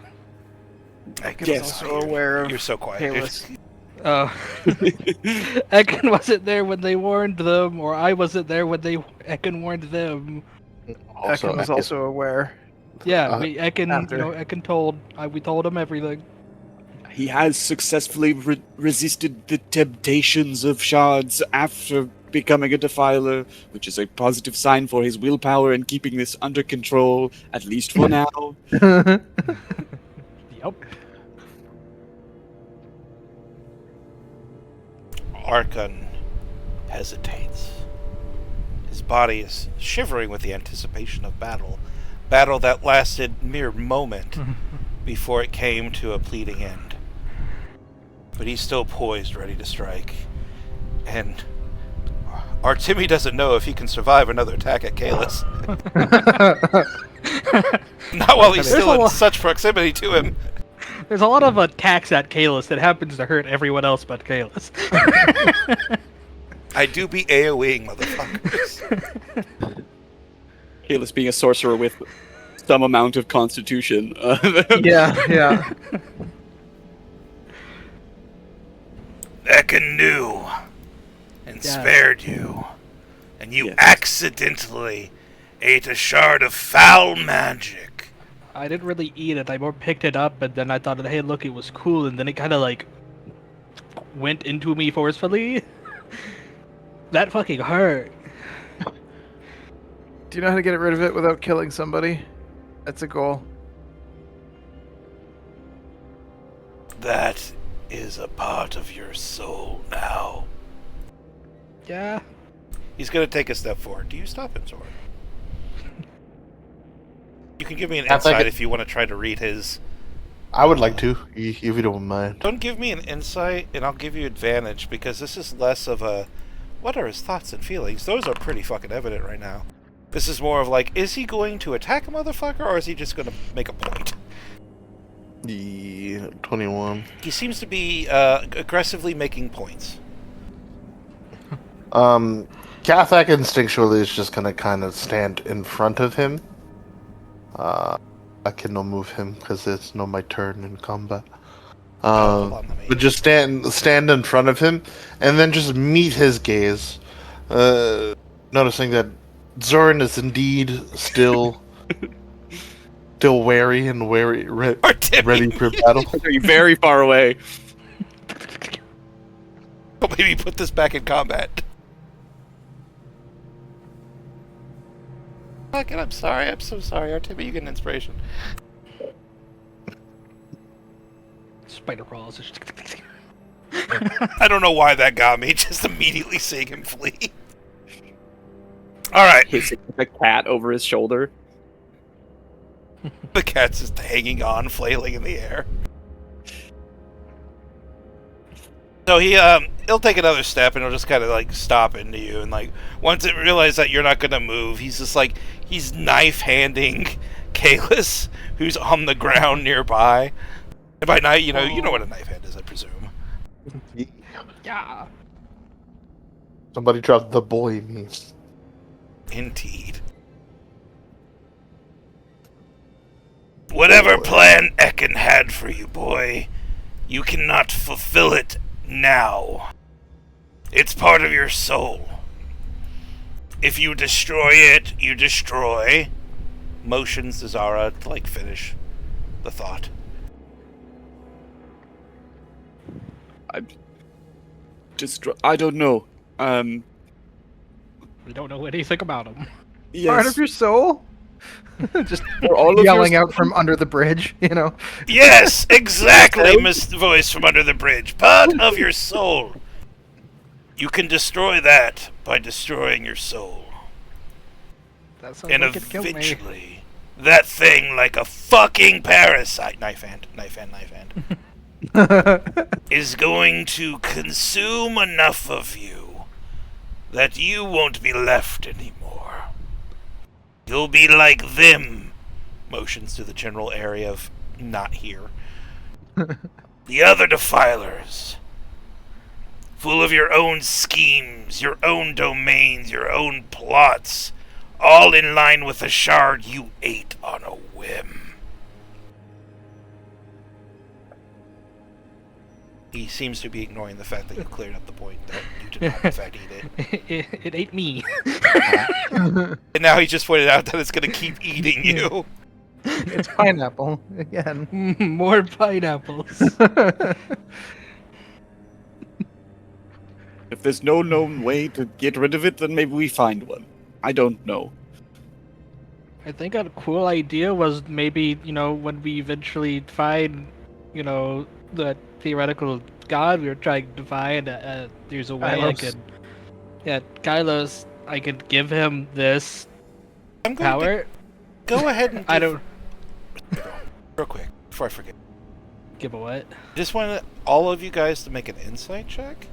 I was guess also aware of you're so quiet. dude. Kalis. Oh. Ekin wasn't there when they warned them, or I wasn't there when Ekin warned them. Ekin was also aware. Yeah, Uh, Ekin told. We told him everything. He has successfully resisted the temptations of shards after becoming a defiler, which is a positive sign for his willpower and keeping this under control, at least for now. Yep. Archon hesitates. His body is shivering with the anticipation of battle. Battle that lasted mere moment before it came to a pleading end. But he's still poised, ready to strike. And Artemi doesn't know if he can survive another attack at Kalis. Not while he's There's still a in lot- such proximity to him. There's a lot of attacks at Kalis that happens to hurt everyone else but Kalis. I do be AoEing, motherfuckers. Kalis being a sorcerer with some amount of constitution. Yeah. Ekin knew and Yeah. spared you, and you Yes. accidentally ate a shard of foul magic. I didn't really eat it. I more picked it up, and then I thought, hey, look, it was cool, and then it kind of like went into me forcefully. That fucking hurt. Do you know how to get rid of it without killing somebody? That's a goal. That is a part of your soul now. Yeah. He's gonna take a step forward. Do you stop him, Zora? You can give me an I think insight it- if you want to try to read his. I would like to, if you don't mind. Don't give me an insight, and I'll give you advantage, because this is less of a... What are his thoughts and feelings? Those are pretty fucking evident right now. This is more of like, is he going to attack a motherfucker, or is he just going to make a point? The 21. He seems to be aggressively making points. Kathak instinctually is just gonna kind of stand in front of him. I cannot move him because it's not my turn in combat. Hold on, let me- But just stand in front of him, and then just meet his gaze, noticing that Zoran is indeed still wary and ready Artemi, for battle. You're very far away. maybe put this back in combat. Fucking, I'm sorry. I'm so sorry, Artemi. You get an inspiration. Spider crawls. I don't know why that got me. Just immediately seeing him flee. All right, Hissing like a cat over his shoulder. the cat's just hanging on, flailing in the air. So he'll take another step and he'll just kind of like stop into you, and like once it realizes that you're not gonna move, he's just like he's knife handing Kalis, who's on the ground nearby. And by knife, you know what a knife hand is, I presume. Yeah. Somebody dropped the boy me. Indeed. Whatever plan Ekin had for you, boy, you cannot fulfill it now. It's part of your soul. If you destroy it, you destroy. Motions to Zara to like finish the thought. I don't know. We don't know anything about him. Yes. Part of your soul? Just Or all of yelling your out from under the bridge, you know? Yes, exactly, Miss Voice from Under the Bridge. Part of your soul. You can destroy that by destroying your soul. That sounds And like it killed me. eventually, that thing, like a fucking parasite, knife hand, is going to consume enough of you that you won't be left anymore. You'll be like them. Motions to the general area of not here. The other defilers. Full of your own schemes, your own domains, your own plots, all in line with the shard you ate on a whim. He seems to be ignoring the fact that you cleared up the point that you did not in fact eat it. It ate me. And now he just pointed out that it's going to keep eating you. It's pineapple, again. More pineapples. If there's no known way to get rid of it, then maybe we find one. I don't know. I think a cool idea was maybe, when we eventually find, the theoretical god we were trying to find, there's a way I Kylos. could... Yeah, Kylos, I could give him this I'm going power. to go ahead and I don't... real quick before I forget. Give a what? Just wanted all of you guys to make an insight check.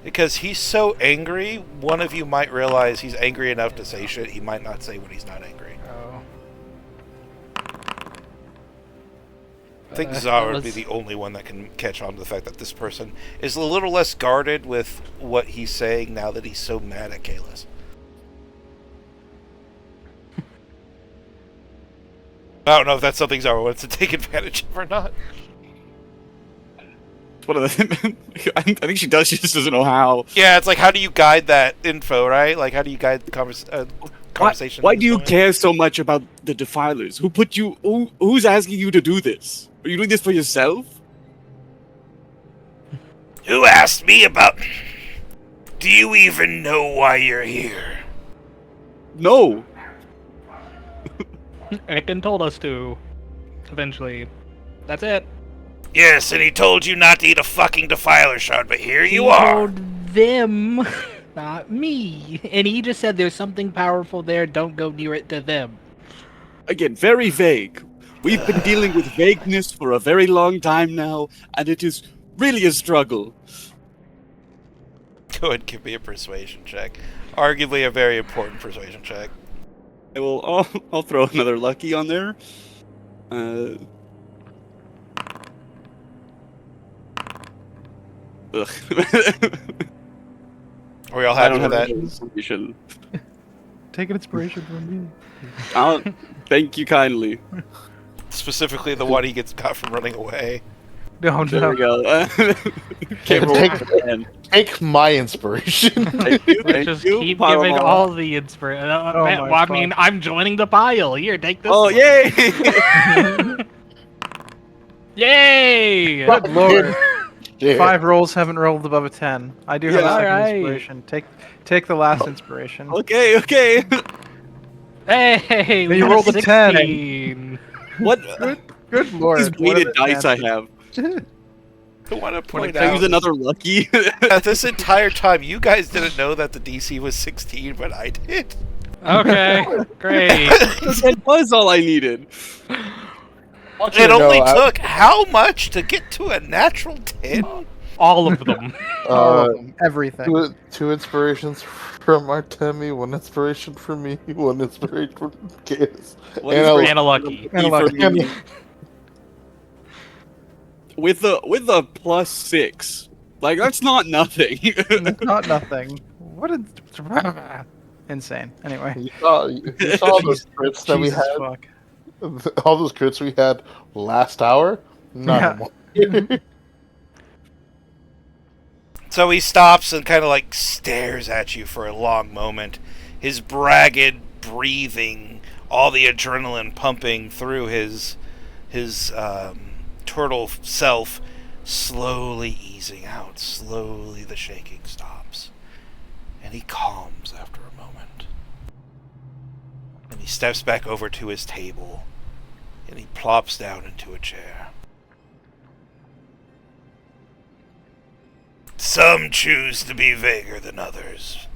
Because he's so angry, one of you might realize he's angry enough to say shit he might not say when he's not angry. Oh. I think that Zara would was- be the only one that can catch on to the fact that this person is a little less guarded with what he's saying now that he's so mad at Kalis. I don't know if that's something Zara wants to take advantage of or not. One of the, I think she does. She just doesn't know how. Yeah, it's like, how do you guide that info, right? Like, how do you guide the conversation? Why at do this you point? care so much about the Defilers? Who put you? Who's asking you to do this? Are you doing this for yourself? Who asked me about... Do you even know why you're here? No. Anakin told us to. Eventually. That's it. Yes, and he told you not to eat a fucking Defiler shard, but here you He are. told them, not me. And he just said there's something powerful there, don't go near it to them. Again, very vague. We've been dealing with vagueness for a very long time now, and it is really a struggle. Go ahead and give me a persuasion check. Arguably a very important persuasion check. I will. I'll throw another lucky on there. Ugh. Are we all I happy don't with have that? any inspiration. Take an inspiration from me. Thank you kindly. Specifically the one he got from running away. No, There we no. go. Can't roll Take- again. Take my inspiration. Thank you. Let's Thank just you. keep Pile giving them all the inspiration. Oh my I mean, fuck. I'm joining the pile. Here, take this. Oh one. yay! Yay! Good lord. Yeah. 5 rolls haven't rolled above a 10. I do have Yeah. a second Alright. inspiration. Take the last inspiration. Okay. Hey, we You got rolled a 10. 16. What? Good lord. These what weighted are the dice I chances? have. I want to point Can I use out another lucky? that this entire time you guys didn't know that the DC was 16, but I did. Okay, great. That was all I needed. It only took how much to get to a natural 10? All of them. All of them. Everything. Two inspirations from Artemi, 1 inspiration from me, 1 inspiration from Case. What And is a- great And a lucky. And a for lucky. me- with a +6, like that's not nothing. It's not nothing. What a... Insane. Anyway. You saw those crits that we Jesus had, fuck. all those crits we had last hour? None more. So he stops and kind of like stares at you for a long moment. His bragged breathing, all the adrenaline pumping through his turtle self, slowly easing out. Slowly the shaking stops. And he calms after a moment. And he steps back over to his table. And he plops down into a chair. Some choose to be vaguer than others.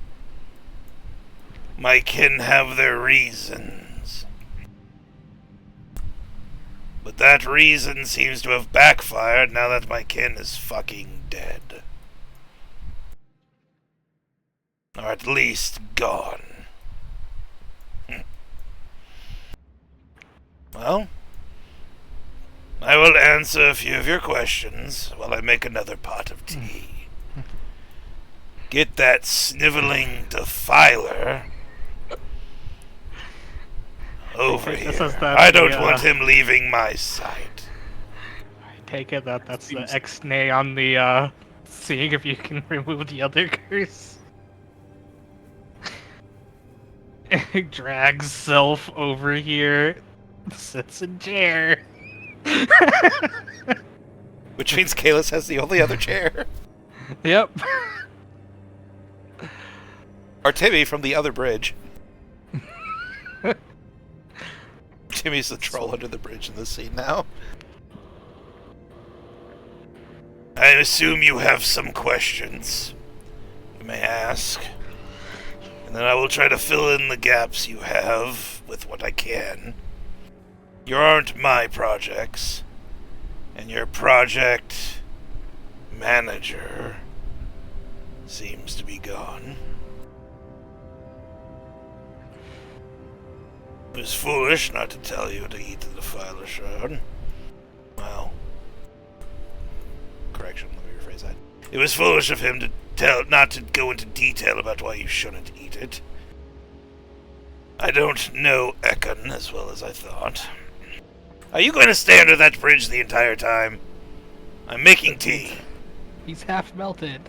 My kin have their reasons. But that reason seems to have backfired now that my kin is fucking dead. Or at least gone. Well, I will answer a few of your questions while I make another pot of tea. Get that sniveling defiler over This here. is I don't the, want him leaving my sight. I take it that's the Seems- X-nay on the, seeing if you can remove the other curse. Drags self over here, sits in chair. Which means Kalis has the only other chair. Yep. Timmy from the other bridge. Timmy's the troll under the bridge in this scene now. I assume you have some questions you may ask, and then I will try to fill in the gaps you have with what I can. You aren't my projects, and your project manager seems to be gone. It was foolish not to tell you to eat the Defiler Shroud. Well, correction, let me rephrase that. It was foolish of him to not to go into detail about why you shouldn't eat it. I don't know Ekon as well as I thought. Are you going to stay under that bridge the entire time? I'm making tea. He's half melted.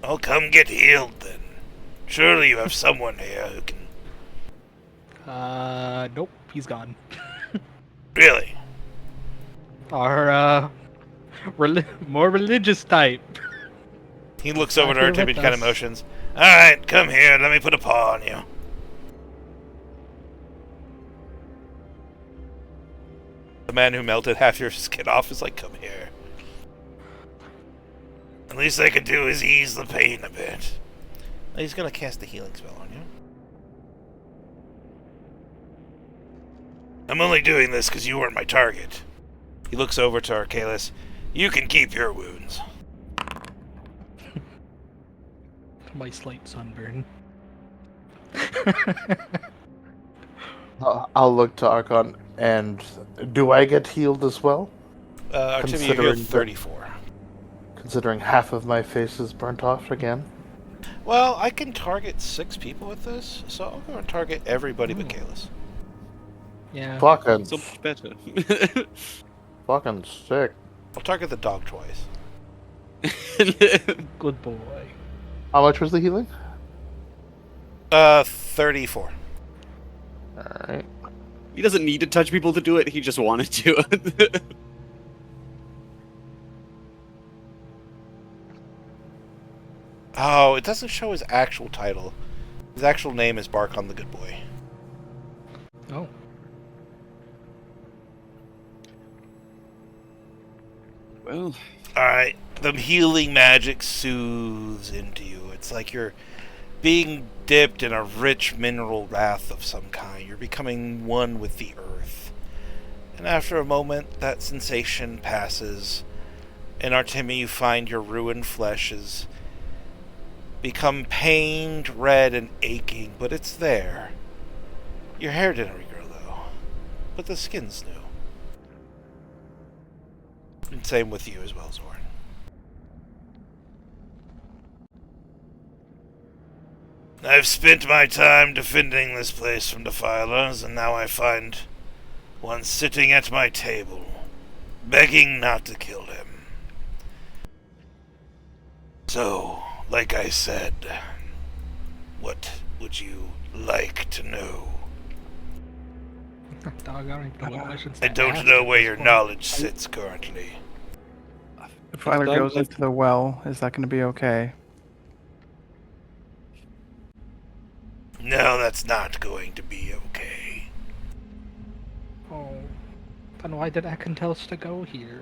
I'll come get healed then. Surely you have someone here who can... Nope, he's gone. Really? Our, more religious type. He looks over to Here Artemi with kind of us. motions. Alright, come here, let me put a paw on you. The man who melted half your skin off is like, come here. At least I can do is ease the pain a bit. He's gonna cast a healing spell on you. I'm only doing this because you weren't my target. He looks over to Arcalis. You can keep your wounds. My slight sunburn. I'll look to Archon, and do I get healed as well? Artemi, you Considering healed that- 34. Considering half of my face is burnt off again. Well, I can target 6 people with this, so I'll go and target everybody but Ooh. Kalis. Yeah. Fucking, So much better. fucking sick. I'll target the dog twice. Good boy. How much was the healing? 34. Alright. He doesn't need to touch people to do it, he just wanted to. Oh, it doesn't show his actual title. His actual name is Barkon the Good Boy. Oh. Well, Alright, the healing magic soothes into you. It's like you're being dipped in a rich mineral bath of some kind. You're becoming one with the earth. And after a moment, that sensation passes. In Artemi, you find your ruined flesh is become pained, red, and aching, but it's there. Your hair didn't regrow, though. But the skin's new. And same with you as well, Zorn. I've spent my time defending this place from defilers, and now I find one sitting at my table, begging not to kill him. So, like I said, what would you like to know? Dog, I don't even know what questions I to don't ask know at where this your point. knowledge sits currently. If Filer Dog, goes into the well, is that going to be okay? No, that's not going to be okay. Oh. Then why did Ekon tell us to go here?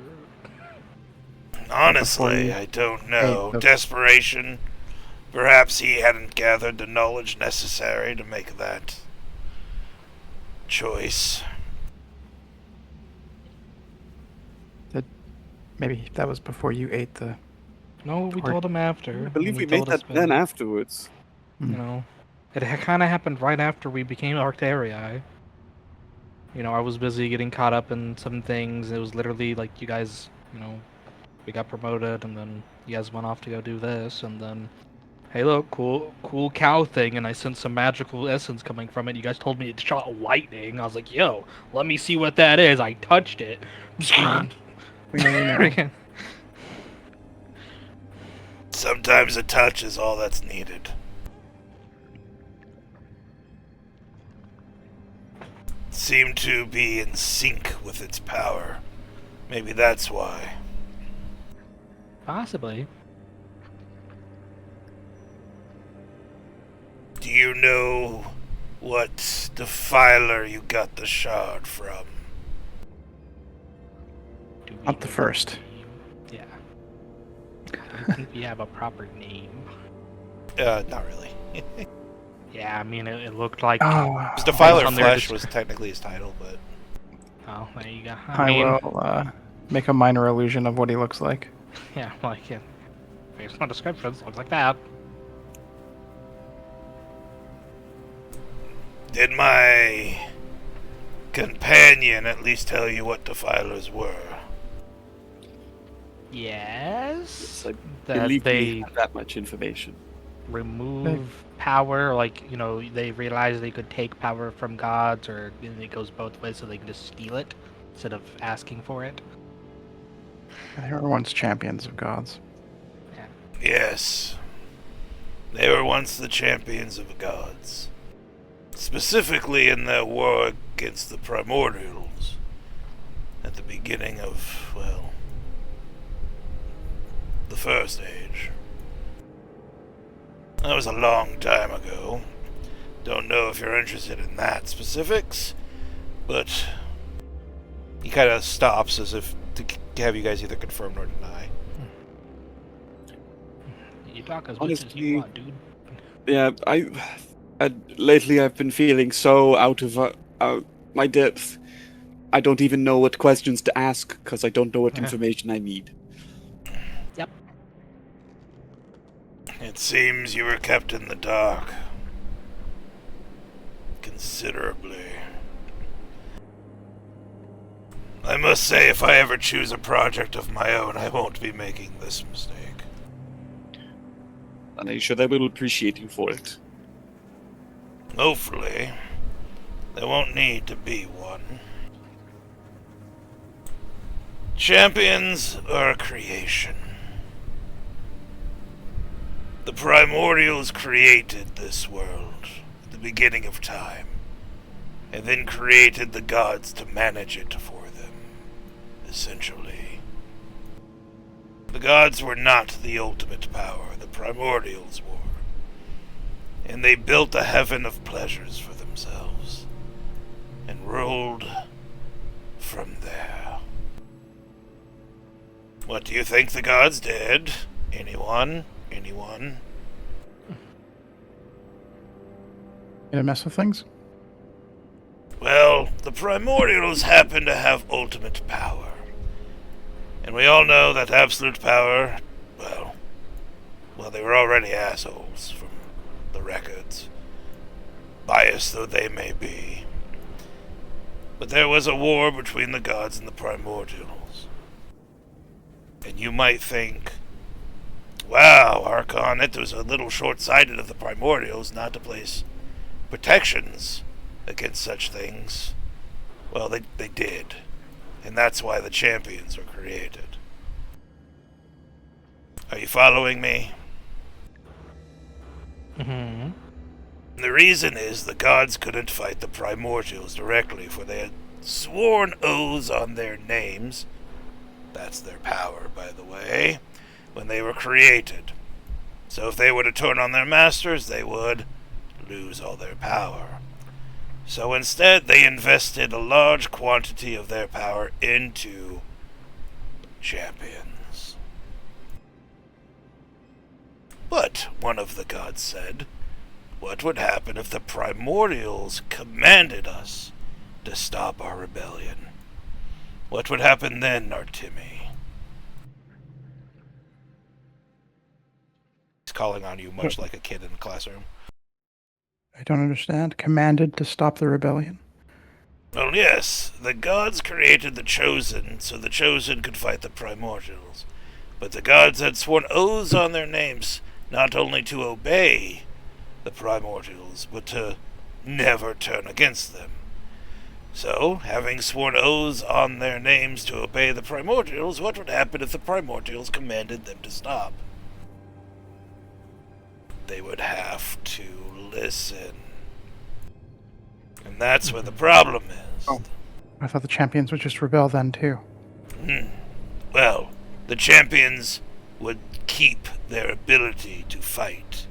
Honestly, I don't know. Hey, Desperation? Perhaps he hadn't gathered the knowledge necessary to make that choice. Maybe that was before you ate the... No, we Or- told him after. I and believe he we made told us that then afterwards. You know, it kind of happened right after we became Arctarii. You know, I was busy getting caught up in some things. It was literally like you guys, you know, we got promoted, and then you guys went off to go do this, and then, hey, look, cool cow thing, and I sensed some magical essence coming from it. You guys told me it shot lightning. I was like, yo, let me see what that is. I touched it. We know. Sometimes a touch is all that's needed. Seemed to be in sync with its power. Maybe that's why. Possibly. Do you know what defiler you got the shard from? Do we Not the know first. Yeah. I don't think we have a proper name. Not really. Yeah, I mean, it looked like. Oh, His Defiler on their Flesh dis- was technically his title, but Oh, there you go. I will make a minor illusion of what he looks like. Yeah, like, yeah. Based on descriptions, looks like that. did my companion at least tell you what defilers were? Yes. I That believe they we have that much information. remove power, like, they realize they could take power from gods, or it goes both ways, so they can just steal it instead of asking for it. They were once champions of gods. Yes. They were once the champions of gods. Specifically in their war against the primordials. At the beginning of, well, the First Age. That was a long time ago. Don't know if you're interested in that specifics, but he kind of stops as if to have you guys either confirm or deny. You talk as much as Honestly, you want, dude. Yeah, lately I've been feeling so out of my depth. I don't even know what questions to ask because I don't know what information I need. Yep. It seems you were kept in the dark. Considerably. I must say, if I ever choose a project of my own, I won't be making this mistake. And I'm sure they will appreciate you for it. Hopefully, there won't need to be one. Champions are a creation. The primordials created this world at the beginning of time, and then created the gods to manage it for them, essentially. The gods were not the ultimate power, the primordials were. And they built a heaven of pleasures for themselves, and ruled from there. What do you think the gods did? Anyone? Anyone? Gonna mess with things? Well, the primordials happen to have ultimate power. And we all know that absolute power, well, they were already assholes from the records. Biased though they may be. But there was a war between the gods and the primordials. And you might think, wow, Archon, it was a little short-sighted of the primordials not to place protections against such things. Well, they did. And that's why the champions were created. Are you following me? Mm-hmm. The reason is the gods couldn't fight the primordials directly, for they had sworn oaths on their names. That's their power, by the way, when they were created. So if they were to turn on their masters, they would lose all their power. So instead, they invested a large quantity of their power into champions. But, one of the gods said, what would happen if the primordials commanded us to stop our rebellion? What would happen then, Artemi? He's calling on you much like a kid in the classroom. I don't understand. Commanded to stop the rebellion? Well, yes, the gods created the Chosen so the Chosen could fight the primordials. But the gods had sworn oaths on their names not only to obey the primordials, but to never turn against them. So, having sworn oaths on their names to obey the primordials, what would happen if the primordials commanded them to stop? They would have to listen. And that's where the problem is. Oh. I thought the champions would just rebel then, too. Well, the champions would keep their ability to fight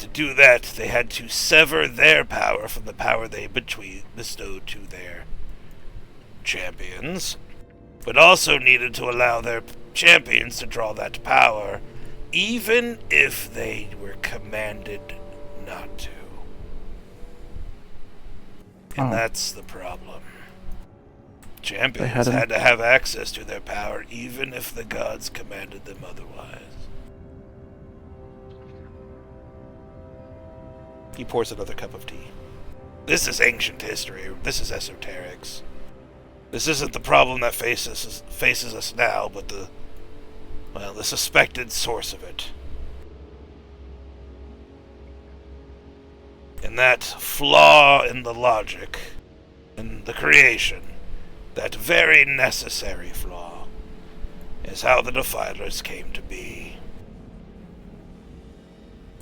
To do that, they had to sever their power from the power they bestowed to their champions, but also needed to allow their champions to draw that power, even if they were commanded not to. And that's the problem. Champions had to have access to their power, even if the gods commanded them otherwise. He pours another cup of tea. This is ancient history. This is esoterics. This isn't the problem that faces us now, but the suspected source of it. And that flaw in the logic, in the creation, that very necessary flaw, is how the Defilers came to be.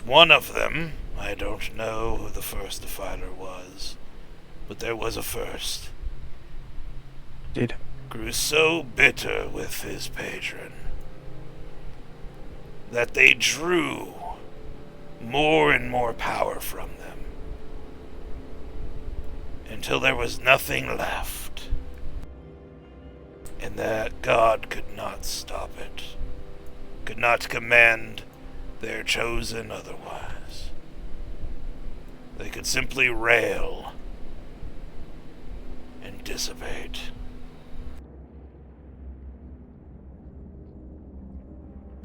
One of them, I don't know who the first Defiler was, but there was a first. Grew so bitter with his patron that they drew more and more power from them until there was nothing left, and that God could not stop it, could not command their chosen otherwise. They could simply rail and dissipate.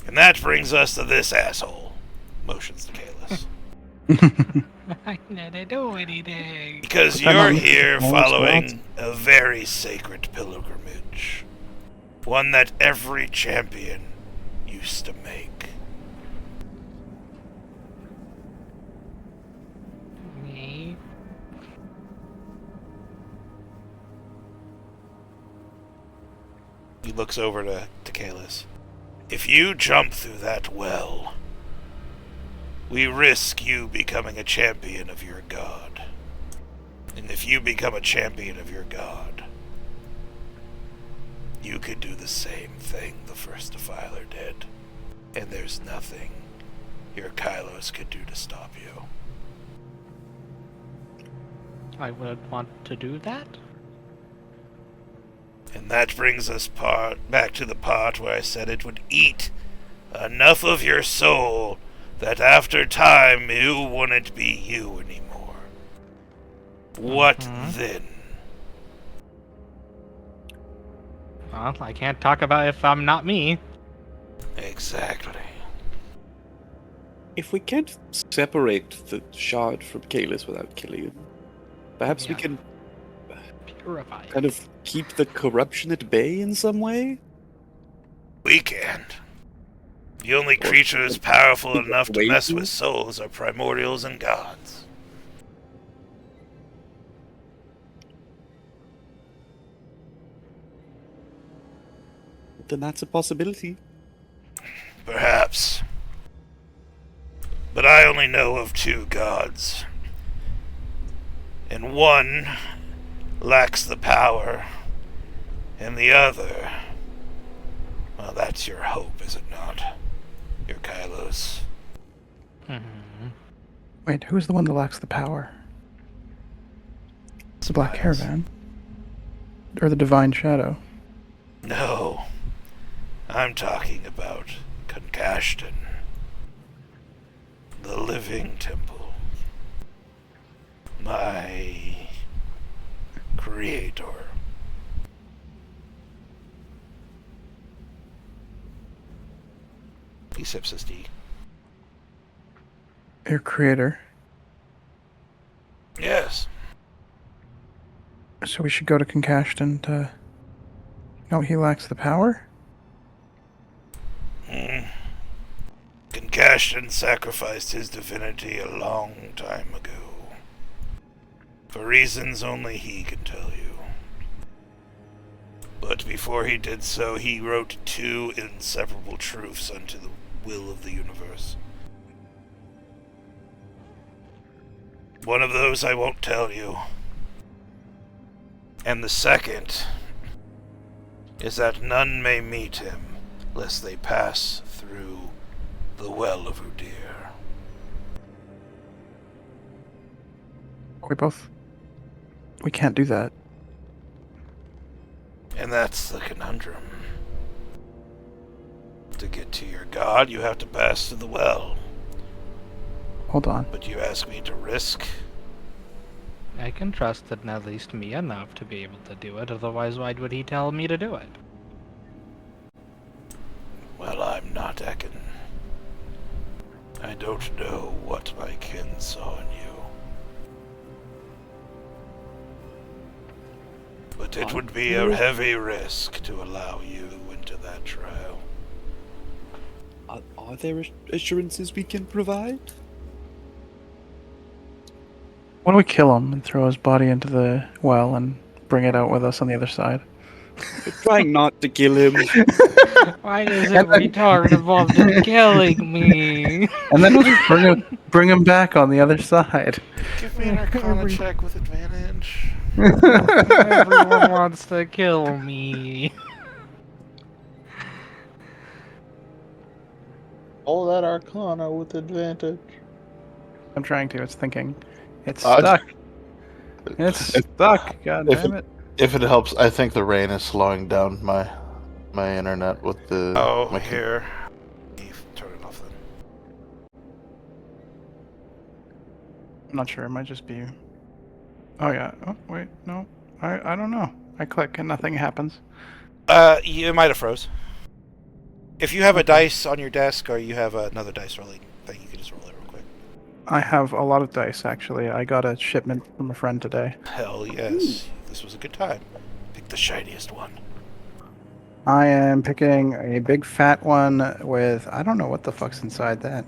And that brings us to this asshole. Motions to Kalis. I didn't do anything. Because you're here following a very sacred pilgrimage. One that every champion used to make. Me? He looks over to Kalis. If you jump through that well, we risk you becoming a champion of your god. And if you become a champion of your god, you could do the same thing the first Defiler did. And there's nothing your Kylos could do to stop you. I would want to do that. And that brings us back to the part where I said it would eat enough of your soul that after time you wouldn't be you anymore. What then? Well, I can't talk about if I'm not me. Exactly. If we can't separate the shard from Kalis without killing him, perhaps we can Purify. kind of keep the corruption at bay in some way? We can't. The only creatures powerful enough to mess with souls are primordials and gods. Then that's a possibility. Perhaps. But I only know of two gods. And one lacks the power, and the other, well, that's your hope, is it not? Your Kylos. Wait, who's the one that lacks the power? The Black Caravan? Or the Divine Shadow? No. I'm talking about Concashton. The Living Temple. My creator. He sips his tea. Your creator. Yes. So we should go to Concashton to... No, he lacks the power? Concashton sacrificed his divinity a long time ago. For reasons only he can tell you. But before he did so, he wrote two inseparable truths unto the will of the universe. One of those I won't tell you. And the second is that none may meet him lest they pass through the Well of Udir. We can't do that. And that's the conundrum. To get to your god, you have to pass through the well. Hold on. But you ask me to risk? I can trust in at least me enough to be able to do it, otherwise why would he tell me to do it? Well, I'm not Ekin. I don't know what my kin saw in you. But it would be a heavy risk to allow you into that trial. Are there assurances we can provide? Why don't we kill him and throw his body into the well and bring it out with us on the other side? We're trying not to kill him. Why is it retard involved in killing me? And then we'll just bring him back on the other side. Give me an Arcana check with advantage. Everyone wants to kill me. All that Arcana with advantage. I'm trying to. It's thinking. It's Uh, stuck. It's stuck. God if damn it. If it helps, I think the rain is slowing down my internet with the. Oh, my here. Turn it off then. I'm not sure. It might just be. Oh yeah. Oh wait, no. I don't know. I click and nothing happens. You might have froze. If you have a dice on your desk or you have another dice rolling thing, you can just roll it real quick. I have a lot of dice actually. I got a shipment from a friend today. Hell yes. This was a good time. Pick the shiniest one. I am picking a big fat one with I don't know what the fuck's inside that.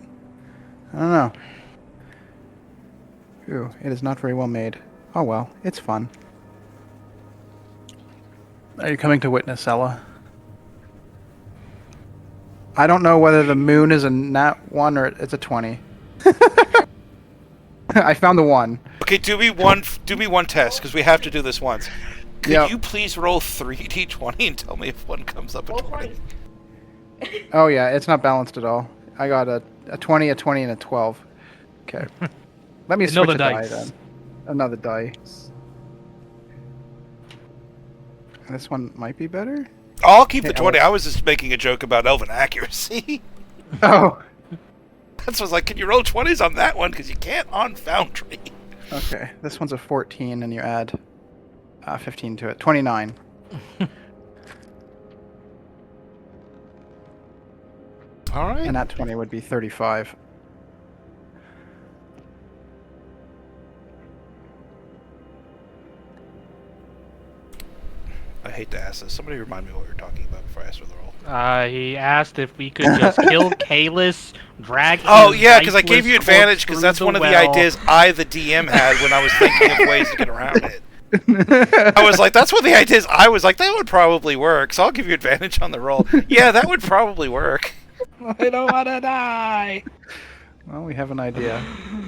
I don't know. Ooh, it is not very well made. Oh well, it's fun. Are you coming to witness, Ella? I don't know whether the moon is a nat 1 or it's a 20. I found the 1. Okay, do me one test, because we have to do this once. Could Yep. you please roll 3d20 and tell me if one comes up at 20? Oh yeah, it's not balanced at all. I got a 20, a 20, and a 12. Okay. Let me switch Another a die dice. then. Another die. This one might be better. I'll keep the Okay, 20. I was just making a joke about elven accuracy. Oh. That's was like, can you roll 20s on that one? Because you can't on Foundry. Okay. This one's a 14, and you add 15 to it. 29. All right. And that 20 would be 35. I hate to ask this. Somebody remind me what we were talking about before I asked for the roll. He asked if we could just kill Kalis, drag Oh, his yeah, because I gave lifeless you advantage, because corpse that's through one of the well. ideas I, the DM, had when I was thinking of ways to get around it. I was like, that's one of the ideas I was like, that would probably work, so I'll give you advantage on the roll. Yeah, that would probably work. I don't want to die. Well, we have an idea.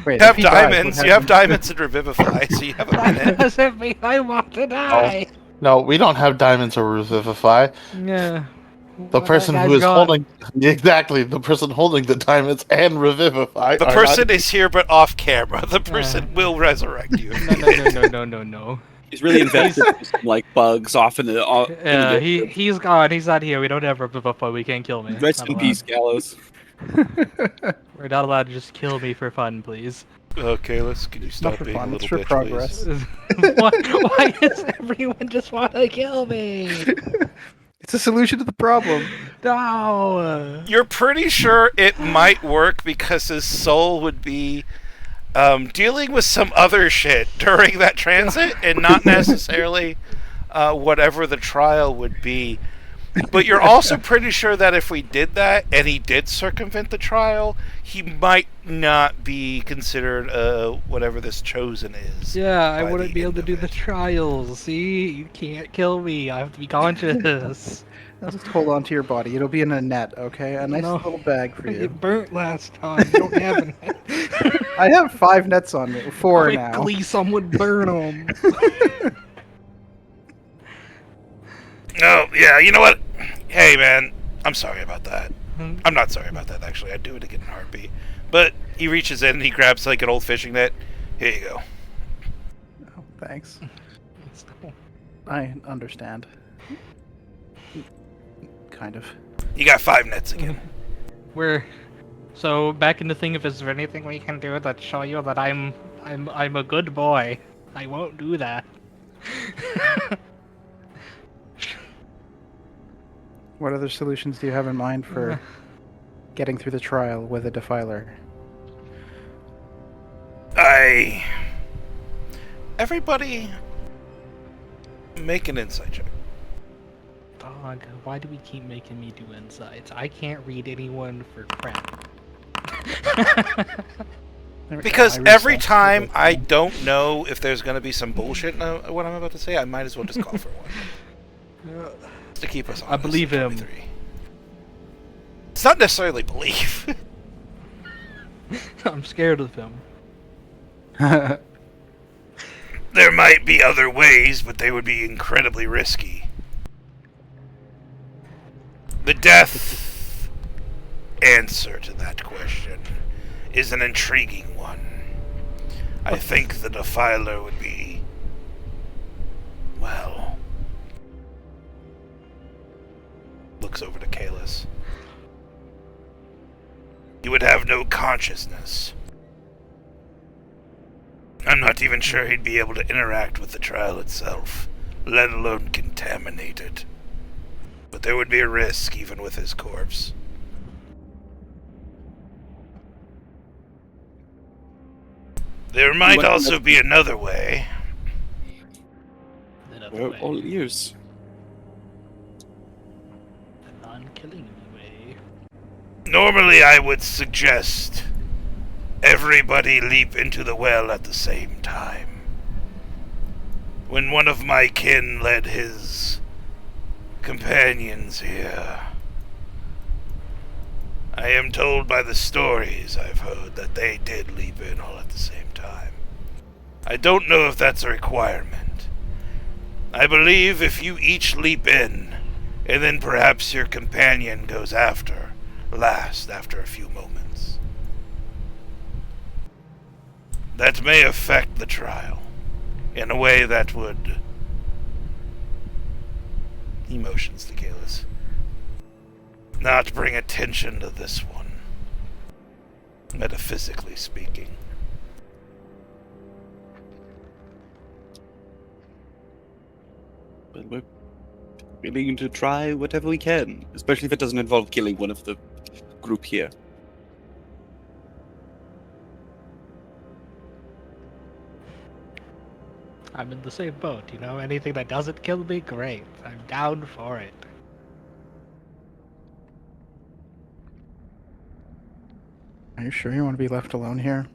Wait, You have if he dies, what diamonds, you happens? have diamonds and revivify, so you have a That minute. doesn't mean I want to die. No, we don't have diamonds or revivify. Yeah. The person who is holding the person holding the diamonds and revivify. The are person not- is here but off camera. The person will resurrect you. No. He's really invested in some, like bugs off in the. Yeah, he's gone. He's not here. We don't have Revivify. We can't kill me. Rest Not in allowed. peace, Gallows. We're not allowed to just kill me for fun, please. Okay, can you Not stop for being a fun, it's little for bitch, progress. please? Why does everyone just want to kill me? It's a solution to the problem. No. You're pretty sure it might work because his soul would be dealing with some other shit during that transit and not necessarily whatever the trial would be. But you're also pretty sure that if we did that and he did circumvent the trial, he might not be considered whatever this chosen is. Yeah, I by wouldn't the be able end to of do the it. trials. See, you can't kill me. I have to be conscious. I'll just hold on to your body. It'll be in a net, okay? A nice No. little bag for you. It burnt last time. You don't have it. I have 5 nets on me. 4 now. Quickly, someone burn them. Oh, yeah, you know what? Hey, man, I'm sorry about that. I'm not sorry about that, actually. I'd do it again in a heartbeat. But he reaches in and he grabs, like, an old fishing net. Here you go. Thanks. So, I understand. Kind of. You got 5 nets again. so back in the thing. If is there anything we can do that show you that I'm a good boy, I won't do that. What other solutions do you have in mind for getting through the trial with a defiler? Everybody, make an insight check. Dog, why do we keep making me do insights? I can't read anyone for crap. Because I every reset. time I don't know if there's going to be some bullshit in what I'm about to say, I might as well just call for one. Just to keep us honest. I believe him. 23. It's not necessarily belief. I'm scared of him. There might be other ways, but they would be incredibly risky. The death answer to that question is an intriguing one. I think the defiler would be, well, looks over to Kalis. He would have no consciousness. I'm not even sure he'd be able to interact with the trial itself, let alone contaminate it. But there would be a risk even with his corpse. There might also be another way. We're all ears. The non-killing way. Normally I would suggest everybody leap into the well at the same time. When one of my kin led his companions here, I am told by the stories I've heard that they did leap in all at the same time. I don't know if that's a requirement. I believe if you each leap in, and then perhaps your companion goes after a few moments, that may affect the trial in a way that would... Emotions to Kalis. Not bring attention to this one, metaphysically speaking. But we're willing to try whatever we can, especially if it doesn't involve killing one of the group here. I'm in the same boat, you know? Anything that doesn't kill me, great. I'm down for it. Are you sure you want to be left alone here?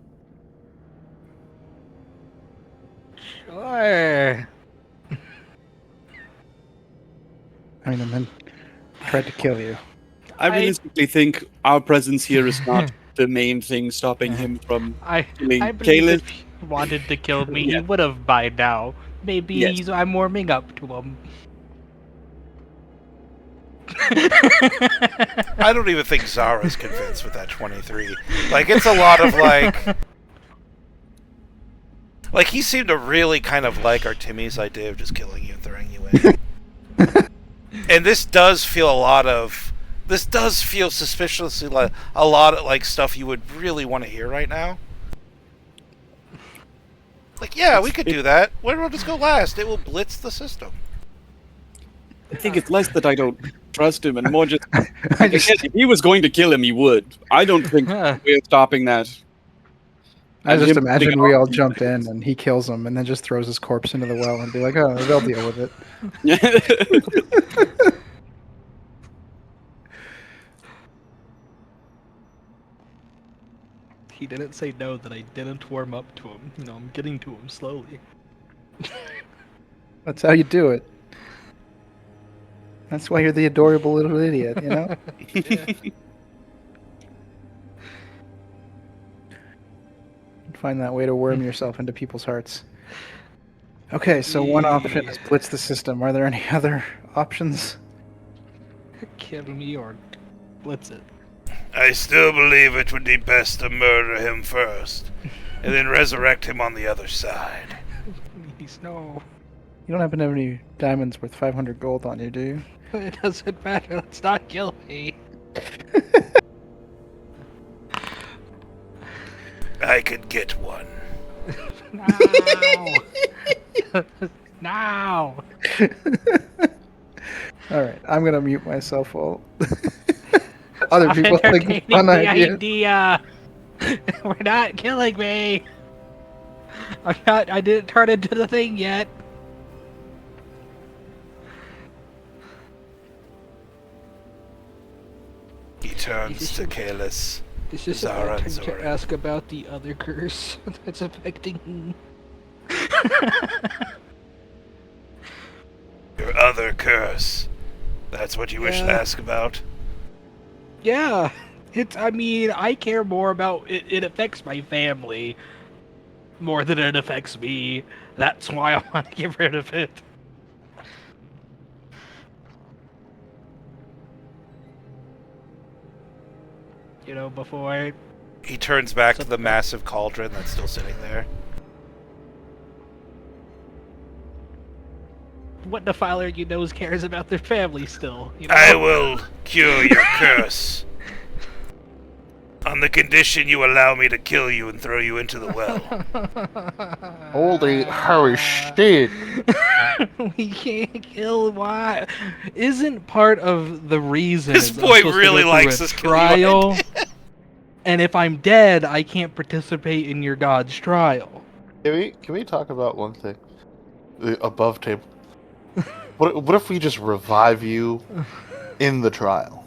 Sure. I mean, the men tried to kill you. I realistically think our presence here is not the main thing stopping him from I killing believe Kalis. if he wanted to kill me, Yeah. he would have by now. Maybe Yes. I'm warming up to him. I don't even think Zara's convinced with that 23. Like, it's a lot of, like... Like, he seemed to really kind of like Artemi's idea of just killing you and throwing you in. And this does feel a lot of... This does feel suspiciously like a lot of, like, stuff you would really want to hear right now. Like, yeah, we could do that. Why don't just go last? It will blitz the system. I think it's less that I don't trust him and more just... I just, Again, if he was going to kill him, he would. I don't think we're stopping that. I And just him imagine putting we on- all jump in and he kills him and then just throws his corpse into the well and be like, oh, they'll deal with it. He didn't say no that I didn't warm up to him. You know, I'm getting to him slowly. That's how you do it. That's why you're the adorable little idiot, you know? Find that way to worm yourself into people's hearts. Okay, so one option is blitz the system. Are there any other options? Kill me or blitz it. I still believe it would be best to murder him first, and then resurrect him on the other side. Please, no. You don't happen to have any diamonds worth 500 gold on you, do you? It doesn't matter. Let's not kill me. I could get one. No. No. Alright, I'm gonna mute myself while other Stop people think entertaining fun the ideas. idea. We're not killing me. I didn't turn into the thing yet. He turns Is to this Kalis. Is this Zara about and time to Zoran. ask about the other curse that's affecting me? Your other curse. That's what you wish to Yeah. ask about? Yeah, I mean, I care more about it. It affects my family more than it affects me. That's why I want to get rid of it. You know, before He turns back to the massive cauldron that's still sitting there. what defiler you knows cares about their family still. You know? I will cure your curse. On the condition you allow me to kill you and throw you into the well. Holy shit! We can't kill. Why? Isn't part of the reason This I'm boy supposed to really go through likes a this kill you wanna trial? And if I'm dead, I can't participate in your god's trial. Can we talk about one thing? The above table. What if we just revive you in the trial?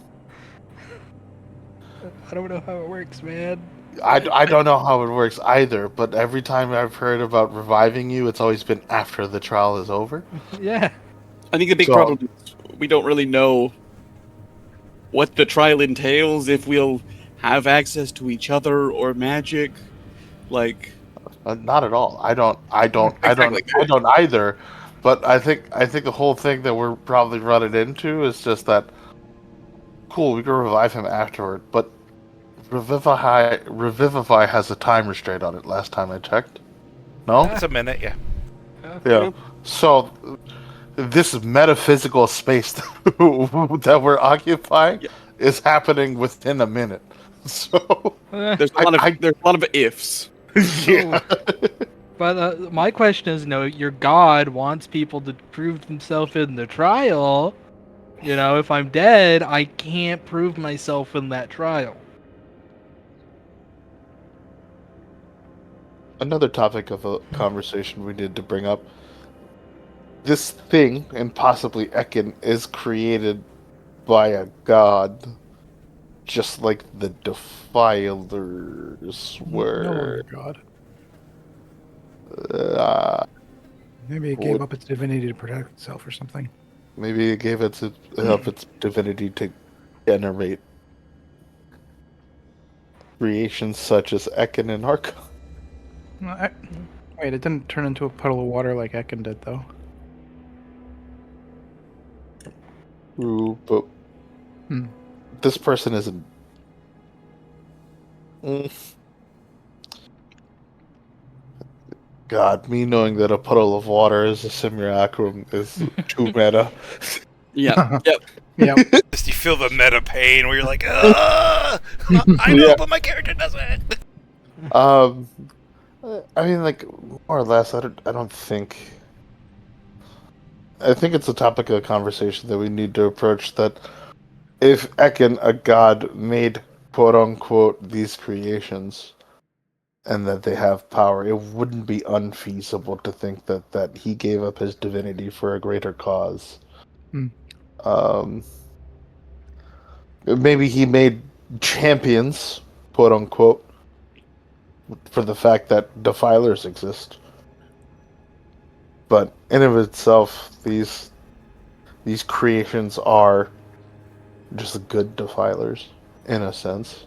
I don't know how it works, man. I don't know how it works either, but every time I've heard about reviving you, it's always been after the trial is over. Yeah. I think the big problem is we don't really know what the trial entails, if we'll have access to each other or magic. Like, Not at all. I don't Exactly. either. But I think the whole thing that we're probably running into is just that. Cool, we can revive him afterward, but Revivify has a time restraint on it. Last time I checked. No. It's a minute, yeah. Yeah. So this metaphysical space that we're occupying is happening within a minute. So there's a lot of ifs. yeah. But my question is, your god wants people to prove themselves in the trial. You know, if I'm dead, I can't prove myself in that trial. Another topic of a conversation we need to bring up. This thing, and possibly Ekin, is created by a god, just like the Defilers were. No, God. Maybe Maybe it gave up its divinity to protect itself or something. Maybe it gave up its divinity to generate creations such as Ekin and Archon. No, wait, it didn't turn into a puddle of water like Ekin did, though. True, but this person isn't. God, me knowing that a puddle of water is a simulacrum is too meta. Yeah. Yep. Yeah. Just you feel the meta pain where you're like, I know, but my character doesn't. I mean, like, more or less, I don't think. I think it's a topic of conversation that we need to approach. That if Ekin, a god, made quote unquote these creations, and that they have power, it wouldn't be unfeasible to think that he gave up his divinity for a greater cause. Maybe he made champions, quote unquote, for the fact that defilers exist. But in of itself, these creations are just good defilers, in a sense.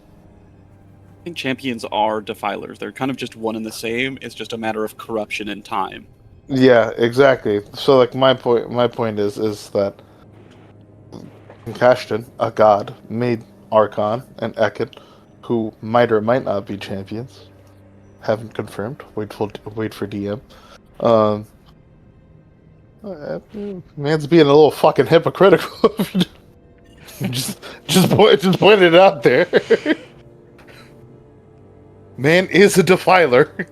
I think champions are defilers. They're kind of just one and the same. It's just a matter of corruption and time. Yeah, exactly. So, like, my point is that Kashtan, a god, made Archon and Ekin, who might or might not be champions. Haven't confirmed. Wait for DM. Man's being a little fucking hypocritical. just point it out there. Man is a defiler,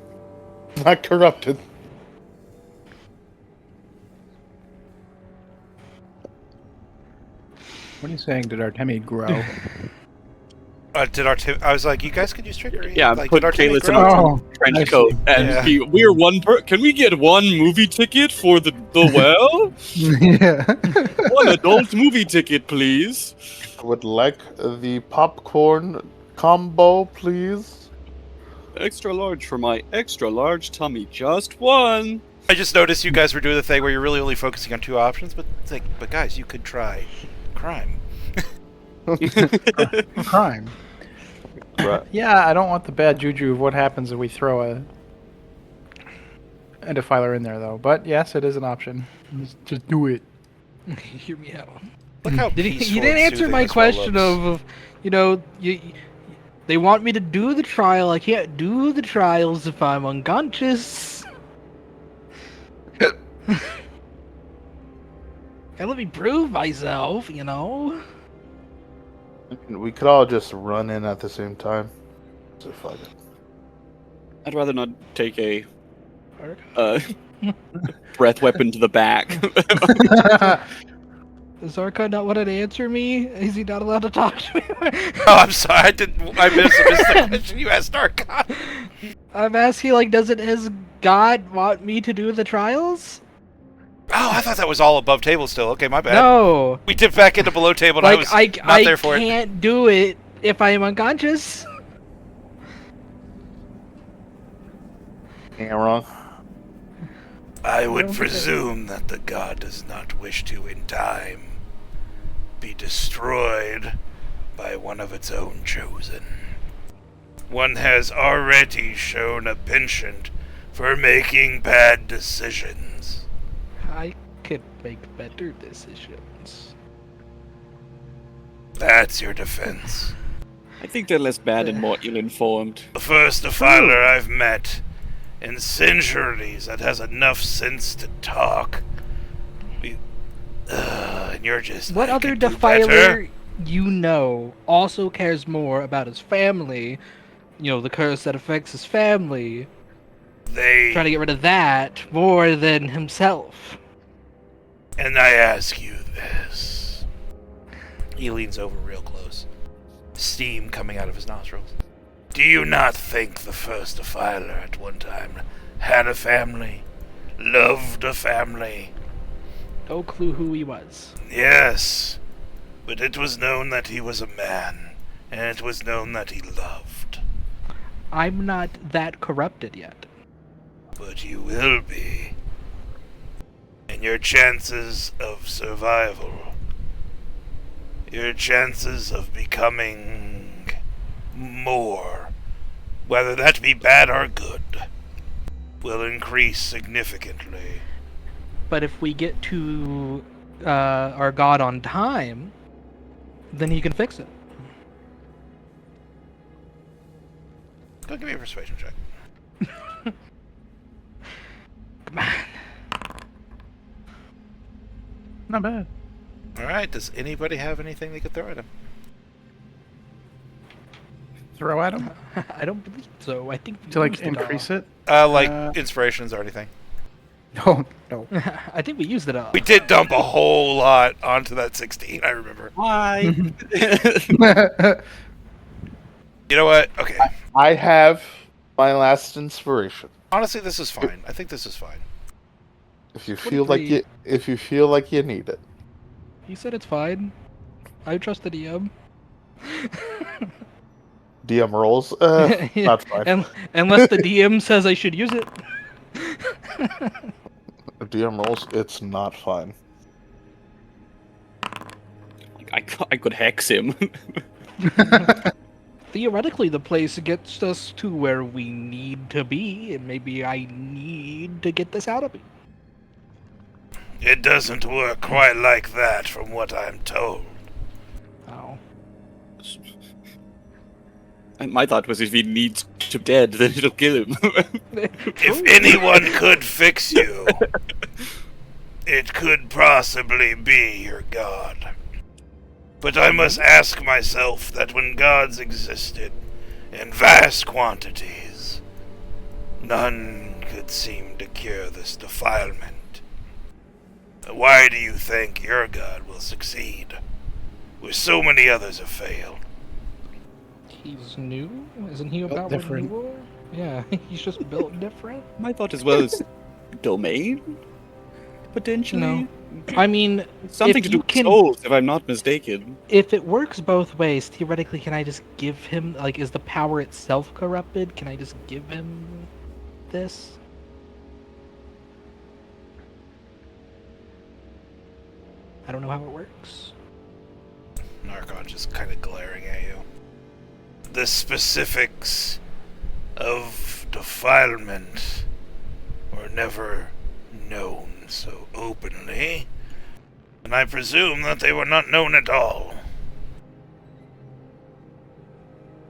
not corrupted. What are you saying? Did Artemi grow? I was like, you guys could use trickery. Yeah, like, put did Artemi Kalis in grow? a Oh, I trench see. coat, and Yeah. we're one. Can we get one movie ticket for the well? Yeah. One adult movie ticket, please. Would like the popcorn combo, please. Extra large for my extra large tummy. Just one. I just noticed you guys were doing the thing where you're really only focusing on 2 options, but it's like, but guys, you could try crime. Crime. Right. Yeah, I don't want the bad juju of what happens if we throw a defiler in there, though. But yes, it is an option. Just do it. Hear me out. Look how You peaceful didn't and answer soothing my this well question looks. they want me to do the trial. I can't do the trials if I'm unconscious. And let me prove myself, We could all just run in at the same time. So fuck it. I'd rather not take a breath weapon to the back. Does Arca not want to answer me? Is he not allowed to talk to me? Oh, I'm sorry. I missed the question you asked Archon. I'm asking, doesn't his god want me to do the trials? Oh, I thought that was all above table still. Okay, my bad. No. We dipped back into below table and I was not there for I it. can't do it if I am unconscious. Ain't wrong. I would presume that the god does not wish to, in time, be destroyed by one of its own chosen. One has already shown a penchant for making bad decisions. I could make better decisions. That's your defense. I think they're less bad and more ill-informed. The first defiler I've met in centuries that has enough sense to talk. And you're just What I other could do defiler better. also cares more about his family? The curse that affects his family. Trying to get rid of that more than himself. And I ask you this. He leans over real close. Steam coming out of his nostrils. Do you not think the first defiler at one time had a family? Loved a family? No clue who he was. Yes. But it was known that he was a man. And it was known that he loved. I'm not that corrupted yet. But you will be. And your chances of survival, your chances of becoming more, whether that be bad or good, will increase significantly. But if we get to our god on time, then he can fix it. Go give me a persuasion check. Come on. Not bad. Alright, does anybody have anything they could throw at him? Throw at him I don't believe so. I think we to used increase it. Inspirations or anything. No, no. I think we used it all. We did dump a whole lot onto that 16, I remember. Why? You know what? Okay. I have my last inspiration. Honestly, this is fine. I think this is fine. If you feel like you need it. He said it's fine. I trust the DM. DM rolls. Yeah, Not fine. unless the DM says I should use it. DM rolls. It's not fine. I could hex him. Theoretically, the place gets us to where we need to be, and maybe I need to get this out of me. It doesn't work quite like that, from what I'm told. Oh. And my thought was if he needs to dead, then it'll kill him. If anyone could fix you, it could possibly be your god. But I must ask myself that when gods existed in vast quantities, none could seem to cure this defilement. Why do you think your god will succeed, where so many others have failed? He's new? Isn't he Built about different. renewal? Yeah, he's just built different. My thought as well is domain, potentially. I mean, Something if to do you with can, souls, if I'm not mistaken. if it works both ways, theoretically, can I just give him, like, is the power itself corrupted? Can I just give him this? I don't know how it works. Narcon just kind of glaring at you. The specifics of defilement were never known so openly, and I presume that they were not known at all.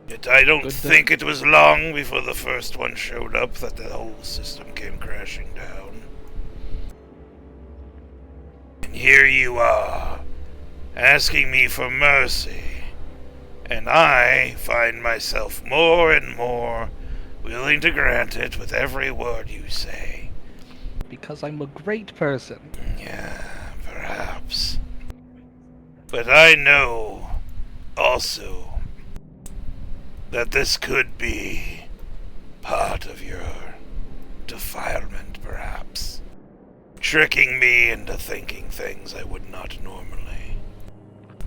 Yet I don't Good think it was long before the first one showed up that the whole system came crashing down. And here you are, asking me for mercy, and I find myself more and more willing to grant it with every word you say. Because I'm a great person. Yeah, perhaps. But I know also that this could be part of your defilement, perhaps. Tricking me into thinking things I would not normally.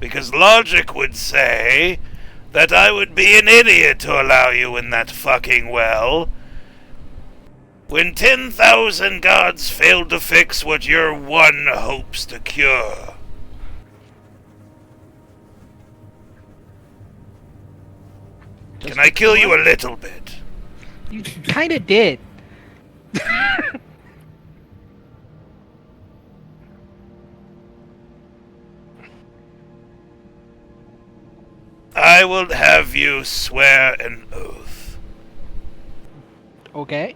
Because logic would say that I would be an idiot to allow you in that fucking well. When 10,000 gods failed to fix what your one hopes to cure. Can I kill you a little bit? You kind of did. I will have you swear an oath. Okay.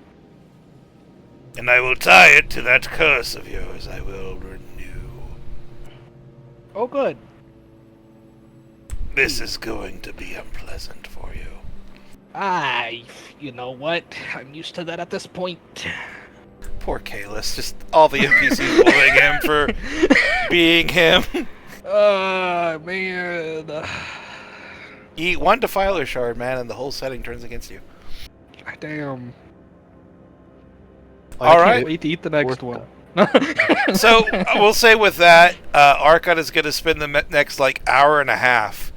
And I will tie it to that curse of yours I will renew. Oh, good. This is going to be unpleasant for you. You know what? I'm used to that at this point. Poor Kalis, just all the NPCs bullying him for being him. Man. Eat one Defiler shard, man, and the whole setting turns against you. Damn. All right. Wait to eat the next one. So we'll say with that, Archon is going to spend the next hour and a half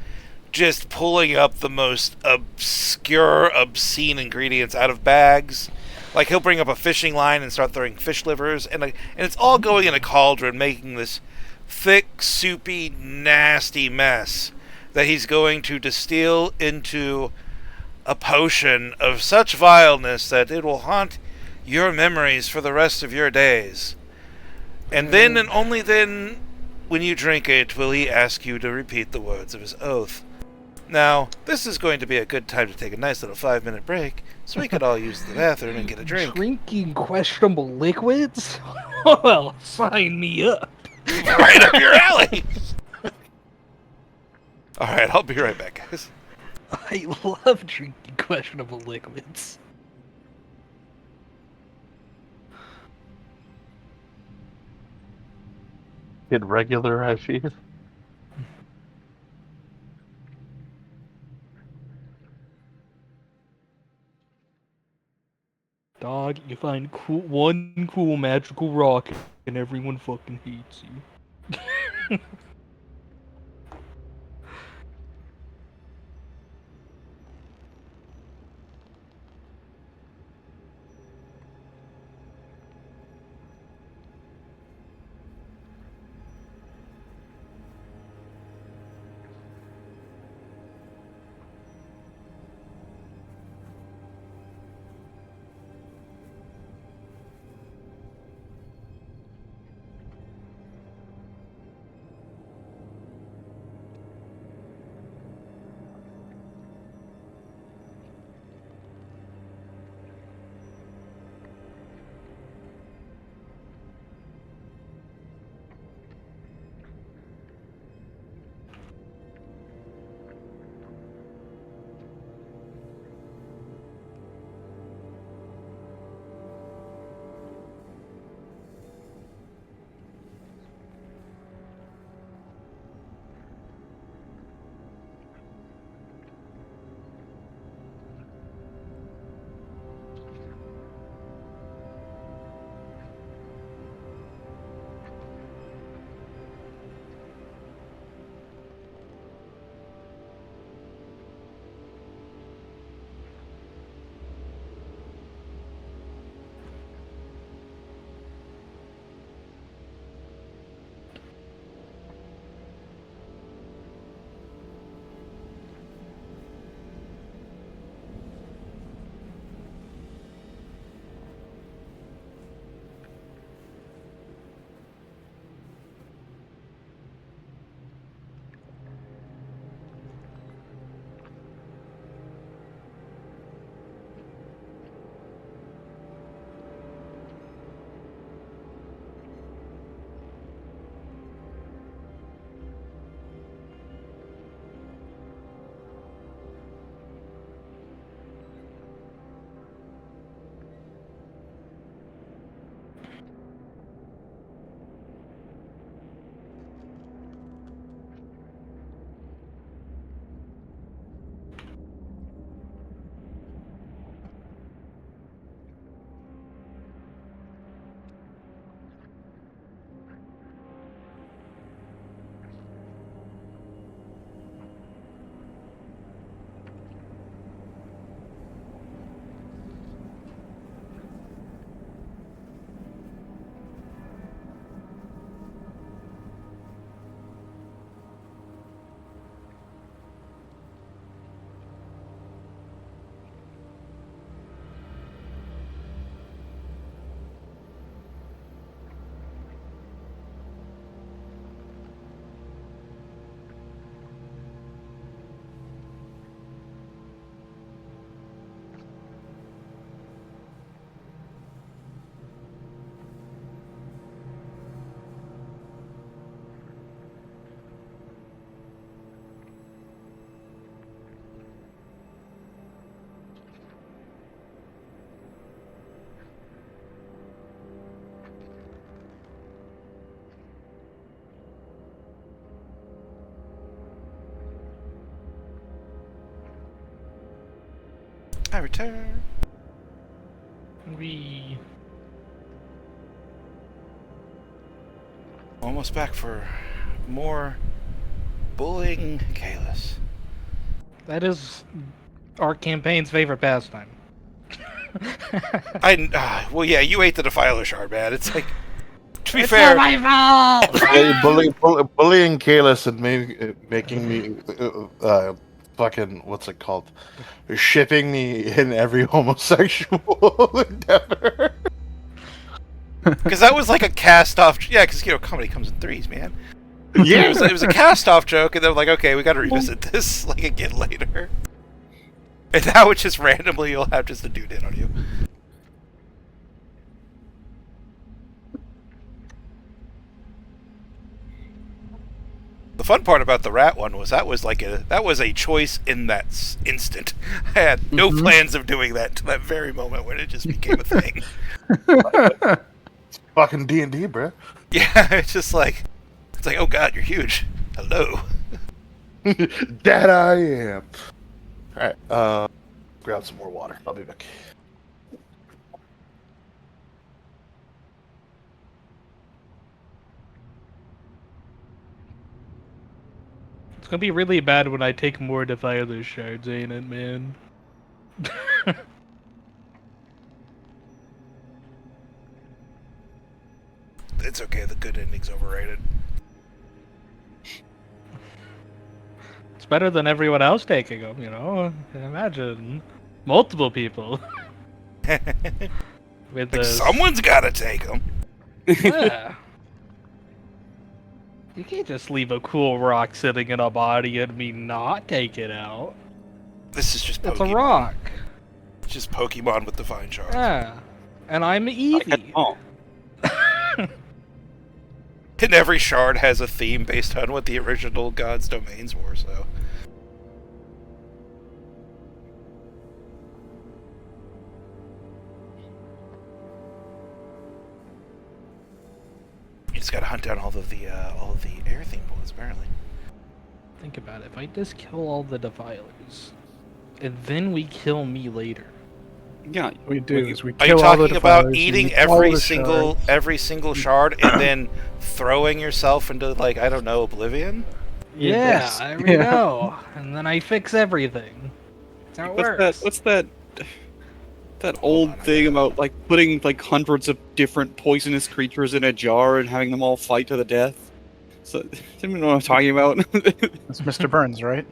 just pulling up the most obscure, obscene ingredients out of bags. Like he'll bring up a fishing line and start throwing fish livers, and it's all going in a cauldron, making this thick, soupy, nasty mess that he's going to distill into a potion of such vileness that it will haunt your memories for the rest of your days. And then and only then, when you drink it, will he ask you to repeat the words of his oath. Now, this is going to be a good time to take a nice little 5-minute break, so we could all use the bathroom and get a drink. Drinking questionable liquids? Well, sign me up. Right up your alley! Alright, I'll be right back, guys. I love drinking questionable liquids. Get regular IVs. Dog, you find one cool magical rock and everyone fucking hates you. I return. We. Almost back for more bullying Kalis. That is our campaign's favorite pastime. Well, yeah, you ate the Defiler shard, man. It's like, to be It's fair, not my fault. Bullying Kalis and making me fucking what's it called? Shipping me in every homosexual endeavor. because that was like a cast-off. Yeah, because comedy comes in threes, man. Yeah, It was a cast-off joke, and they're like, okay, we got to revisit this like again later. And now it's just randomly you'll have just a dude in on you. The fun part about the rat one was that was a choice in that instant. I had no plans of doing that to that very moment when it just became a thing. fucking D&D, bro. Yeah, it's like, oh god, you're huge. Hello. That I am. All right, grab some more water. I'll be back. It's gonna be really bad when I take more Defiler shards, ain't it, man? It's okay. The good ending's overrated. It's better than everyone else taking them, you know? Imagine multiple people with this. Someone's got to take them. Yeah. You can't just leave a cool rock sitting in a body and me not take it out. This is just Pokemon. It's a rock. It's just Pokemon with divine shards. Yeah. And I'm Eevee. Oh, And every shard has a theme based on what the original god's domains were, so. You just gotta hunt down all of the air theme boys, apparently. Think about it. If I just kill all the Defilers, and then we kill me later. yeah. We do. Is we Are you kill all the talking about defilers, eating we kill all every the single shard and then throwing yourself into, like, I don't know, oblivion? Yeah, Yes. I already know. And then I fix everything. That's how it works. What's that old thing about like putting like hundreds of different poisonous creatures in a jar and having them all fight to the death? So, does anyone know what I'm talking about? That's Mr. Burns, right?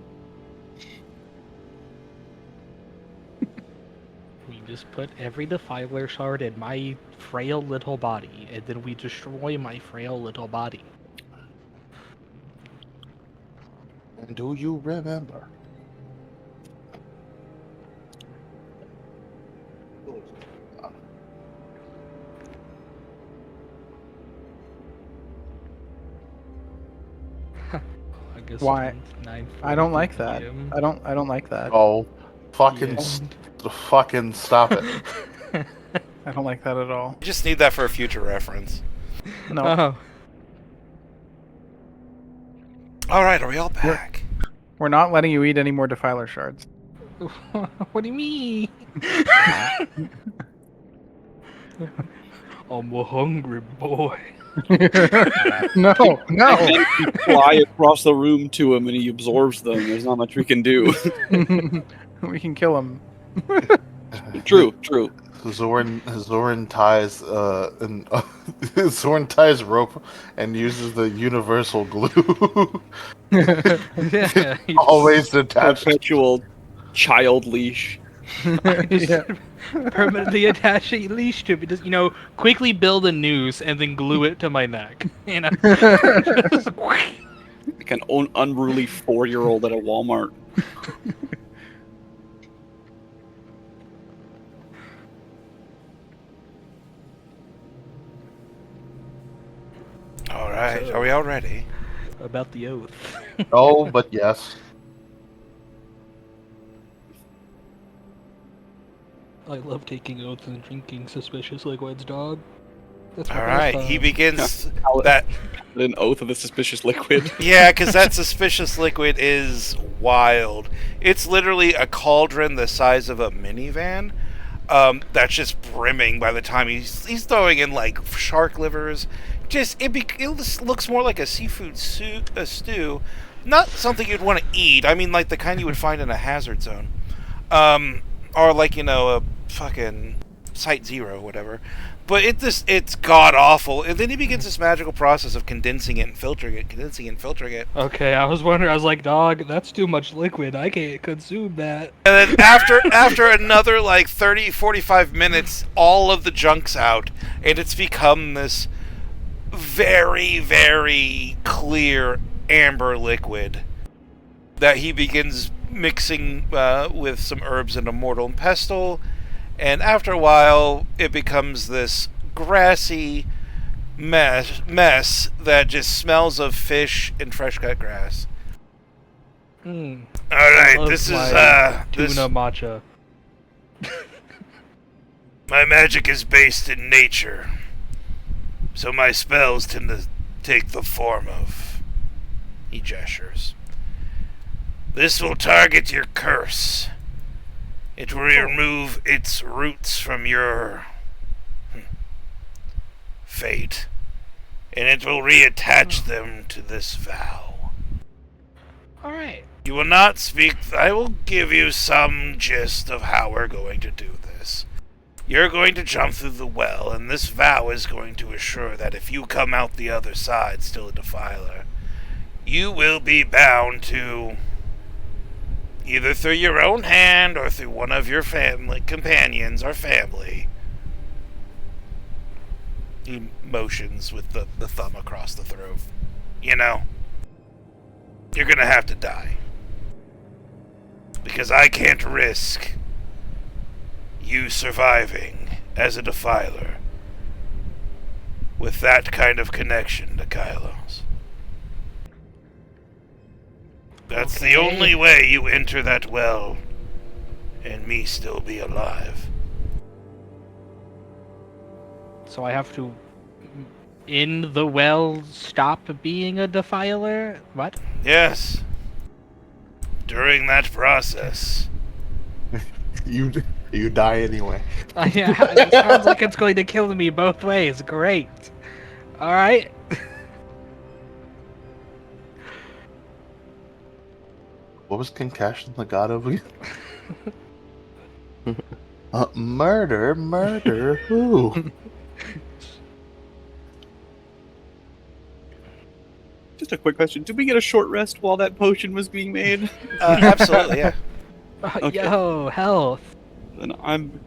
We just put every Defiler shard in my frail little body, and then we destroy my frail little body. And do you remember? I guess Why? 9:40 I don't like that. PM. I don't like that. Oh, fucking, Yeah. fucking stop it. I don't like that at all. You just need that for a future reference. No. Oh, Alright, are we all back? We're not letting you eat any more Defiler shards. what do you mean? I'm a hungry boy. No, no. And then you fly across the room to him and he absorbs them. There's not much we can do. We can kill him. True. Zoran ties Zoran ties rope and uses the universal glue. Yeah, he Always attached. Perpetual child leash. just Yeah. permanently attach a leash to me. Just, quickly build a noose and then glue it to my neck. Just- Like an unruly 4-year-old at a Walmart. Alright, are we all ready? About the oath. Oh, but yes. I love taking oaths and drinking suspicious liquids, dog. That's All what right, I he thought. begins that. An oath of a suspicious liquid. Yeah, because that suspicious liquid is wild. It's literally a cauldron the size of a minivan. That's just brimming by the time he's throwing in like shark livers. It looks more like a seafood stew, not something you'd want to eat. I mean, like the kind you would find in a hazard zone, or like a fucking Site Zero, whatever. But it's god awful, and then he begins this magical process of condensing it and filtering it. Okay, I was wondering. I was like, dog, that's too much liquid. I can't consume that. And then after another like 30, 45 minutes, all of the junk's out, and it's become this very, very clear amber liquid that he begins mixing with some herbs and a mortal and pestle, and after a while it becomes this grassy mess that just smells of fish and fresh cut grass. Mm. All right, Love this is my this. tuna matcha. My magic is based in nature, so my spells tend to take the form of. He gestures. This will target your curse. It will remove its roots from your fate, and it will reattach them to this vow. Alright. You will not speak. I will give you some gist of how we're going to do this. You're going to jump through the well, and this vow is going to assure that if you come out the other side still a defiler, you will be bound to, either through your own hand or through one of your family companions or family. He motions with the thumb across the throat. You're gonna have to die. Because I can't risk you surviving as a defiler with that kind of connection to Kylos. That's the only way you enter that well and me still be alive. So I have to, in the well, stop being a defiler? What? Yes. During that process. You die anyway. Yeah, it sounds like it's going to kill me both ways. Great. Alright. What was concussion the god of again? Murder, who? Just a quick question. Did we get a short rest while that potion was being made? Absolutely, yeah. Okay. Yo, health. Then I'm...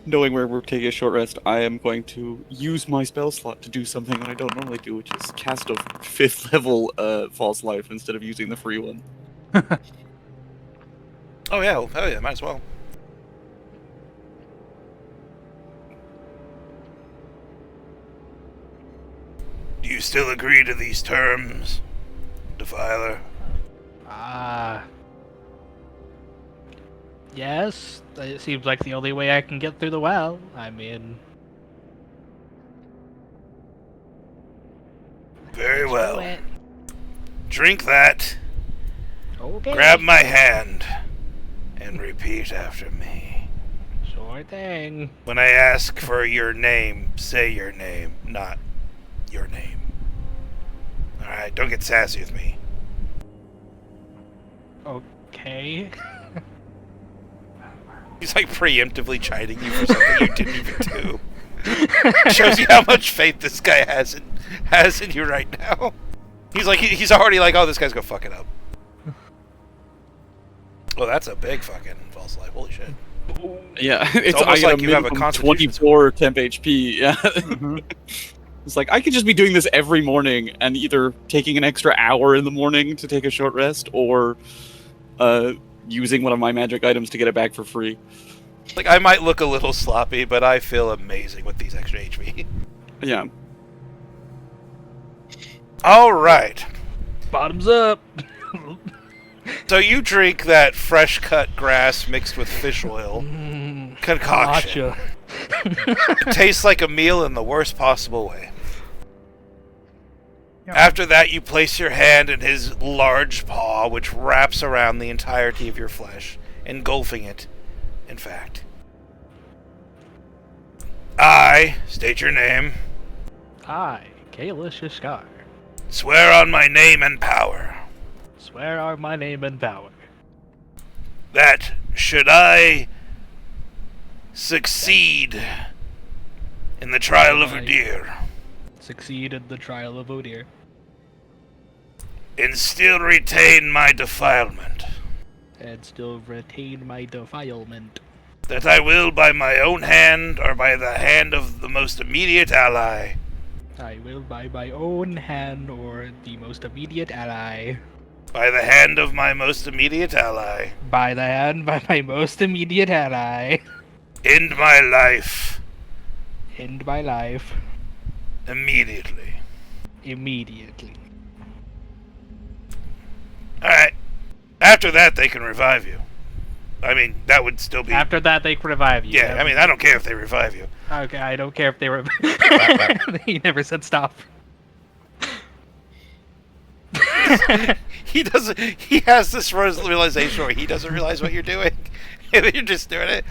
Knowing where we're taking a short rest, I am going to use my spell slot to do something that I don't normally do, which is cast a 5th level False Life instead of using the free one. Oh yeah, might as well. Do you still agree to these terms, Defiler? Yes, it seems like the only way I can get through the well. I mean... Very let's do well. it. Drink that, Okay. grab my hand, and repeat after me. Sure thing. When I ask for your name, say your name, not your name. Alright, don't get sassy with me. Okay. He's like preemptively chiding you for something you didn't even do. Shows you how much faith this guy has in you right now. He's already like, oh, this guy's gonna fuck it up. Well, that's a big fucking false life. Holy shit. Yeah, It's almost like you have a constitution 24 temp HP. Yeah. It's like I could just be doing this every morning and either taking an extra hour in the morning to take a short rest or using one of my magic items to get it back for free. Like, I might look a little sloppy, but I feel amazing with these extra HP. Yeah. Alright. Bottoms up. So you drink that fresh cut grass mixed with fish oil. concoction. Gotcha. It tastes like a meal in the worst possible way. Yeah. After that, you place your hand in his large paw, which wraps around the entirety of your flesh, engulfing it, in fact. I, state your name, I, Kayla Shishkar, swear on my name and power swear on my name and power that should I succeed in the trial of Udir succeed in the trial of Odir and still retain my defilement, and still retain my defilement, that I will by my own hand or by the hand of the most immediate ally I will by my own hand or the most immediate ally, by the hand of my most immediate ally, by the hand by my most immediate ally, end my life end my life immediately. immediately. Alright. After that, they can revive you. I mean, that would still be... After that, they can revive you. Yeah, I mean, I don't care if they revive you. Okay, I don't care if they were. He never said stop. He doesn't... He has this realization where he doesn't realize what you're doing. And you're just doing it.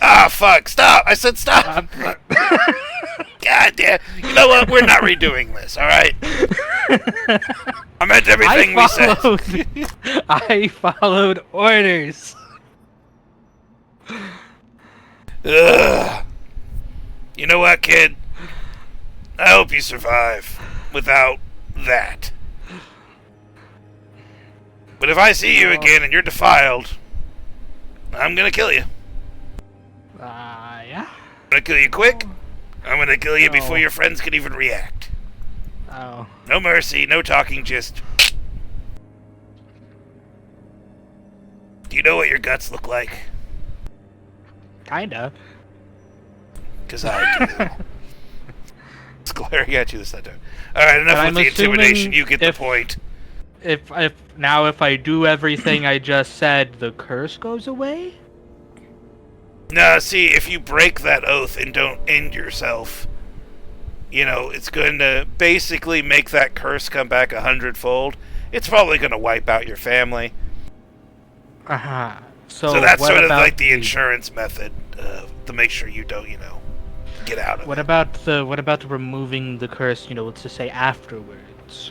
Ah, fuck, stop! I said stop! God damn. You know what? We're not redoing this, alright? I meant everything we said. I followed orders. Ugh. You know what, kid? I hope you survive without that. But if I see you again and you're defiled, I'm gonna kill you. Yeah. I'm gonna kill you quick. I'm gonna kill you before Oh. your friends can even react. Oh. No mercy, no talking, just... Do you know what your guts look like? Kinda. Because I do. It's glaring at you this time. Alright, enough But with the I'm intimidation. assuming You get the if- point. If I do everything I just said, the curse goes away? No, see, if you break that oath and don't end yourself, you know, it's going to basically make that curse come back 100-fold. It's probably going to wipe out your family. Uh-huh. So that's what sort of about like the insurance method to make sure you don't, you know, get out of What it. about removing the curse, let's just say afterwards?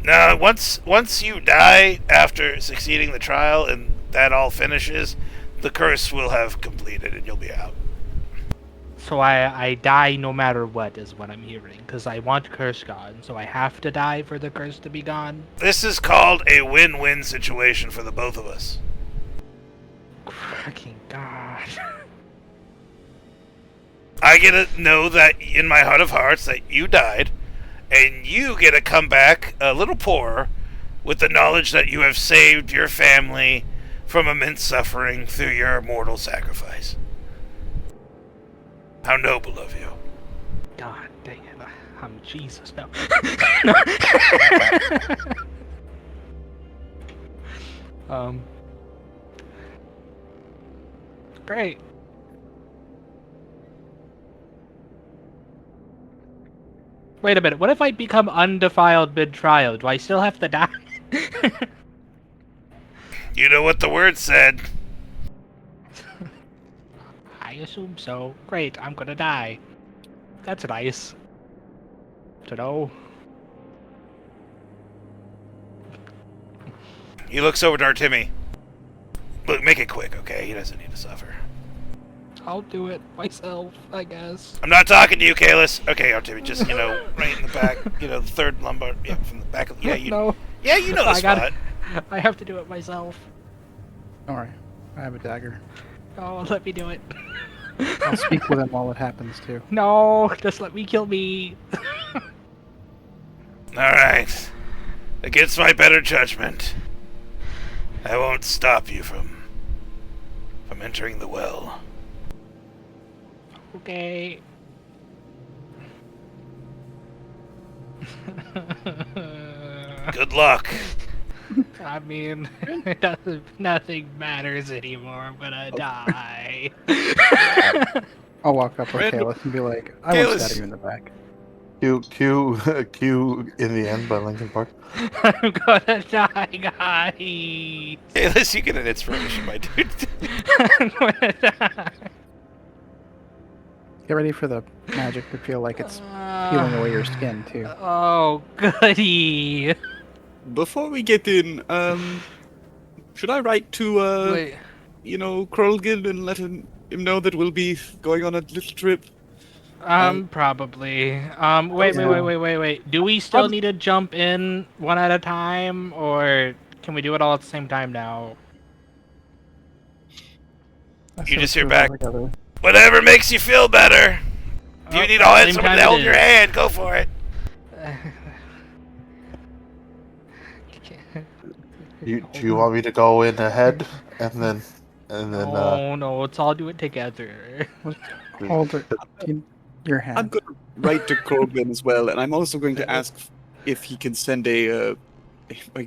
No, once you die after succeeding the trial and that all finishes, the curse will have completed and you'll be out. So I die no matter what is what I'm hearing, because I want curse gone, so I have to die for the curse to be gone? This is called a win-win situation for the both of us. Fucking God. I get to know that in my heart of hearts that you died, and you get to come back a little poorer with the knowledge that you have saved your family from immense suffering through your mortal sacrifice. How noble of you. God dang it. I'm Jesus now. Great. Wait a minute, what if I become undefiled mid-trial? Do I still have to die? You know what the word said. I assume so. Great, I'm gonna die. That's nice to know. He looks over to Artemi. Look, make it quick, okay? He doesn't need to suffer. I'll do it myself, I guess. I'm not talking to you, Kalis. Okay, Artemi, just, right in the back. The third lumbar. Yeah, from the back of... Yeah, you No, Yeah, you know the I gotta- spot. I have to do it myself. Alright, I have a dagger. Oh, let me do it. I'll speak with him while it happens too. No, just let me kill me. Alright. Against my better judgment, I won't stop you from entering the well. Okay. Good luck. I mean, nothing matters anymore. I'm gonna die. I'll walk up with Random- Kalis and be like, I want to Kalis. stab you in the back. Q in the end by Linkin Park. I'm gonna die, guys. Hey, at least you get an inspiration, my dude. I'm gonna die. Get ready for the magic to feel like it's peeling away your skin, too. Oh, goody. Before we get in, should I write to Wait. Krolgin and let him know that we'll be going on a little trip? Probably. Wait. Do we still need to jump in one at a time, or can we do it all at the same time now? I You said just two hear of them back. together. Whatever makes you feel better. If you need same someone time to it hold your is. hand, go for it. Do you want me to go in ahead and then No, let's all do it together. Hold it in your I'm hand. going to write to Krolgin as well, and I'm also going to ask if he can send a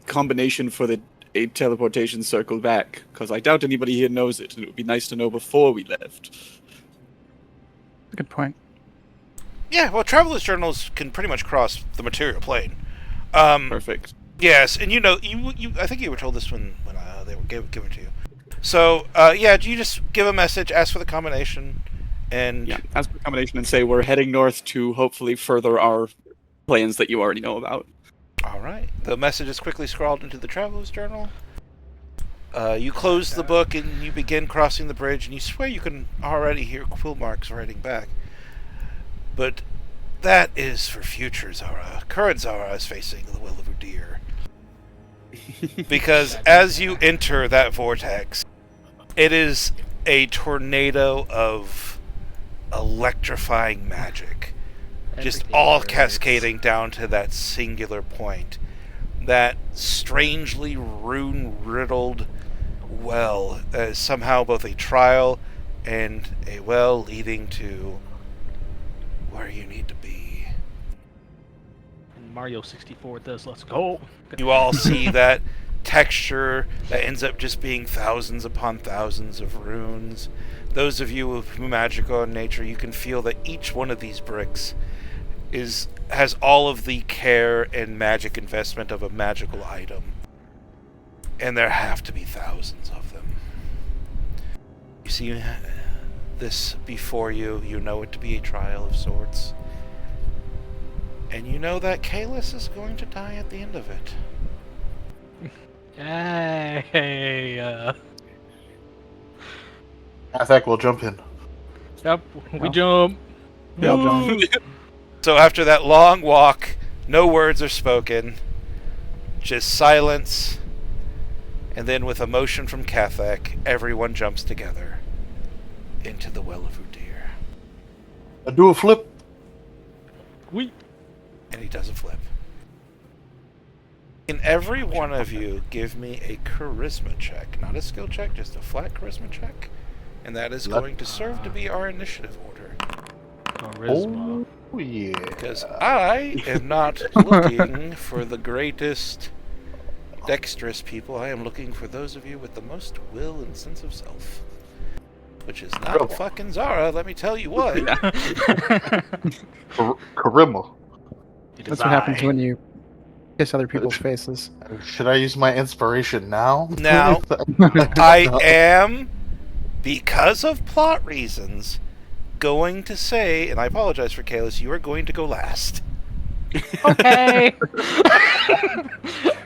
combination for a teleportation circle back, because I doubt anybody here knows it, and it would be nice to know before we left. Good point. Yeah, well, traveler's journals can pretty much cross the material plane. Perfect. Yes, and you I think you were told this when they were given to you. So, yeah, you just give a message, ask for the combination, and Yeah, ask for a combination and say we're heading north to hopefully further our plans that you already know about. all right. The message is quickly scrawled into the traveler's journal. You close the book and you begin crossing the bridge, and you swear you can already hear quill marks riding back. But that is for future Zara. Current Zara is facing the will of her deer. Because as you enter that vortex, it is a tornado of electrifying magic. Just Everything all hurts. cascading down to that singular point. That strangely rune-riddled well is somehow both a trial and a well leading to where you need to be. Mario 64 does. Let's go. You all see that texture that ends up just being thousands upon thousands of runes. Those of you who magical in nature, you can feel that each one of these bricks has all of the care and magic investment of a magical item. And there have to be thousands of them. You see this before you, you know it to be a trial of sorts. And you know that Kalis is going to die at the end of it. Hey. I think we'll jump in. Yep. We jump. Yeah, I'll Woo! jump. So after that long walk, no words are spoken, just silence, and then with a motion from Kathek, everyone jumps together into the Well of Udir. I do a flip. We. And he does a flip. Can every one of you give me a charisma check? Not a skill check, just a flat charisma check. And that is going to serve to be our initiative order. Charisma. Oh yeah. Because I am not looking for the greatest dexterous people. I am looking for those of you with the most will and sense of self. Which is not fucking Zara, let me tell you what. Charisma. That's what happens when you kiss other people's faces. Should I use my inspiration now? Now, I am, because of plot reasons, going to say, and I apologize for Kalis, you are going to go last. Okay.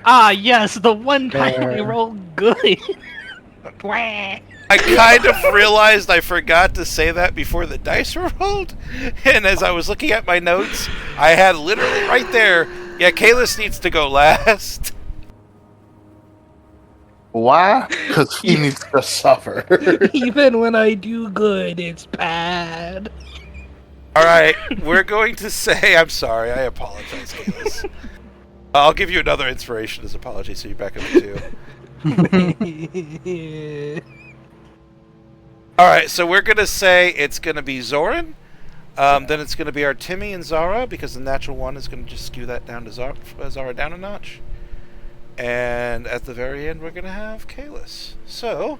Yes, the one time I rolled good. I kind of realized I forgot to say that before the dice were rolled, and as I was looking at my notes, I had literally right there, yeah, Kalis needs to go last. Why? Because he needs to suffer. Even when I do good, it's bad. Alright, we're going to say, I'm sorry, I apologize, Kalis. I'll give you another inspiration as apology, so you're back up to 2. Alright, so we're going to say it's going to be Zoran, then it's going to be our Timmy and Zara, because the natural one is going to just skew that down to Zara down a notch. And at the very end, we're going to have Kalis. So,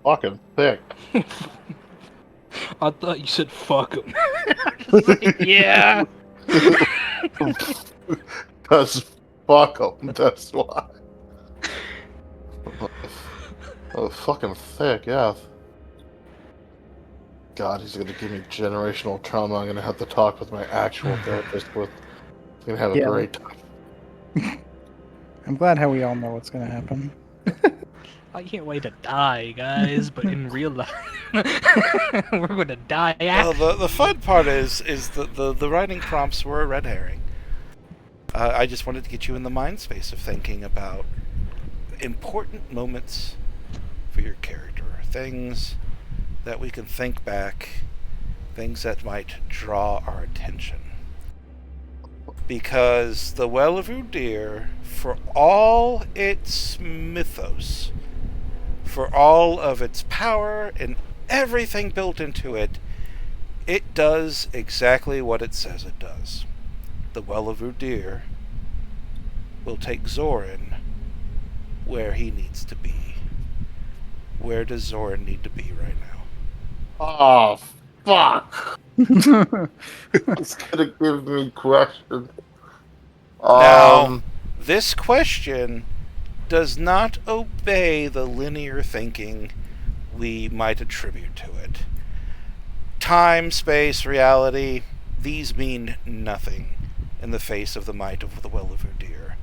Fucking thick. I thought you said fuck him. Yeah. Because fuck 'em, that's why. Oh, fucking thick, yeah. God, he's gonna give me generational trauma. I'm gonna have to talk with my actual therapist with. He's gonna have a Yeah. great time. I'm glad how we all know what's gonna happen. I can't wait to die, guys. But in real life, we're gonna die. well, the fun part is that the writing prompts were a red herring. I just wanted to get you in the mind space of thinking about important moments for your character. Things that we can think back, things that might draw our attention. Because the Well of Udir, for all its mythos, for all of its power and everything built into it, it does exactly what it says it does. The Well of Udir will take Zoran where he needs to be. Where does Zoran need to be right now? Oh, fuck! It's gonna give me questions. Now, this question does not obey the linear thinking we might attribute to it. Time, space, reality, these mean nothing in the face of the might of the Well of Udir.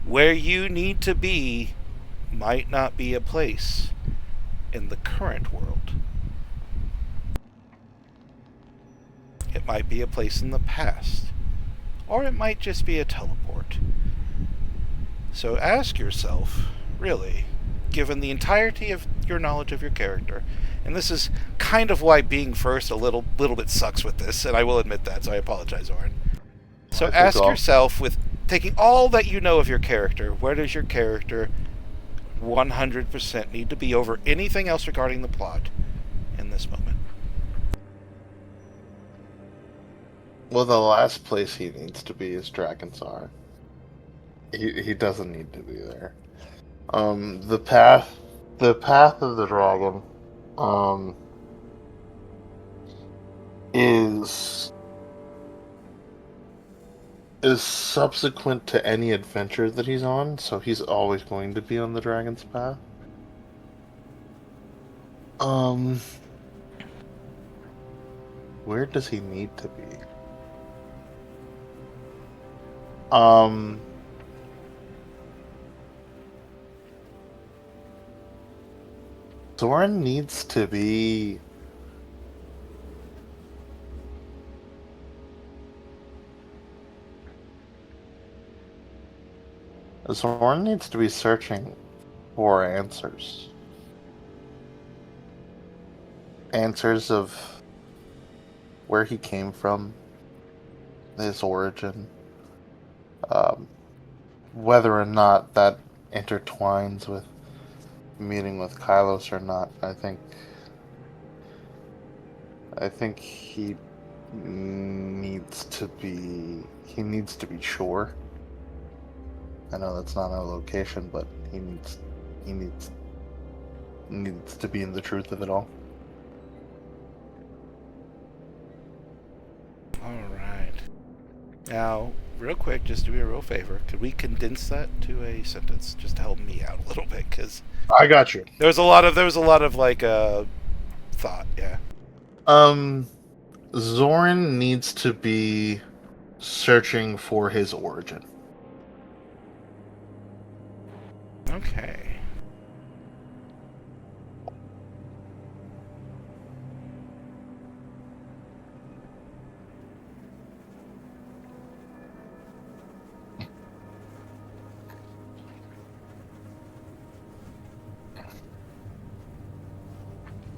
Where you need to be might not be a place in the current world. It might be a place in the past, or it might just be a teleport. So ask yourself, really, given the entirety of your knowledge of your character, and this is kind of why being first a little bit sucks with this, and I will admit that, so I apologize, Oren. So ask yourself, with taking all that you know of your character, where does your character 100% need to be over anything else regarding the plot in this moment? Well, the last place he needs to be is Drakensar. He doesn't need to be there. The path of the dragon, is subsequent to any adventure that he's on, so he's always going to be on the dragon's path. Where does he need to be? Zoran needs to be... Zoran needs to be searching for answers. Answers of where he came from, his origin, whether or not that intertwines with meeting with Kylos or not. I think he needs to be sure. I know that's not our location, but he needs to be in the truth of it all. Alright. Now, real quick, just do me a real favor. Could we condense that to a sentence just to help me out a little bit? Because I got you. there was a lot of like thought. Yeah. Zoran needs to be searching for his origin. Okay.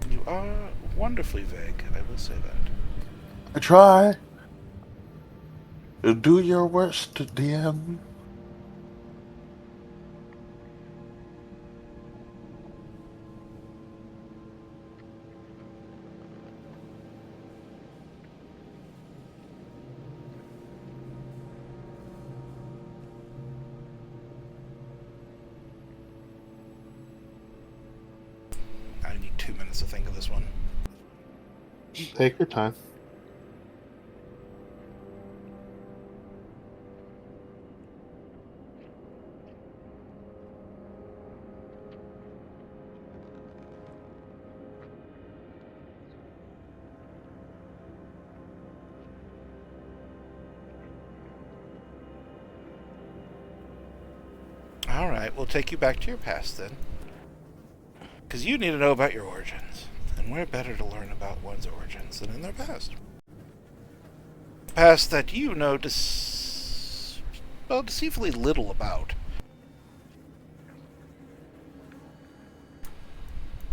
You are wonderfully vague, I will say that. I try. Do your worst, DM. 2 minutes to think of this one. Take your time. Alright, we'll take you back to your past then. Because you need to know about your origins. And where better to learn about one's origins than in their past? Past that you know deceitfully little about.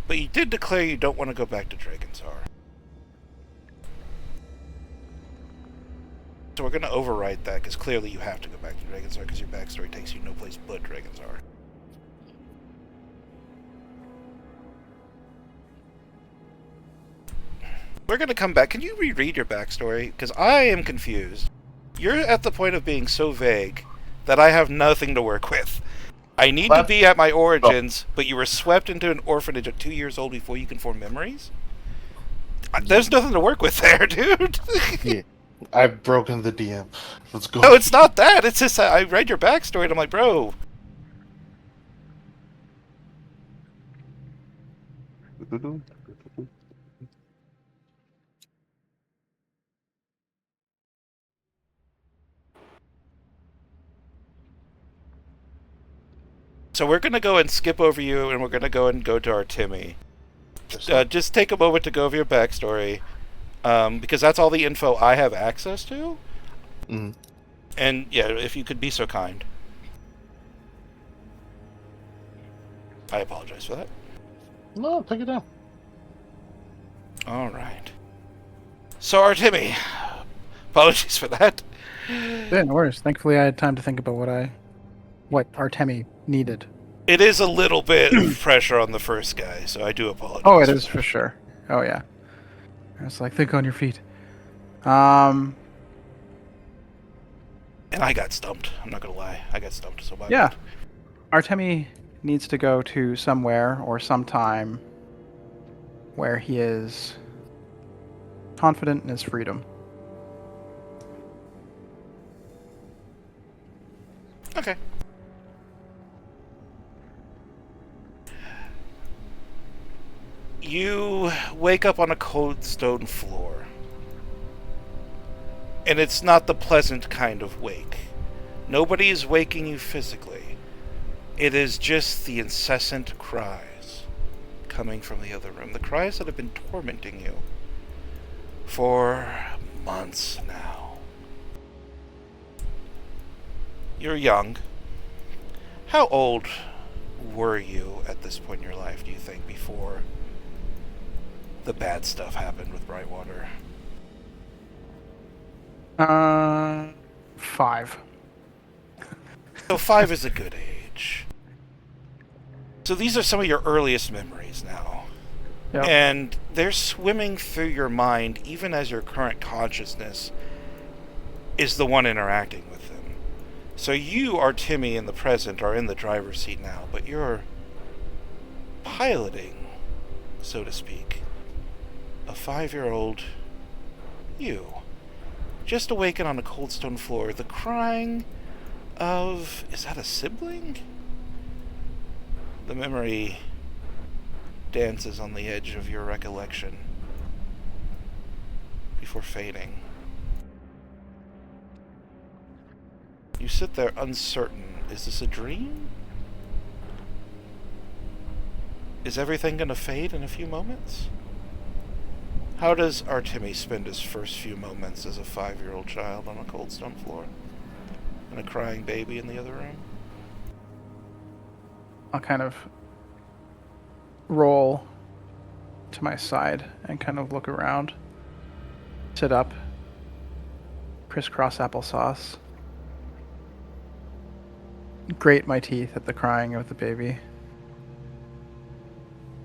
But you did declare you don't want to go back to Dragonsar. So we're going to override that, because clearly you have to go back to Dragonsar, because your backstory takes you no place but Dragonsar. We're going to come back. Can you reread your backstory? Because I am confused. You're at the point of being so vague that I have nothing to work with. I need to be at my origins, but you were swept into an orphanage at 2 years old before you can form memories? There's nothing to work with there, dude. Yeah. I've broken the DM. Let's go. No, it's not that. It's just I read your backstory and I'm like, bro. So we're going to go and skip over you, and we're going to go to our Timmy. Just take a moment to go over your backstory, because that's all the info I have access to. Mm. And, yeah, if you could be so kind. I apologize for that. No, take it down. Alright. So, our Timmy. Apologies for that. Yeah, no worries. Thankfully, I had time to think about what Artemi needed. It is a little bit of pressure on the first guy, so I do apologize. Oh, it is for sure. Oh, yeah. It's like, think on your feet. And I got stumped. I'm not gonna lie. I got stumped so bad. Yeah. Artemi needs to go to somewhere or sometime where he is confident in his freedom. Okay. You wake up on a cold stone floor. And it's not the pleasant kind of wake. Nobody is waking you physically. It is just the incessant cries coming from the other room. The cries that have been tormenting you for months now. You're young. How old were you at this point in your life, do you think, before the bad stuff happened with Brightwater? 5. So 5 is a good age. So these are some of your earliest memories now. Yep. And they're swimming through your mind even as your current consciousness is the one interacting with them. So you are Timmy in the present, are in the driver's seat now, but you're piloting, so to speak, a 5-year-old you. Just awaken on a cold stone floor. The crying of... is that a sibling? The memory dances on the edge of your recollection before fading. You sit there uncertain. Is this a dream? Is everything going to fade in a few moments? How does Artemi spend his first few moments as a 5-year-old child on a cold stone floor? And a crying baby in the other room? I'll kind of roll to my side and kind of look around. Sit up. Crisscross applesauce. Grate my teeth at the crying of the baby.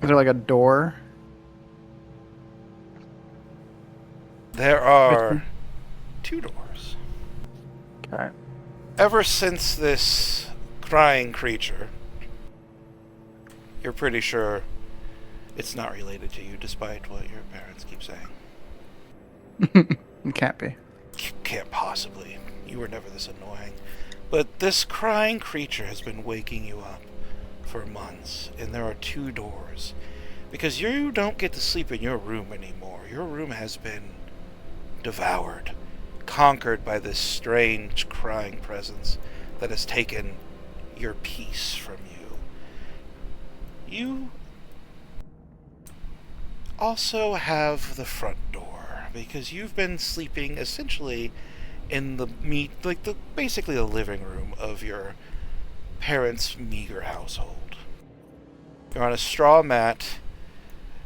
Is there like a door? There are 2 doors. Okay. Ever since this crying creature, you're pretty sure, It's not related to you, despite what your parents keep saying. It can't be. Can't possibly. You were never this annoying. But this crying creature has been waking you up for months, and there are 2 doors. Because you don't get to sleep in your room anymore. Your room has been devoured, conquered by this strange crying presence that has taken your peace from you. You also have the front door, because you've been sleeping essentially in basically the living room of your parents' meager household. You're on a straw mat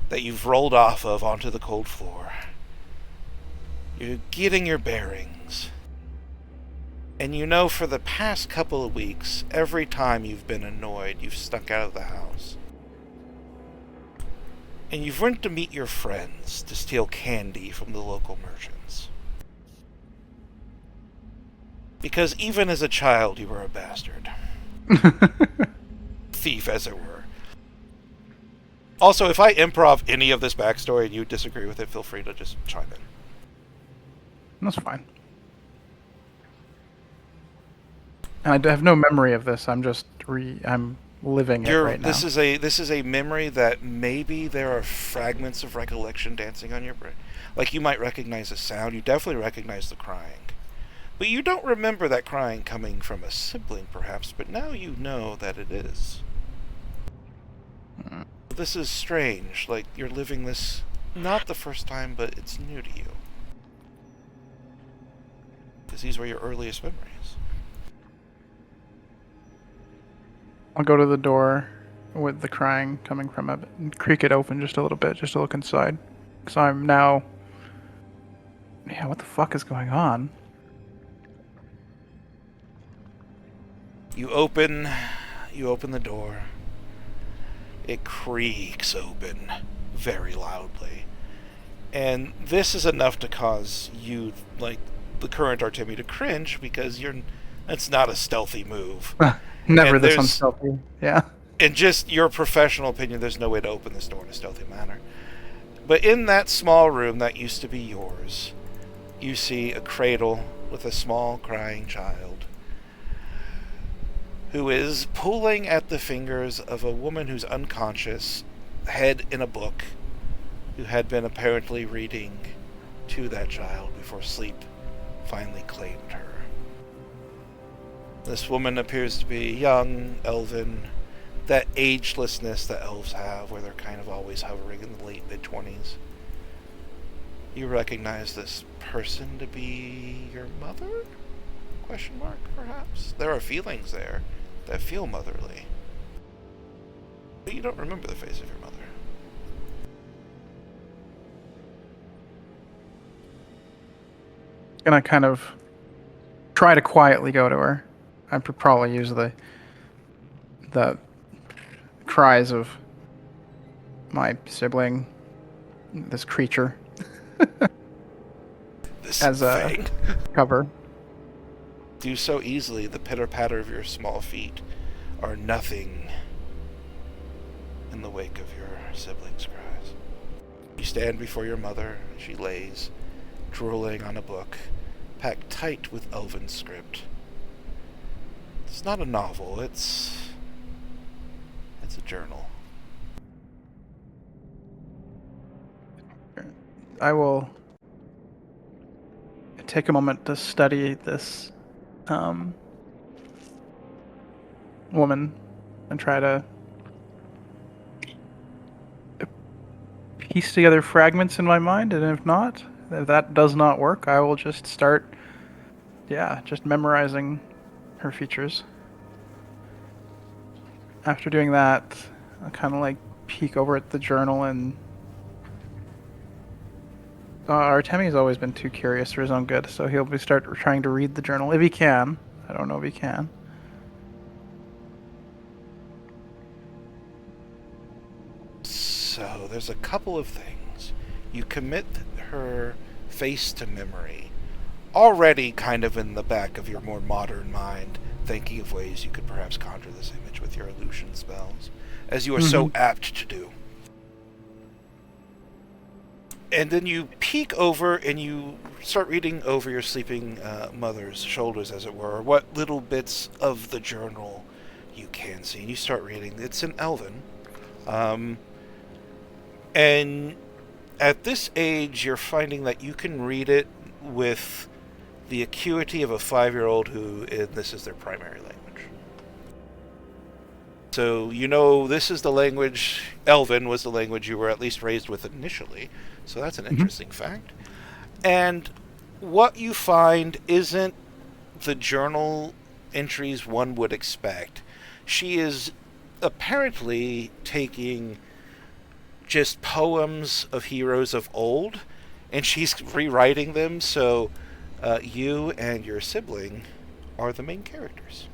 that you've rolled off of onto the cold floor. You're getting your bearings. And you know for the past couple of weeks, every time you've been annoyed, you've snuck out of the house. And you've run to meet your friends to steal candy from the local merchants. Because even as a child, you were a bastard. Thief, as it were. Also, if I improv any of this backstory and you disagree with it, feel free to just chime in. That's fine. And I have no memory of this. I'm just I'm living it right now. This is a memory that maybe there are fragments of recollection dancing on your brain. Like you might recognize a sound. You definitely recognize the crying. But you don't remember that crying coming from a sibling, perhaps, but now you know that it is. This is strange. Like, you're living this not the first time, but it's new to you. Because these were your earliest memories. I'll go to the door with the crying coming from it and creak it open just a little bit, just to look inside. Because I'm now... Yeah, what the fuck is going on? You open the door. It creaks open very loudly. And this is enough to cause you, like the current Artemi, to cringe because that's not a stealthy move. Never And this unstealthy. Yeah. In just your professional opinion, there's no way to open this door in a stealthy manner. But in that small room that used to be yours, you see a cradle with a small crying child who is pulling at the fingers of a woman who's unconscious, head in a book, who had been apparently reading to that child before sleep finally claimed her. This woman appears to be young, elven, that agelessness that elves have, where they're kind of always hovering in the late mid-20s. You recognize this person to be your mother? Question mark, perhaps? There are feelings there that feel motherly. But you don't remember the face of your mother. Gonna kind of try to quietly go to her. I could probably use the cries of my sibling, this creature, This as a thing. cover. Do so easily, the pitter-patter of your small feet are nothing in the wake of your siblings' cries. You stand before your mother, and she lays, drooling on a book, packed tight with elven script. It's not a novel, it's a journal. I will take a moment to study this woman and try to piece together fragments in my mind, and if that does not work, I will just start just memorizing her features. After doing that, I'll kind of like peek over at the journal, and Artemi's always been too curious for his own good, so he'll start trying to read the journal if he can. I don't know if he can. So, there's a couple of things. You commit her face to memory, already kind of in the back of your more modern mind, thinking of ways you could perhaps conjure this image with your illusion spells, as you are so apt to do. And then you peek over and you start reading over your sleeping mother's shoulders, as it were, what little bits of the journal you can see. And you start reading. It's in Elven. And at this age, you're finding that you can read it with the acuity of a 5-year-old who this is their primary language. So you know this is the language, Elven was the language you were at least raised with initially. So that's an interesting fact. And what you find isn't the journal entries one would expect. She is apparently taking just poems of heroes of old, and she's rewriting them so you and your sibling are the main characters.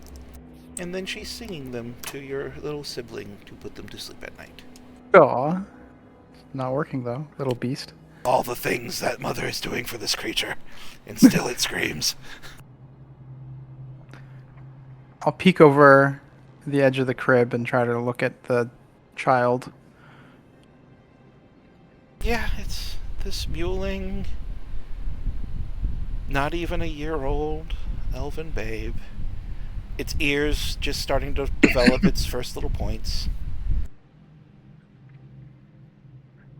And then she's singing them to your little sibling to put them to sleep at night. Aw. Not working, though. Little beast. All the things that mother is doing for this creature, and still it screams. I'll peek over the edge of the crib and try to look at the child. Yeah, it's this mewling, not even a year old, elven babe. Its ears just starting to develop its first little points.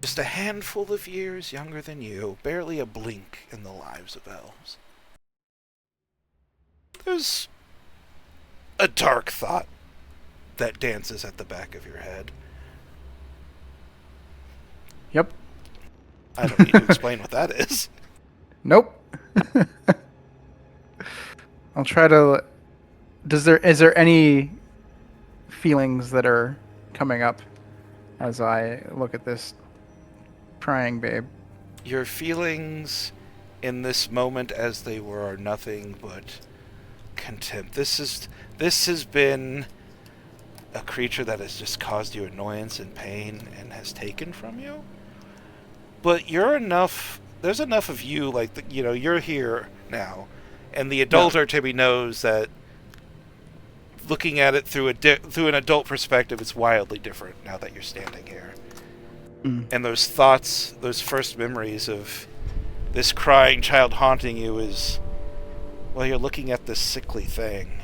Just a handful of years younger than you, barely a blink in the lives of elves. There's a dark thought that dances at the back of your head. Yep. I don't need to explain what that is. Nope. I'll try to... Is there any feelings that are coming up as I look at this crying babe? Your feelings in this moment as they were are nothing but contempt. This has been a creature that has just caused you annoyance and pain and has taken from you. But there's enough of you, you're here now, and the adult Artemi knows that looking at it through an adult perspective, it's wildly different now that you're standing here. And those thoughts, those first memories of this crying child haunting you is, well, you're looking at this sickly thing.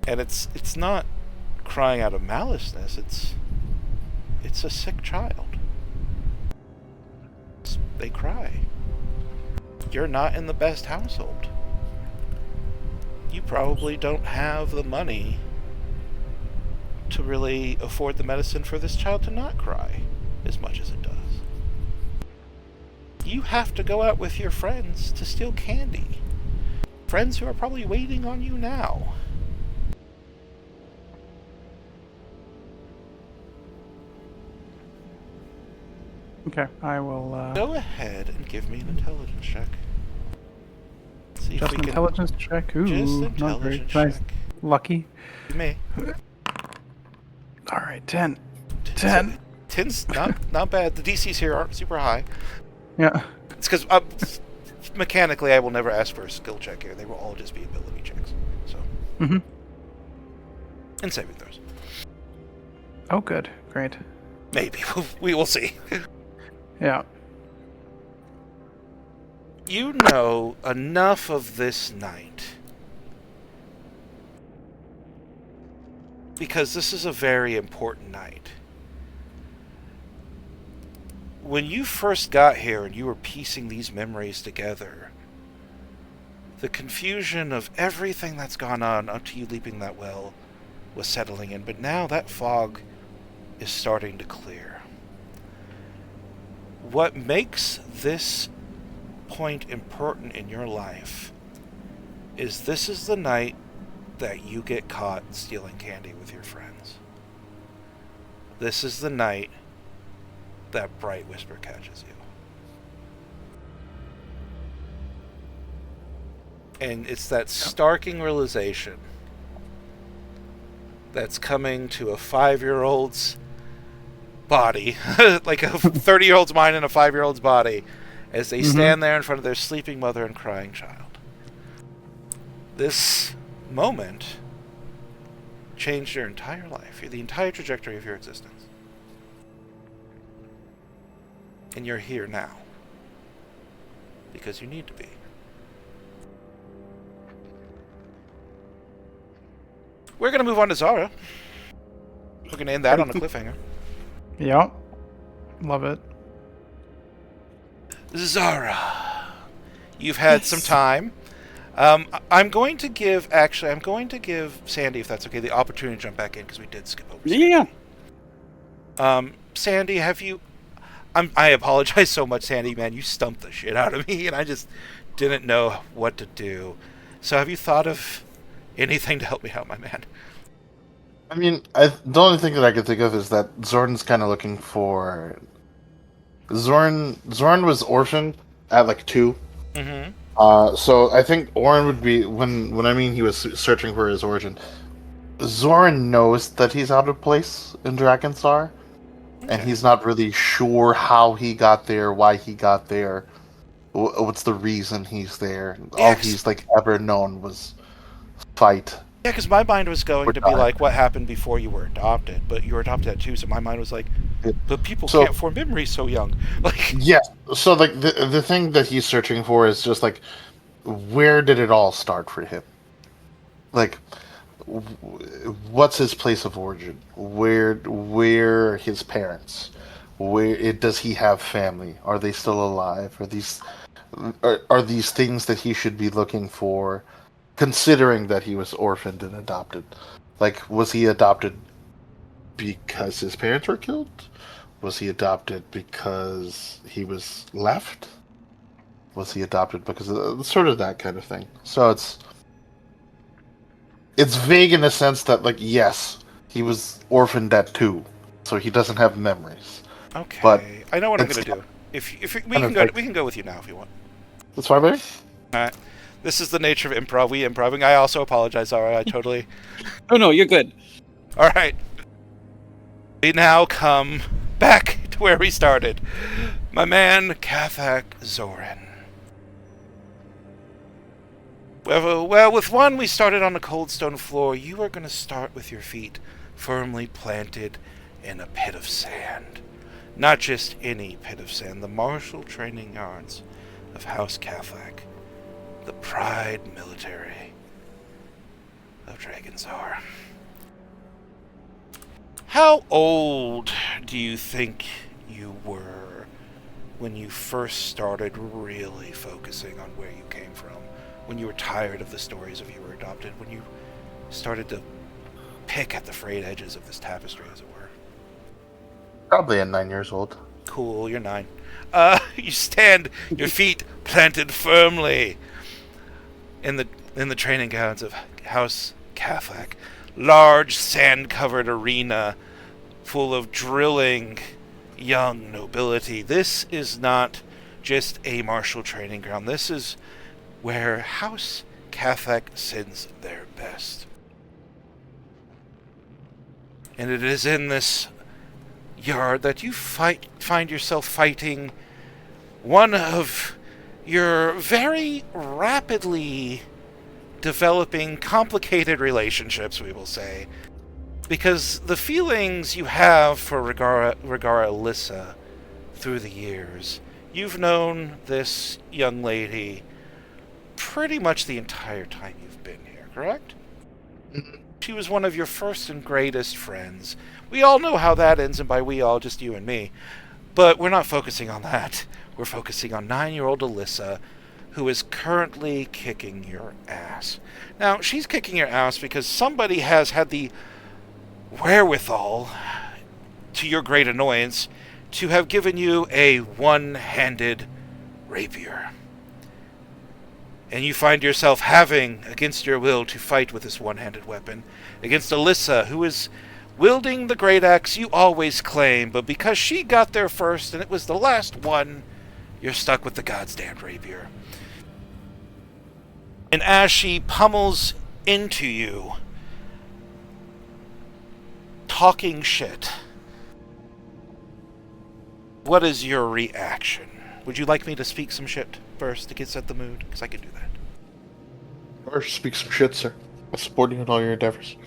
And it's not crying out of maliceness, it's a sick child. They cry. You're not in the best household. You probably don't have the money to really afford the medicine for this child to not cry as much as it does. You have to go out with your friends to steal candy. Friends who are probably waiting on you now. Okay, I will... Go ahead and give me an intelligence check. See just an intelligence check? Ooh, just not very intelligence nice. check. Lucky. You may. Alright, 10. 10. 10's not bad. The DCs here aren't super high. Yeah. It's because mechanically I will never ask for a skill check here. They will all just be ability checks. So. Mm-hmm. And saving throws. Oh, good. Great. Maybe. We will see. Yeah. You know enough of this night. Because this is a very important night. When you first got here and you were piecing these memories together, the confusion of everything that's gone on up to you leaping that well was settling in, but now that fog is starting to clear. What makes this point important in your life is this is the night that you get caught stealing candy with your friends. This is the night that Bright Whisper catches you. And it's that starking realization that's coming to a 5-year-old's body, like a 30-year-old's mind in a 5-year-old's body, as they stand there in front of their sleeping mother and crying child. This moment changed your entire life, the entire trajectory of your existence. And you're here now. Because you need to be. We're going to move on to Zara. We're going to end that on a cliffhanger. Yep. Love it. Zara, you've had some time. I'm going to give Sandy, if that's okay, the opportunity to jump back in because we did skip over. Yeah. Sandy, have you? I apologize so much, Sandy. Man, you stumped the shit out of me, and I just didn't know what to do. So, have you thought of anything to help me out, my man? I mean, the only thing that I could think of is that Zorn's kind of looking for. Zorn was orphaned at like 2. Mm-hmm. So I think Orin would be when I mean he was searching for his origin. Zorn knows that he's out of place in Drakenstar, and he's not really sure how he got there, why he got there, what's the reason he's there. All he's like ever known was fight. Yeah, because my mind was going to be like, what happened before you were adopted? But you were adopted at 2, so my mind was like, but people can't form memories so young. Like, yeah. So like the thing that he's searching for is just like, where did it all start for him? Like, what's his place of origin? Where his parents? Does he have family? Are they still alive? Are these things that he should be looking for? Considering that he was orphaned and adopted, like, was he adopted because his parents were killed? Was he adopted because he was left? Was he adopted because of sort of that kind of thing? So it's vague in a sense that, like, yes, he was orphaned at 2, so he doesn't have memories. Okay, but I know what I'm going to do. If we can go with you now if you want. That's fine, baby. All right. This is the nature of improv. We improving. I also apologize, Zara. I totally... Oh, no, you're good. All right. We now come back to where we started. My man, Kathak Zoran. Well, with one, we started on a cold stone floor. You are going to start with your feet firmly planted in a pit of sand. Not just any pit of sand. The martial training yards of House Kathak. The pride military of Dragonsar. How old do you think you were when you first started really focusing on where you came from? When you were tired of the stories of you were adopted? When you started to pick at the frayed edges of this tapestry, as it were? Probably at 9 years old. Cool, you're 9. You stand, your feet planted firmly in the training grounds of House Kathak. Large sand-covered arena full of drilling young nobility. This is not just a martial training ground. This is where House Kathak sends their best. And it is in this yard that you find yourself fighting one of your very rapidly developing complicated relationships, we will say. Because the feelings you have for Regara Alyssa through the years, you've known this young lady pretty much the entire time you've been here, correct? She was one of your first and greatest friends. We all know how that ends, and by we all, just you and me. But we're not focusing on that. We're focusing on 9-year-old Alyssa, who is currently kicking your ass. Now, she's kicking your ass because somebody has had the wherewithal, to your great annoyance, to have given you a one-handed rapier. And you find yourself having, against your will, to fight with this one-handed weapon against Alyssa, who is wielding the great axe you always claim, but because she got there first and it was the last one, you're stuck with the goddamn rapier. And as she pummels into you, talking shit, what is your reaction? Would you like me to speak some shit first to get set the mood? Because I can do that. Or speak some shit, sir. I'm supporting you in all your endeavors.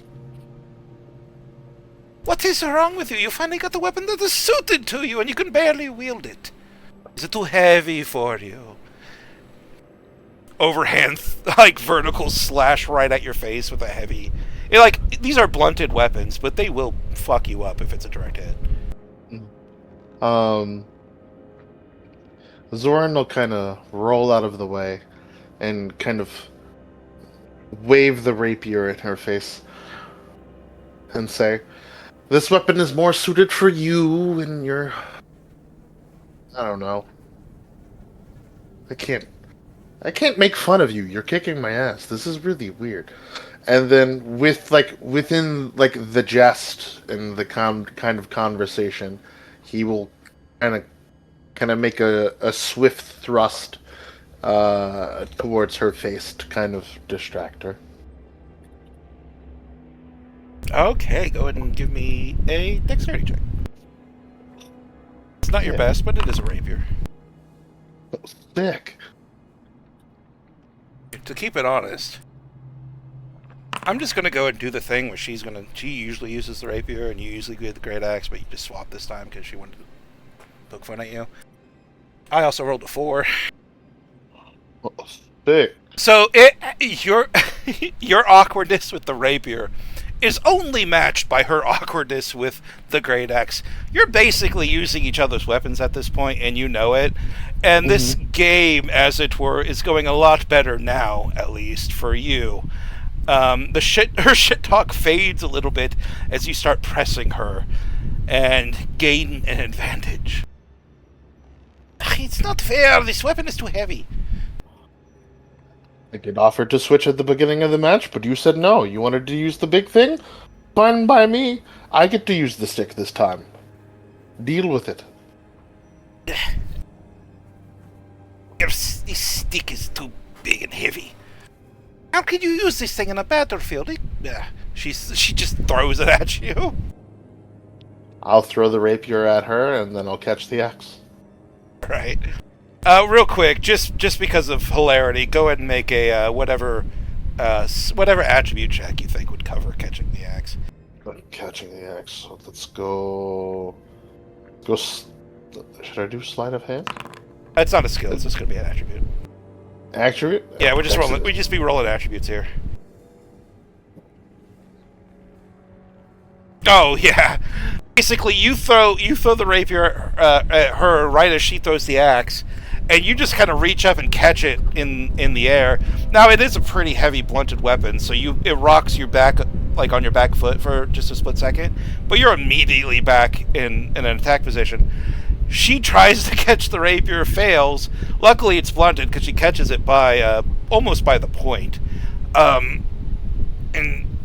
What is wrong with you? You finally got the weapon that is suited to you and you can barely wield it. Is it too heavy for you? Overhand, like, vertical slash right at your face with a heavy... like, these are blunted weapons, but they will fuck you up if it's a direct hit. Zoran will kind of roll out of the way and kind of wave the rapier in her face and say, "This weapon is more suited for you and your... I don't know. I can't make fun of you. You're kicking my ass. This is really weird." And then within the jest and the kind of conversation, he will kind of make a swift thrust towards her face to kind of distract her. Okay, go ahead and give me a dexterity check. It's not your best, but it is a rapier. Sick. To keep it honest, I'm just gonna go and do the thing where she usually uses the rapier and you usually get the great axe, but you just swap this time because she wanted to poke fun at you. I also rolled a 4. Sick. So your awkwardness with the rapier is only matched by her awkwardness with the great axe. You're basically using each other's weapons at this point, and you know it. And this game, as it were, is going a lot better now, at least for you. Her shit talk fades a little bit as you start pressing her and gain an advantage. It's not fair. This weapon is too heavy. I did offer to switch at the beginning of the match, but you said no. You wanted to use the big thing? Fine by me. I get to use the stick this time. Deal with it. This stick is too big and heavy. How can you use this thing in a battlefield? She just throws it at you. I'll throw the rapier at her, and then I'll catch the axe. Right. Real quick, just because of hilarity, go ahead and make a whatever attribute check you think would cover catching the axe. Catching the axe. So let's go. Should I do sleight of hand? That's not a skill. It's just gonna be an attribute. Attribute? Yeah, we're just rolling. We just be rolling attributes here. Oh yeah. Basically, you throw the rapier at her right as she throws the axe, and you just kind of reach up and catch it in the air. Now, it is a pretty heavy blunted weapon, so it rocks your back, like on your back foot for just a split second, but you're immediately back in an attack position. She tries to catch the rapier, fails. Luckily, it's blunted because she catches it by almost by the point, and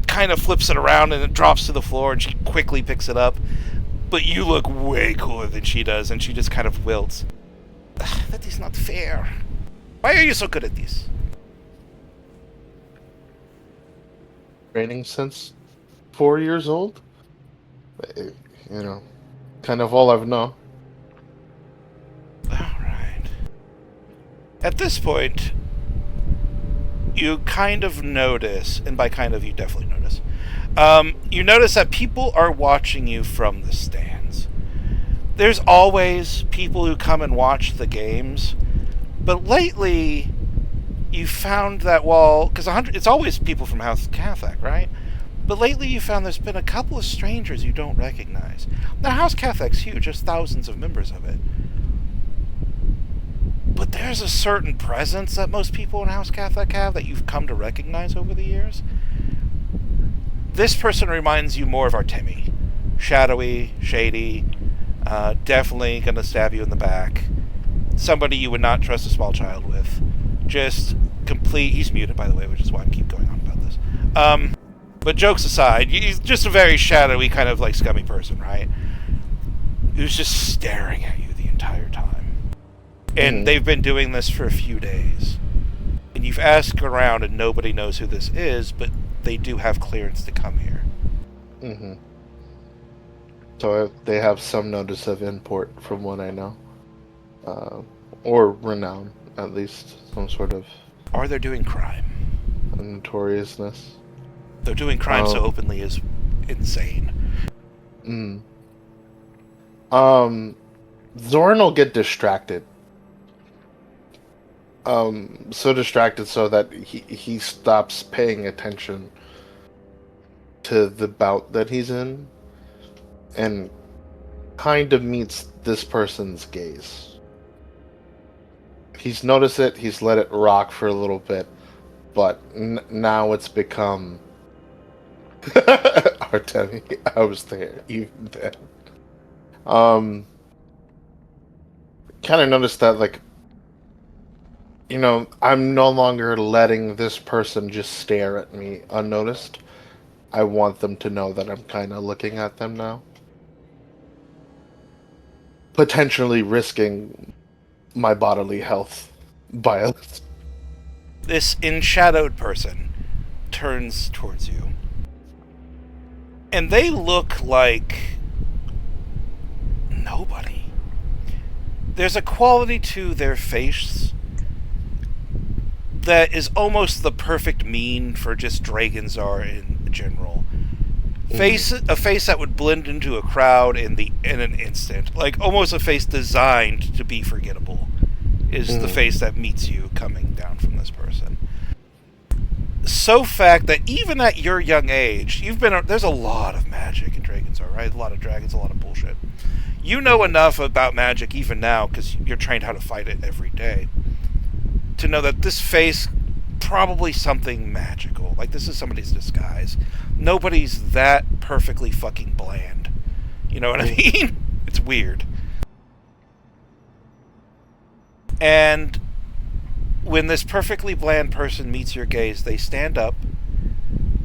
kind of flips it around and it drops to the floor, and she quickly picks it up. But you look way cooler than she does, and she just kind of wilts. That is not fair. Why are you so good at this? Training since 4 years old. Kind of all I've known. Alright. At this point, you kind of notice, and by kind of you definitely notice, you notice that people are watching you from the stands. There's always people who come and watch the games, but lately you found that because it's always people from House Catholic, right? But lately you found there's been a couple of strangers you don't recognize. Now, House Catholic's huge, there's thousands of members of it. But there's a certain presence that most people in House Catholic have that you've come to recognize over the years. This person reminds you more of Artemi. Shadowy, shady, definitely gonna stab you in the back. Somebody you would not trust a small child with. Just complete... He's muted, by the way, which is why I keep going on about this. But jokes aside, he's just a very shadowy, kind of like scummy person, right? Who's just staring at you the entire time. And they've been doing this for a few days. And you've asked around and nobody knows who this is, but they do have clearance to come here. Mm-hmm. So they have some notice of import, from what I know. Or renown, at least. Some sort of... Or they're doing crime. notoriousness. They're doing crime so openly is insane. Zoran will get distracted so distracted so that he stops paying attention to the bout that he's in, and kind of meets this person's gaze. He's noticed it, he's let it rock for a little bit, but now it's become... Artemi, I was there, even then. Kind of noticed that, like, I'm no longer letting this person just stare at me unnoticed. I want them to know that I'm kind of looking at them now. Potentially risking my bodily health by a... This enshadowed person turns towards you. And they look like nobody. There's a quality to their face that is almost the perfect mean for just dragons are in general. A face that would blend into a crowd in an instant. Like almost a face designed to be forgettable is the face that meets you coming down from this person. So fact that even at your young age, there's a lot of magic in Dragons, right? A lot of dragons, a lot of bullshit. You know enough about magic even now because you're trained how to fight it every day to know that this face probably something magical. Like this is somebody's disguise. Nobody's that perfectly fucking bland. You know what I mean? It's weird. And when this perfectly bland person meets your gaze, they stand up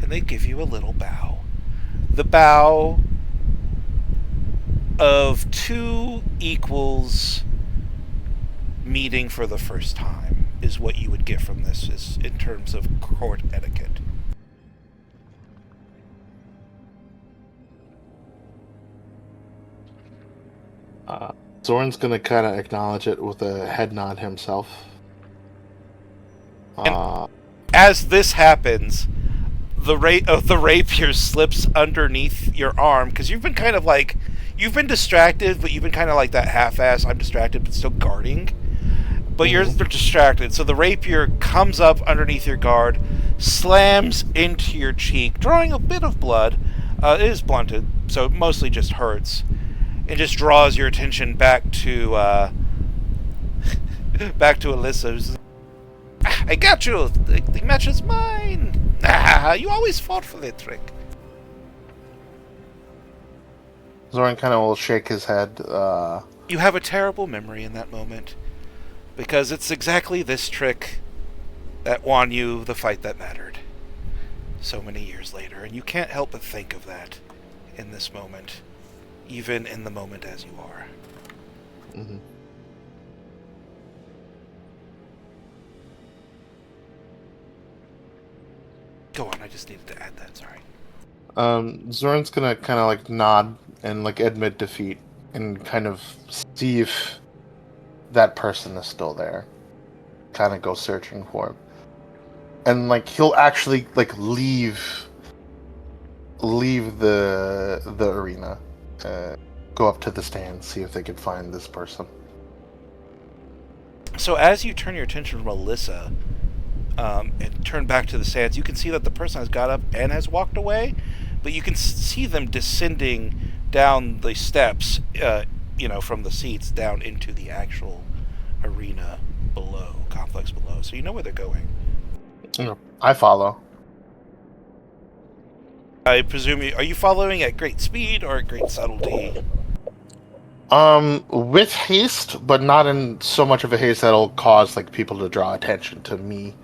and they give you a little bow. The bow of two equals meeting for the first time is what you would get from this is in terms of court etiquette. Zoran's gonna kind of acknowledge it with a head nod himself. As this happens, the rapier slips underneath your arm because you've been distracted, but you've been kind of like that half-ass. I'm distracted, but still guarding. But you're distracted, so the rapier comes up underneath your guard, slams into your cheek, drawing a bit of blood. It is blunted, so it mostly just hurts. It just draws your attention back to Alyssa, who's, I got you! The match is mine! You always fought for that trick. Zoran kind of will shake his head. You have a terrible memory in that moment, because it's exactly this trick that won you the fight that mattered so many years later, and you can't help but think of that in this moment, even in the moment as you are. Mm-hmm. Go on, I just needed to add that, sorry. Zoran's gonna kind of like nod and like admit defeat and kind of see if that person is still there. Kind of go searching for him. And like he'll actually like leave the arena, go up to the stand, see if they could find this person. So as you turn your attention from Alyssa and turn back to the sands, you can see that the person has got up and has walked away, but you can see them descending down the steps, from the seats down into the actual arena below, complex below. So you know where they're going. I follow. I presume are you following at great speed or at great subtlety? With haste, but not in so much of a haste that'll cause like people to draw attention to me.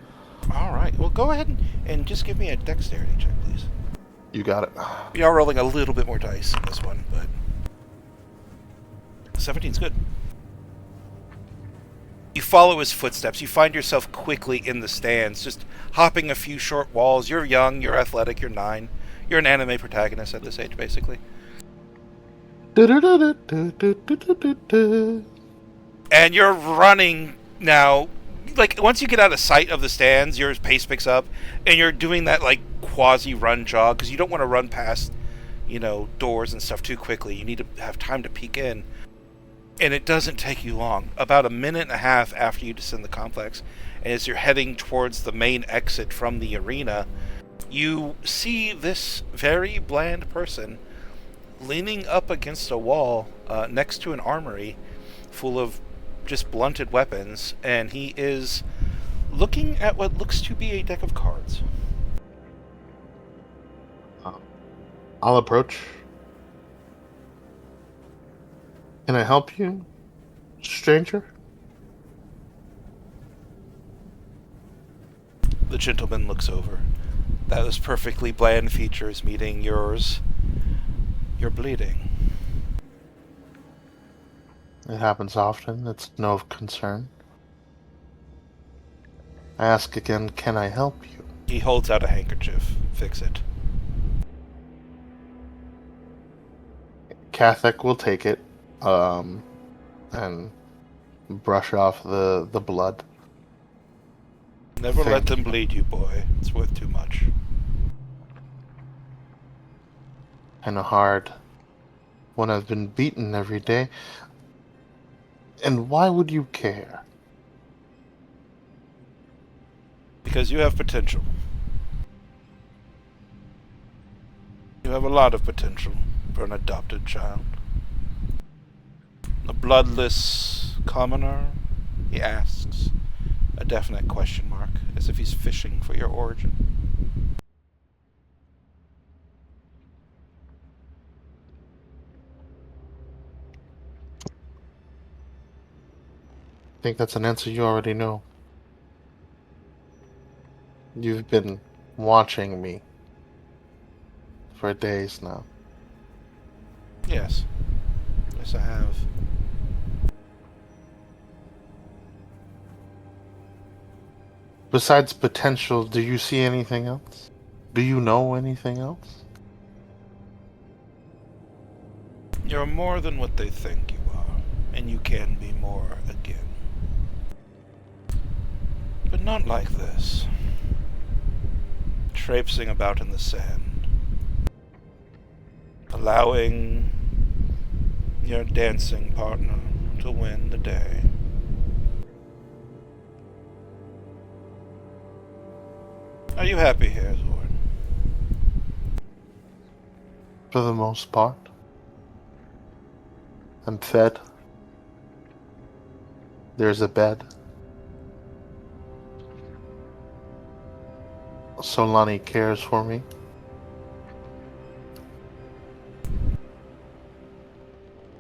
All right. Well, go ahead and just give me a dexterity check, please. You got it. We are rolling a little bit more dice in this one, but 17's good. You follow his footsteps. You find yourself quickly in the stands, just hopping a few short walls. You're young, you're athletic, you're 9. You're an anime protagonist at this age, basically. And you're running now. Like, once you get out of sight of the stands, your pace picks up, and you're doing that, like, quasi-run jog, because you don't want to run past, doors and stuff too quickly. You need to have time to peek in. And it doesn't take you long. About a minute and a half after you descend the complex, and as you're heading towards the main exit from the arena, you see this very bland person leaning up against a wall next to an armory full of just blunted weapons, and he is looking at what looks to be a deck of cards. I'll approach. Can I help you, stranger? The gentleman looks over. Those perfectly bland features meeting yours. You're bleeding. It happens often. It's no concern. I ask again, can I help you? He holds out a handkerchief. Fix it. Catholic will take it, and brush off the blood. Never let Thank them you. bleed you, boy. It's worth too much. Kinda hard when I've been beaten every day. And why would you care? Because you have potential. You have a lot of potential for an adopted child. A bloodless commoner? He asks, a definite question mark, as if he's fishing for your origin. I think that's an answer you already know. You've been watching me for days now. Yes. Yes, I have. Besides potential, do you see anything else? Do you know anything else? You're more than what they think you are, and you can be more again. But not like this. Traipsing about in the sand. Allowing your dancing partner to win the day. Are you happy here, Zorn? For the most part. I'm fed. There's a bed. Solani cares for me.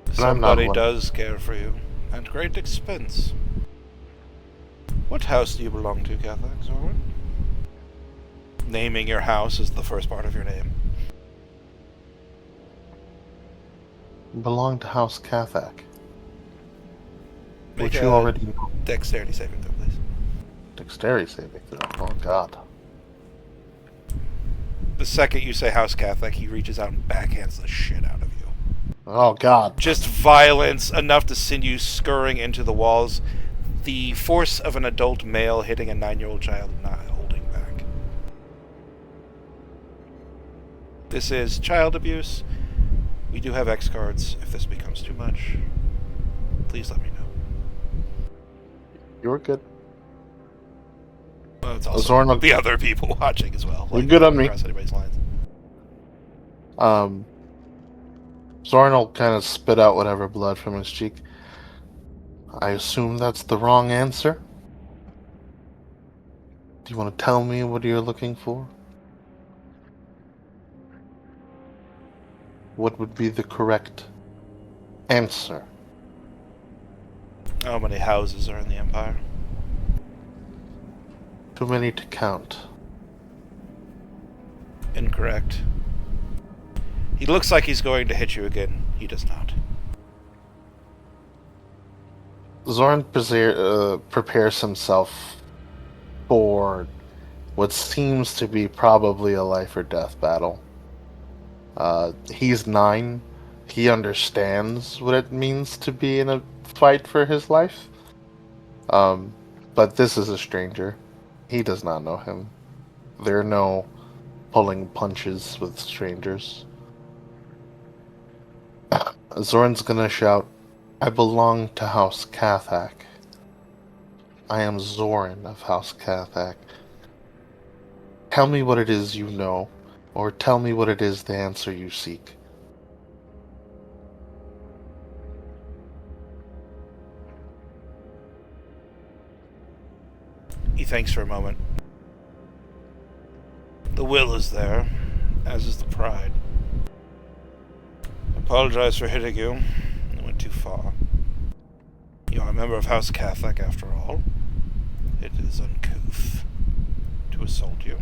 But I'm not Somebody one. does care for you, at great expense. What house do you belong to, Catholic, Zorn? Naming your house is the first part of your name. Belong to House Cathak. Make Which a you already know. dexterity saving throw, please. Dexterity saving throw. Oh god. The second you say House Catholic, he reaches out and backhands the shit out of you. Oh god. Just violence enough to send you scurrying into the walls. The force of an adult male hitting a 9-year-old child and not holding back. This is child abuse. We do have X cards if this becomes too much. Please let me know. You're good. Well, it's also Zorn, the other people watching as well. You're good on me. Across anybody's lines. Zorn will kind of spit out whatever blood from his cheek. I assume that's the wrong answer? Do you want to tell me what you're looking for? What would be the correct answer? How many houses are in the Empire? Too many to count. Incorrect. He looks like he's going to hit you again. He does not. Zorn prepares himself for what seems to be probably a life or death battle. He's 9. He understands what it means to be in a fight for his life. But this is a stranger. He does not know him. There are no pulling punches with strangers. Zorn's gonna shout, I belong to House Cathak. I am Zoran of House Cathak. Tell me what it is you know, or tell me what it is the answer you seek. He thinks for a moment. The will is there, as is the pride. I apologize for hitting you. I went too far. You are a member of House Catholic, after all. It is uncouth to assault you.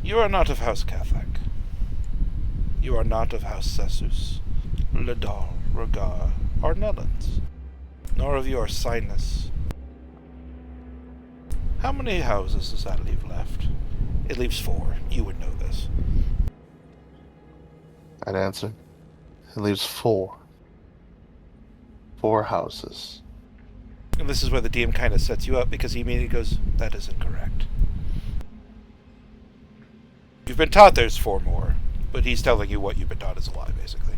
You are not of House Catholic. You are not of House Sessus, Ledal, Rogar, or Nullans, nor of your Sinus. How many houses does that leave left? It leaves 4. You would know this. I'd answer. It leaves 4. 4 houses. And this is where the DM kind of sets you up, because he immediately goes, that is incorrect. You've been taught there's 4 more, but he's telling you what you've been taught is a lie, basically.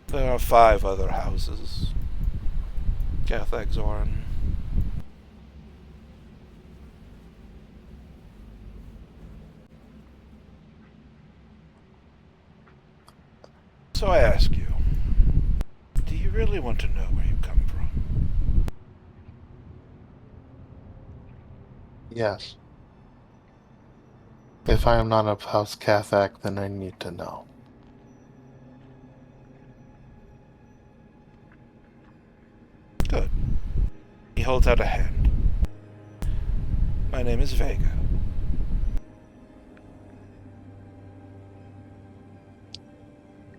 There are 5 other houses. Cathag Zoran. So I ask you, do you really want to know where you come from? Yes. If I am not of House Cathak, then I need to know. Good. He holds out a hand. My name is Vega.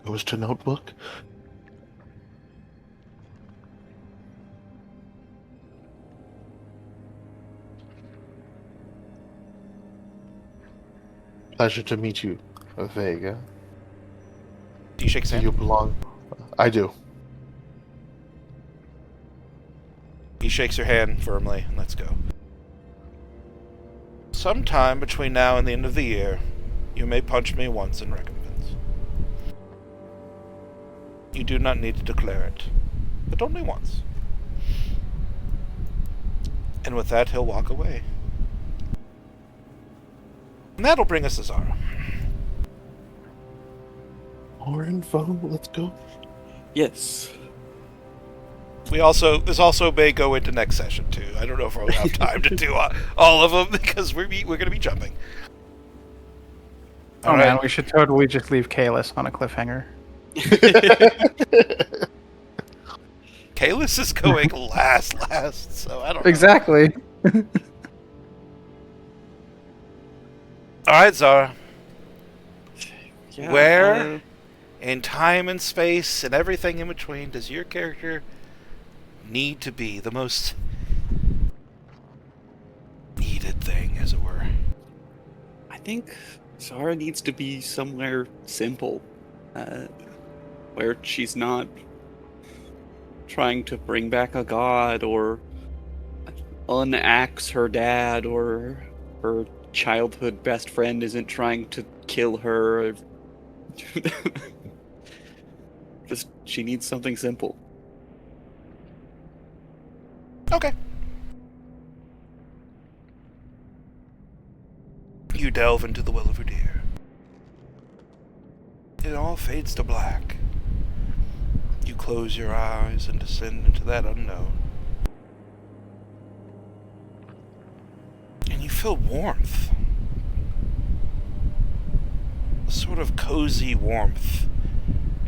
Goes to notebook. Pleasure to meet you, Vega. Do you shake his Do hand? you belong? I do. He shakes your hand firmly and lets go. Sometime between now and the end of the year, you may punch me once in recompense. You do not need to declare it, but only once. And with that, he'll walk away. And that'll bring us to Zara. More info. Let's go. Yes. This also may go into next session too. I don't know if we'll have time to do all of them because we're going to be jumping. Oh man, we should totally just leave Kalis on a cliffhanger. Kalis is going last, so I don't know. Exactly. Alright, Zara. Yeah, Where in time and space and everything in between does your character need to be the most needed thing, as it were? I think Zara needs to be somewhere simple, where she's not trying to bring back a god or unaxe her dad, or her childhood best friend isn't trying to kill her. Just, she needs something simple. Okay. You delve into the Will of Radiance. It all fades to black. You close your eyes and descend into that unknown. And you feel warmth. A sort of cozy warmth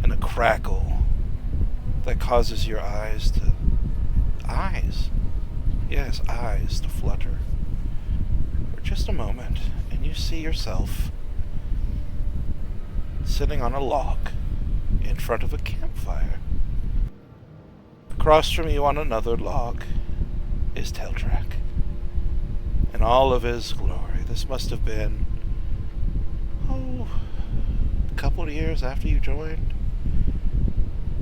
and a crackle that causes your eyes to... Yes, eyes to flutter. For just a moment, and you see yourself sitting on a log in front of a campfire. Across from you on another log is Tailtrack. In all of his glory. This must have been, a couple of years after you joined,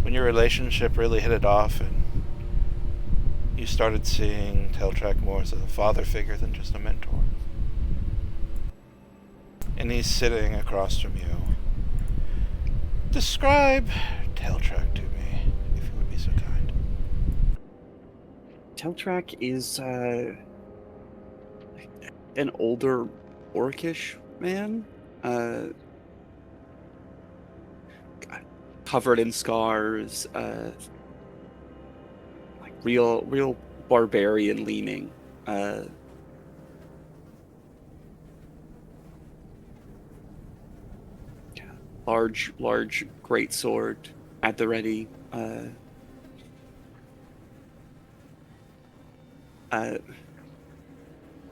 when your relationship really hit it off and you started seeing Teltrak more as a father figure than just a mentor. And he's sitting across from you. Describe Teltrak to me, if you would be so kind. Teltrak is an older orcish man, covered in scars, like real barbarian leaning. Large great sword at the ready.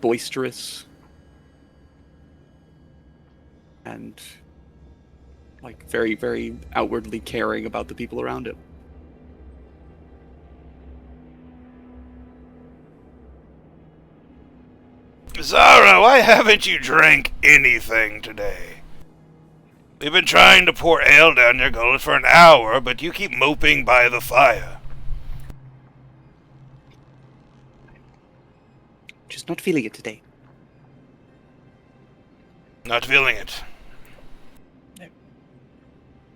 Boisterous and like very outwardly caring about the people around him. Zara, why haven't you drank anything today? We've been trying to pour ale down your gullet for an hour, but you keep moping by the fire. Just not feeling it today. Not feeling it.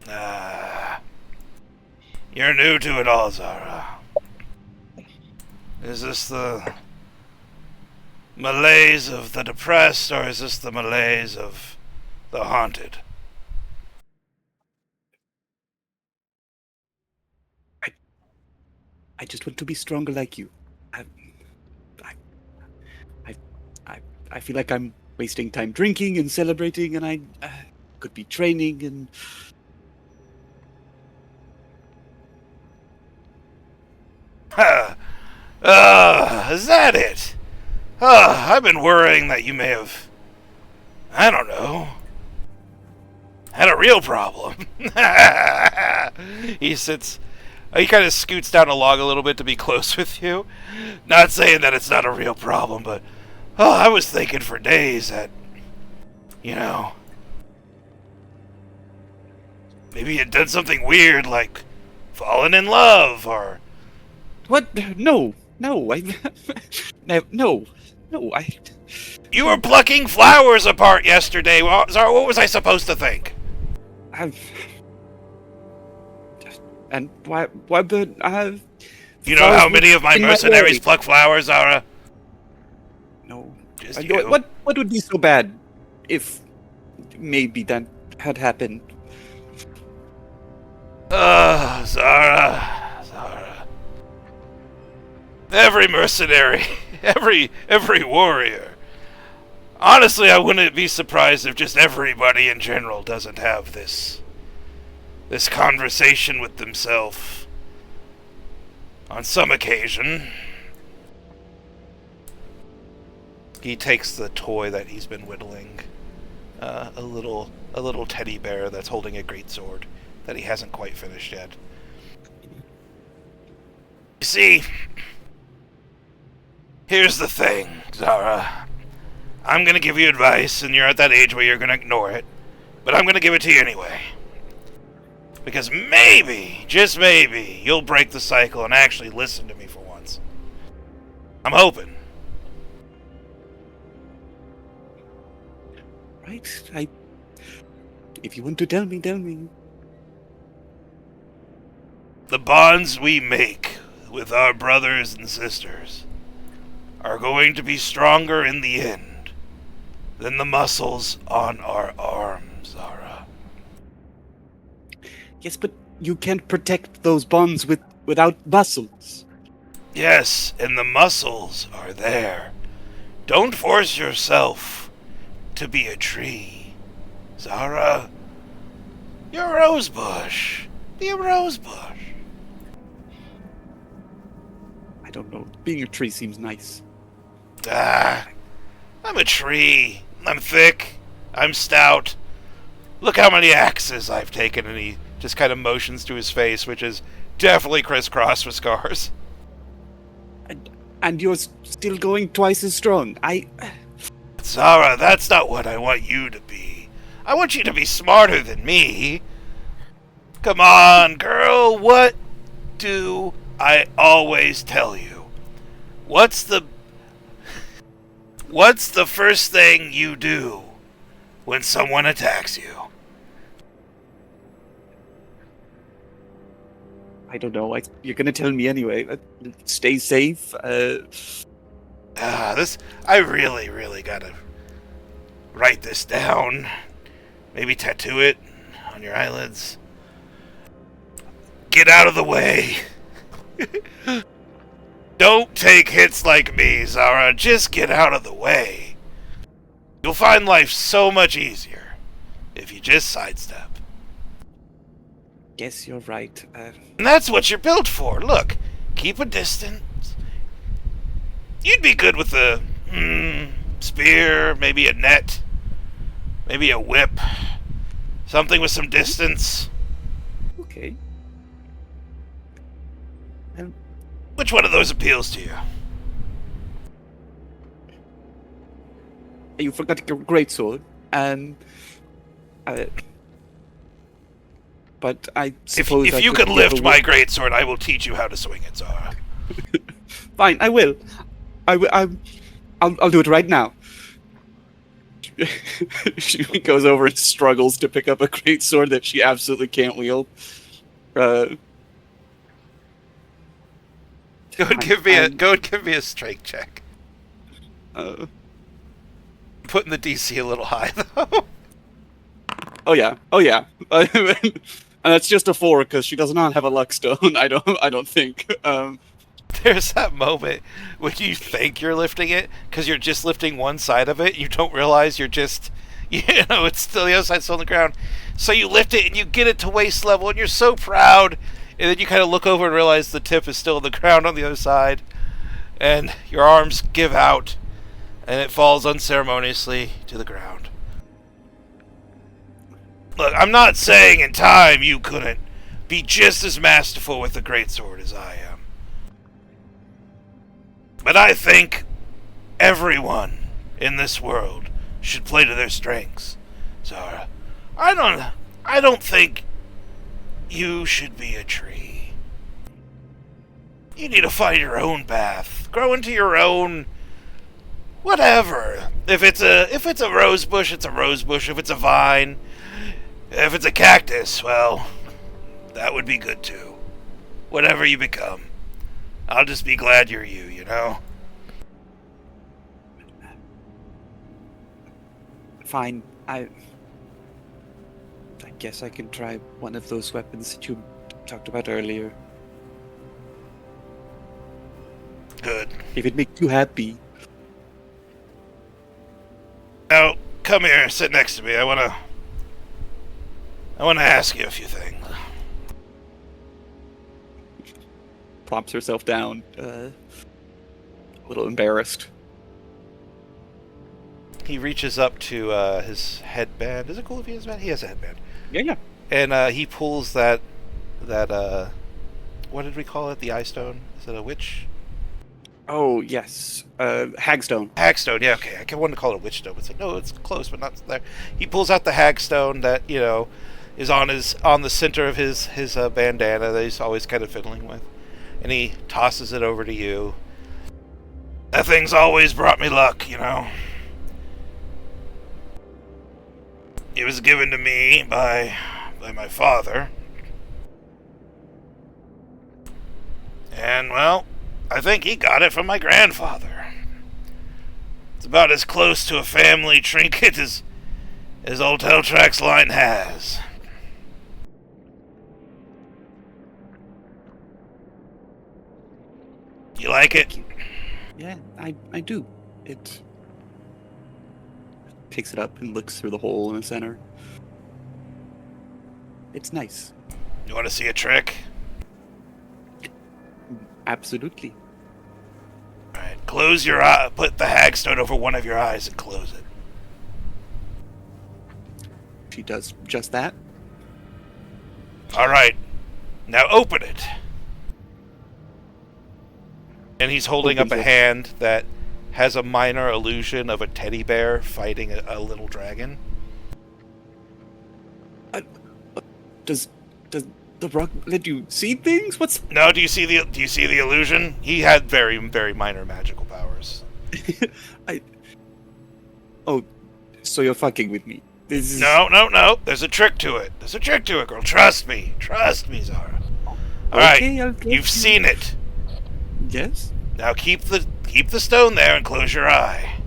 No. You're new to it all, Zara. Is this the malaise of the depressed, or is this the malaise of the haunted? I just want to be stronger like you. I feel like I'm wasting time drinking and celebrating, and I could be training and. Is that it? I've been worrying that you may have, I don't know, had a real problem. He kind of scoots down a log a little bit to be close with you. Not saying that it's not a real problem, but, I was thinking for days that, maybe you'd done something weird like fallen in love or... What? No, no. You were plucking flowers apart yesterday. Zara, what was I supposed to think? And why? But you know how many of my mercenaries pluck flowers, Zara? No. Just you. What would be so bad if maybe that had happened? Zara. Every mercenary, every warrior. Honestly, I wouldn't be surprised if just everybody in general doesn't have this conversation with themselves on some occasion. He takes the toy that he's been whittling, a little teddy bear that's holding a greatsword that he hasn't quite finished yet. You see, here's the thing, Zara. I'm gonna give you advice, and you're at that age where you're gonna ignore it, but I'm gonna give it to you anyway. Because maybe, just maybe, you'll break the cycle and actually listen to me for once. I'm hoping. Right? If you want to tell me, tell me. The bonds we make with our brothers and sisters are going to be stronger in the end than the muscles on our arms, Zara. Yes, but you can't protect those bonds without muscles. Yes, and the muscles are there. Don't force yourself to be a tree, Zara. You're a rosebush. Be a rosebush. I don't know. Being a tree seems nice. I'm a tree. I'm thick. I'm stout. Look how many axes I've taken, and he just kind of motions to his face, which is definitely crisscrossed with scars. And you're still going twice as strong. Zara, that's not what I want you to be. I want you to be smarter than me. Come on, girl. What do I always tell you? What's the first thing you do when someone attacks you? I don't know. You're gonna tell me anyway. Stay safe. I really gotta write this down. Maybe tattoo it on your eyelids. Get out of the way. Don't take hits like me, Zara. Just get out of the way. You'll find life so much easier if you just sidestep. Guess you're right. And that's what you're built for. Look, keep a distance. You'd be good with a spear, maybe a net, maybe a whip. Something with some distance. Okay. Which one of those appeals to you? You forgot your greatsword, but I suppose If you can lift my greatsword, I will teach you how to swing it, Zara. Fine, I will. I'll do it right now. She goes over and struggles to pick up a greatsword that she absolutely can't wield. Go and give me a strength check. Putting the DC a little high though. Oh yeah. And that's just a 4 because she does not have a luck stone. I don't think. There's that moment when you think you're lifting it because you're just lifting one side of it. You don't realize you're just, it's still the other side's still on the ground. So you lift it and you get it to waist level and you're so proud. And then you kind of look over and realize the tip is still on the ground on the other side. And your arms give out and it falls unceremoniously to the ground. Look, I'm not saying in time you couldn't be just as masterful with the greatsword as I am. But I think everyone in this world should play to their strengths. Zara, I don't think you should be a tree. You need to find your own path. Grow into your own whatever. If it's a rose bush, it's a rose bush. If it's a vine, if it's a cactus, well, that would be good too. Whatever you become. I'll just be glad you're you, Fine. I guess I can try one of those weapons that you talked about earlier. Good. If it makes you happy. Now, come here, sit next to me. I wanna ask you a few things. Props herself down, a little embarrassed. He reaches up to his headband. Is it cool if he has a headband? He has a headband. Yeah. And he pulls that what did we call it? The eye stone? Is it a witch? Oh, yes. Hagstone. Hagstone, yeah, okay. I wanted to call it a witch stone. It's like, no, it's close, but not there. He pulls out the hagstone that, is on the center of his bandana that he's always kind of fiddling with. And he tosses it over to you. That thing's always brought me luck, It was given to me by my father. And, well, I think he got it from my grandfather. It's about as close to a family trinket as old Teltrack's line has. You like it? Yeah, I do. It picks it up and looks through the hole in the center. It's nice. You want to see a trick? Absolutely. Alright, close your eye. Put the hagstone over one of your eyes and close it. She does just that. Alright, now open it. And he's holding up a hand that has a minor illusion of a teddy bear fighting a little dragon. Does The rug let you see things? What's... No, do you see the illusion? He had very, very minor magical powers. Oh, so you're fucking with me. This is... No. There's a trick to it. Girl. Trust me, Zara. Alright, Okay, I'll trust you've you. seen it. Yes? Now keep the stone there and close your eye.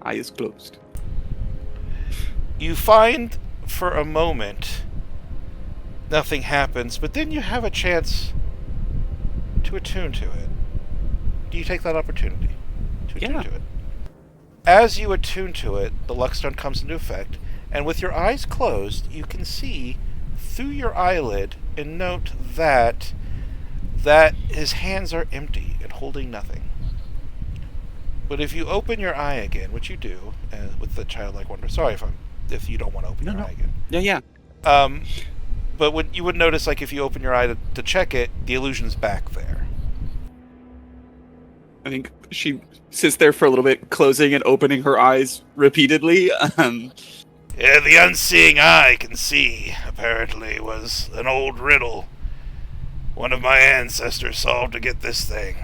Eye is closed. You find for a moment nothing happens, but then you have a chance to attune to it. Do you take that opportunity to attune to it? As you attune to it, the Luckstone comes into effect, and with your eyes closed, you can see through your eyelid and note that his hands are empty and holding nothing. But if you open your eye again, which you do, with the childlike wonder. Sorry if you don't want to open your eye again. Yeah. But you would notice, like, if you open your eye to check it, the illusion's back there. I think she sits there for a little bit, closing and opening her eyes repeatedly. Yeah, the unseeing eye can see, apparently, was an old riddle one of my ancestors solved to get this thing.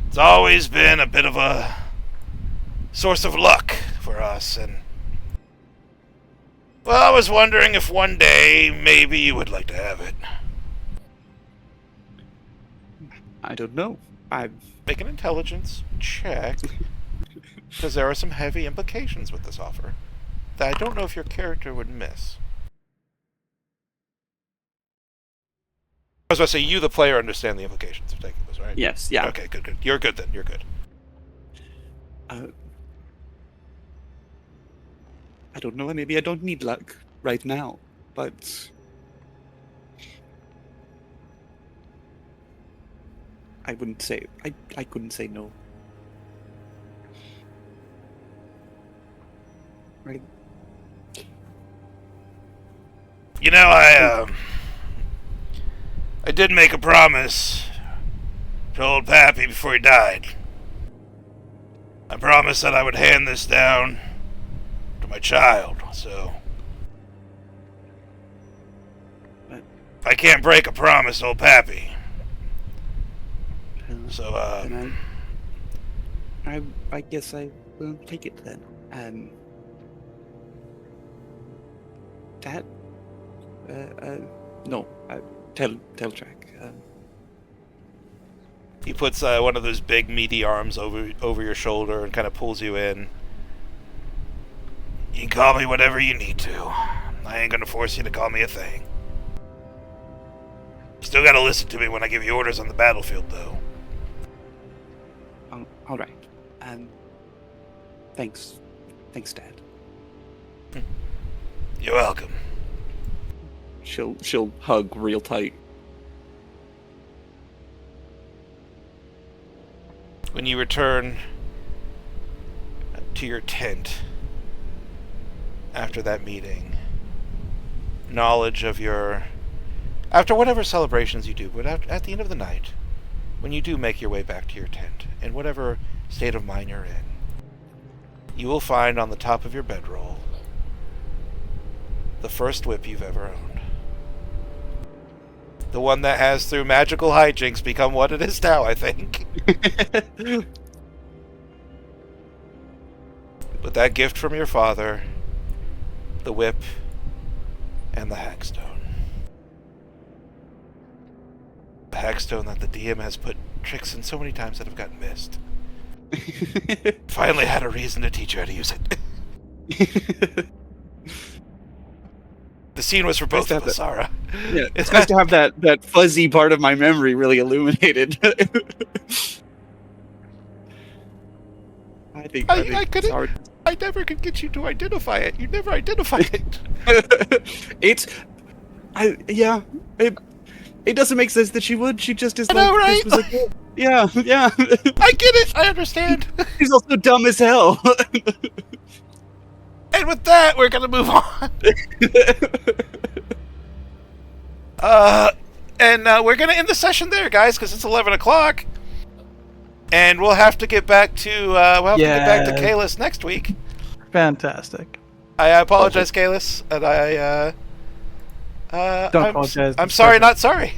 It's always been a bit of a source of luck for us, and... Well, I was wondering if one day maybe you would like to have it. I don't know. Make an intelligence check, because there are some heavy implications with this offer that I don't know if your character would miss. I was about to say, you, the player, understand the implications of taking this, right? Yes, yeah. Okay, good. You're good then, you're good. I don't know, maybe I don't need luck right now, but... I wouldn't say... I couldn't say no. Right? You know, I did make a promise to old Pappy before he died. I promised that I would hand this down to my child, so... I can't break a promise to old Pappy. So, And I guess I will take it then. Dad? No. Tell track. he puts one of those big meaty arms over your shoulder and kind of pulls you in. You can call me whatever you need to. I ain't gonna force you to call me a thing. Still gotta listen to me when I give you orders on the battlefield, though. All right. Thanks, Dad. You're welcome. She'll hug real tight. When you return to your tent after that meeting, knowledge of your... After whatever celebrations you do, but at the end of the night, when you do make your way back to your tent, in whatever state of mind you're in, you will find on the top of your bedroll the first whip you've ever owned. The one that has, through magical hijinks, become what it is now, I think. With that gift from your father, the whip, and the hackstone. The hackstone that the DM has put tricks in so many times that have gotten missed. Finally had a reason to teach you how to use it. The scene was for both of us, Sarah. Yeah, it's nice to have that fuzzy part of my memory really illuminated. I think I never could get you to identify it. You never identify it. It doesn't make sense that she would. She just is I know, right? This was a kid. Yeah. I get it. I understand. She's also dumb as hell. And with that, we're gonna move on. We're gonna end the session there, guys, because it's 11 o'clock, and we'll have to get back to Kalis next week. Fantastic. I apologize, Kalis, and Don't I'm apologize. I'm it's sorry, perfect. not sorry.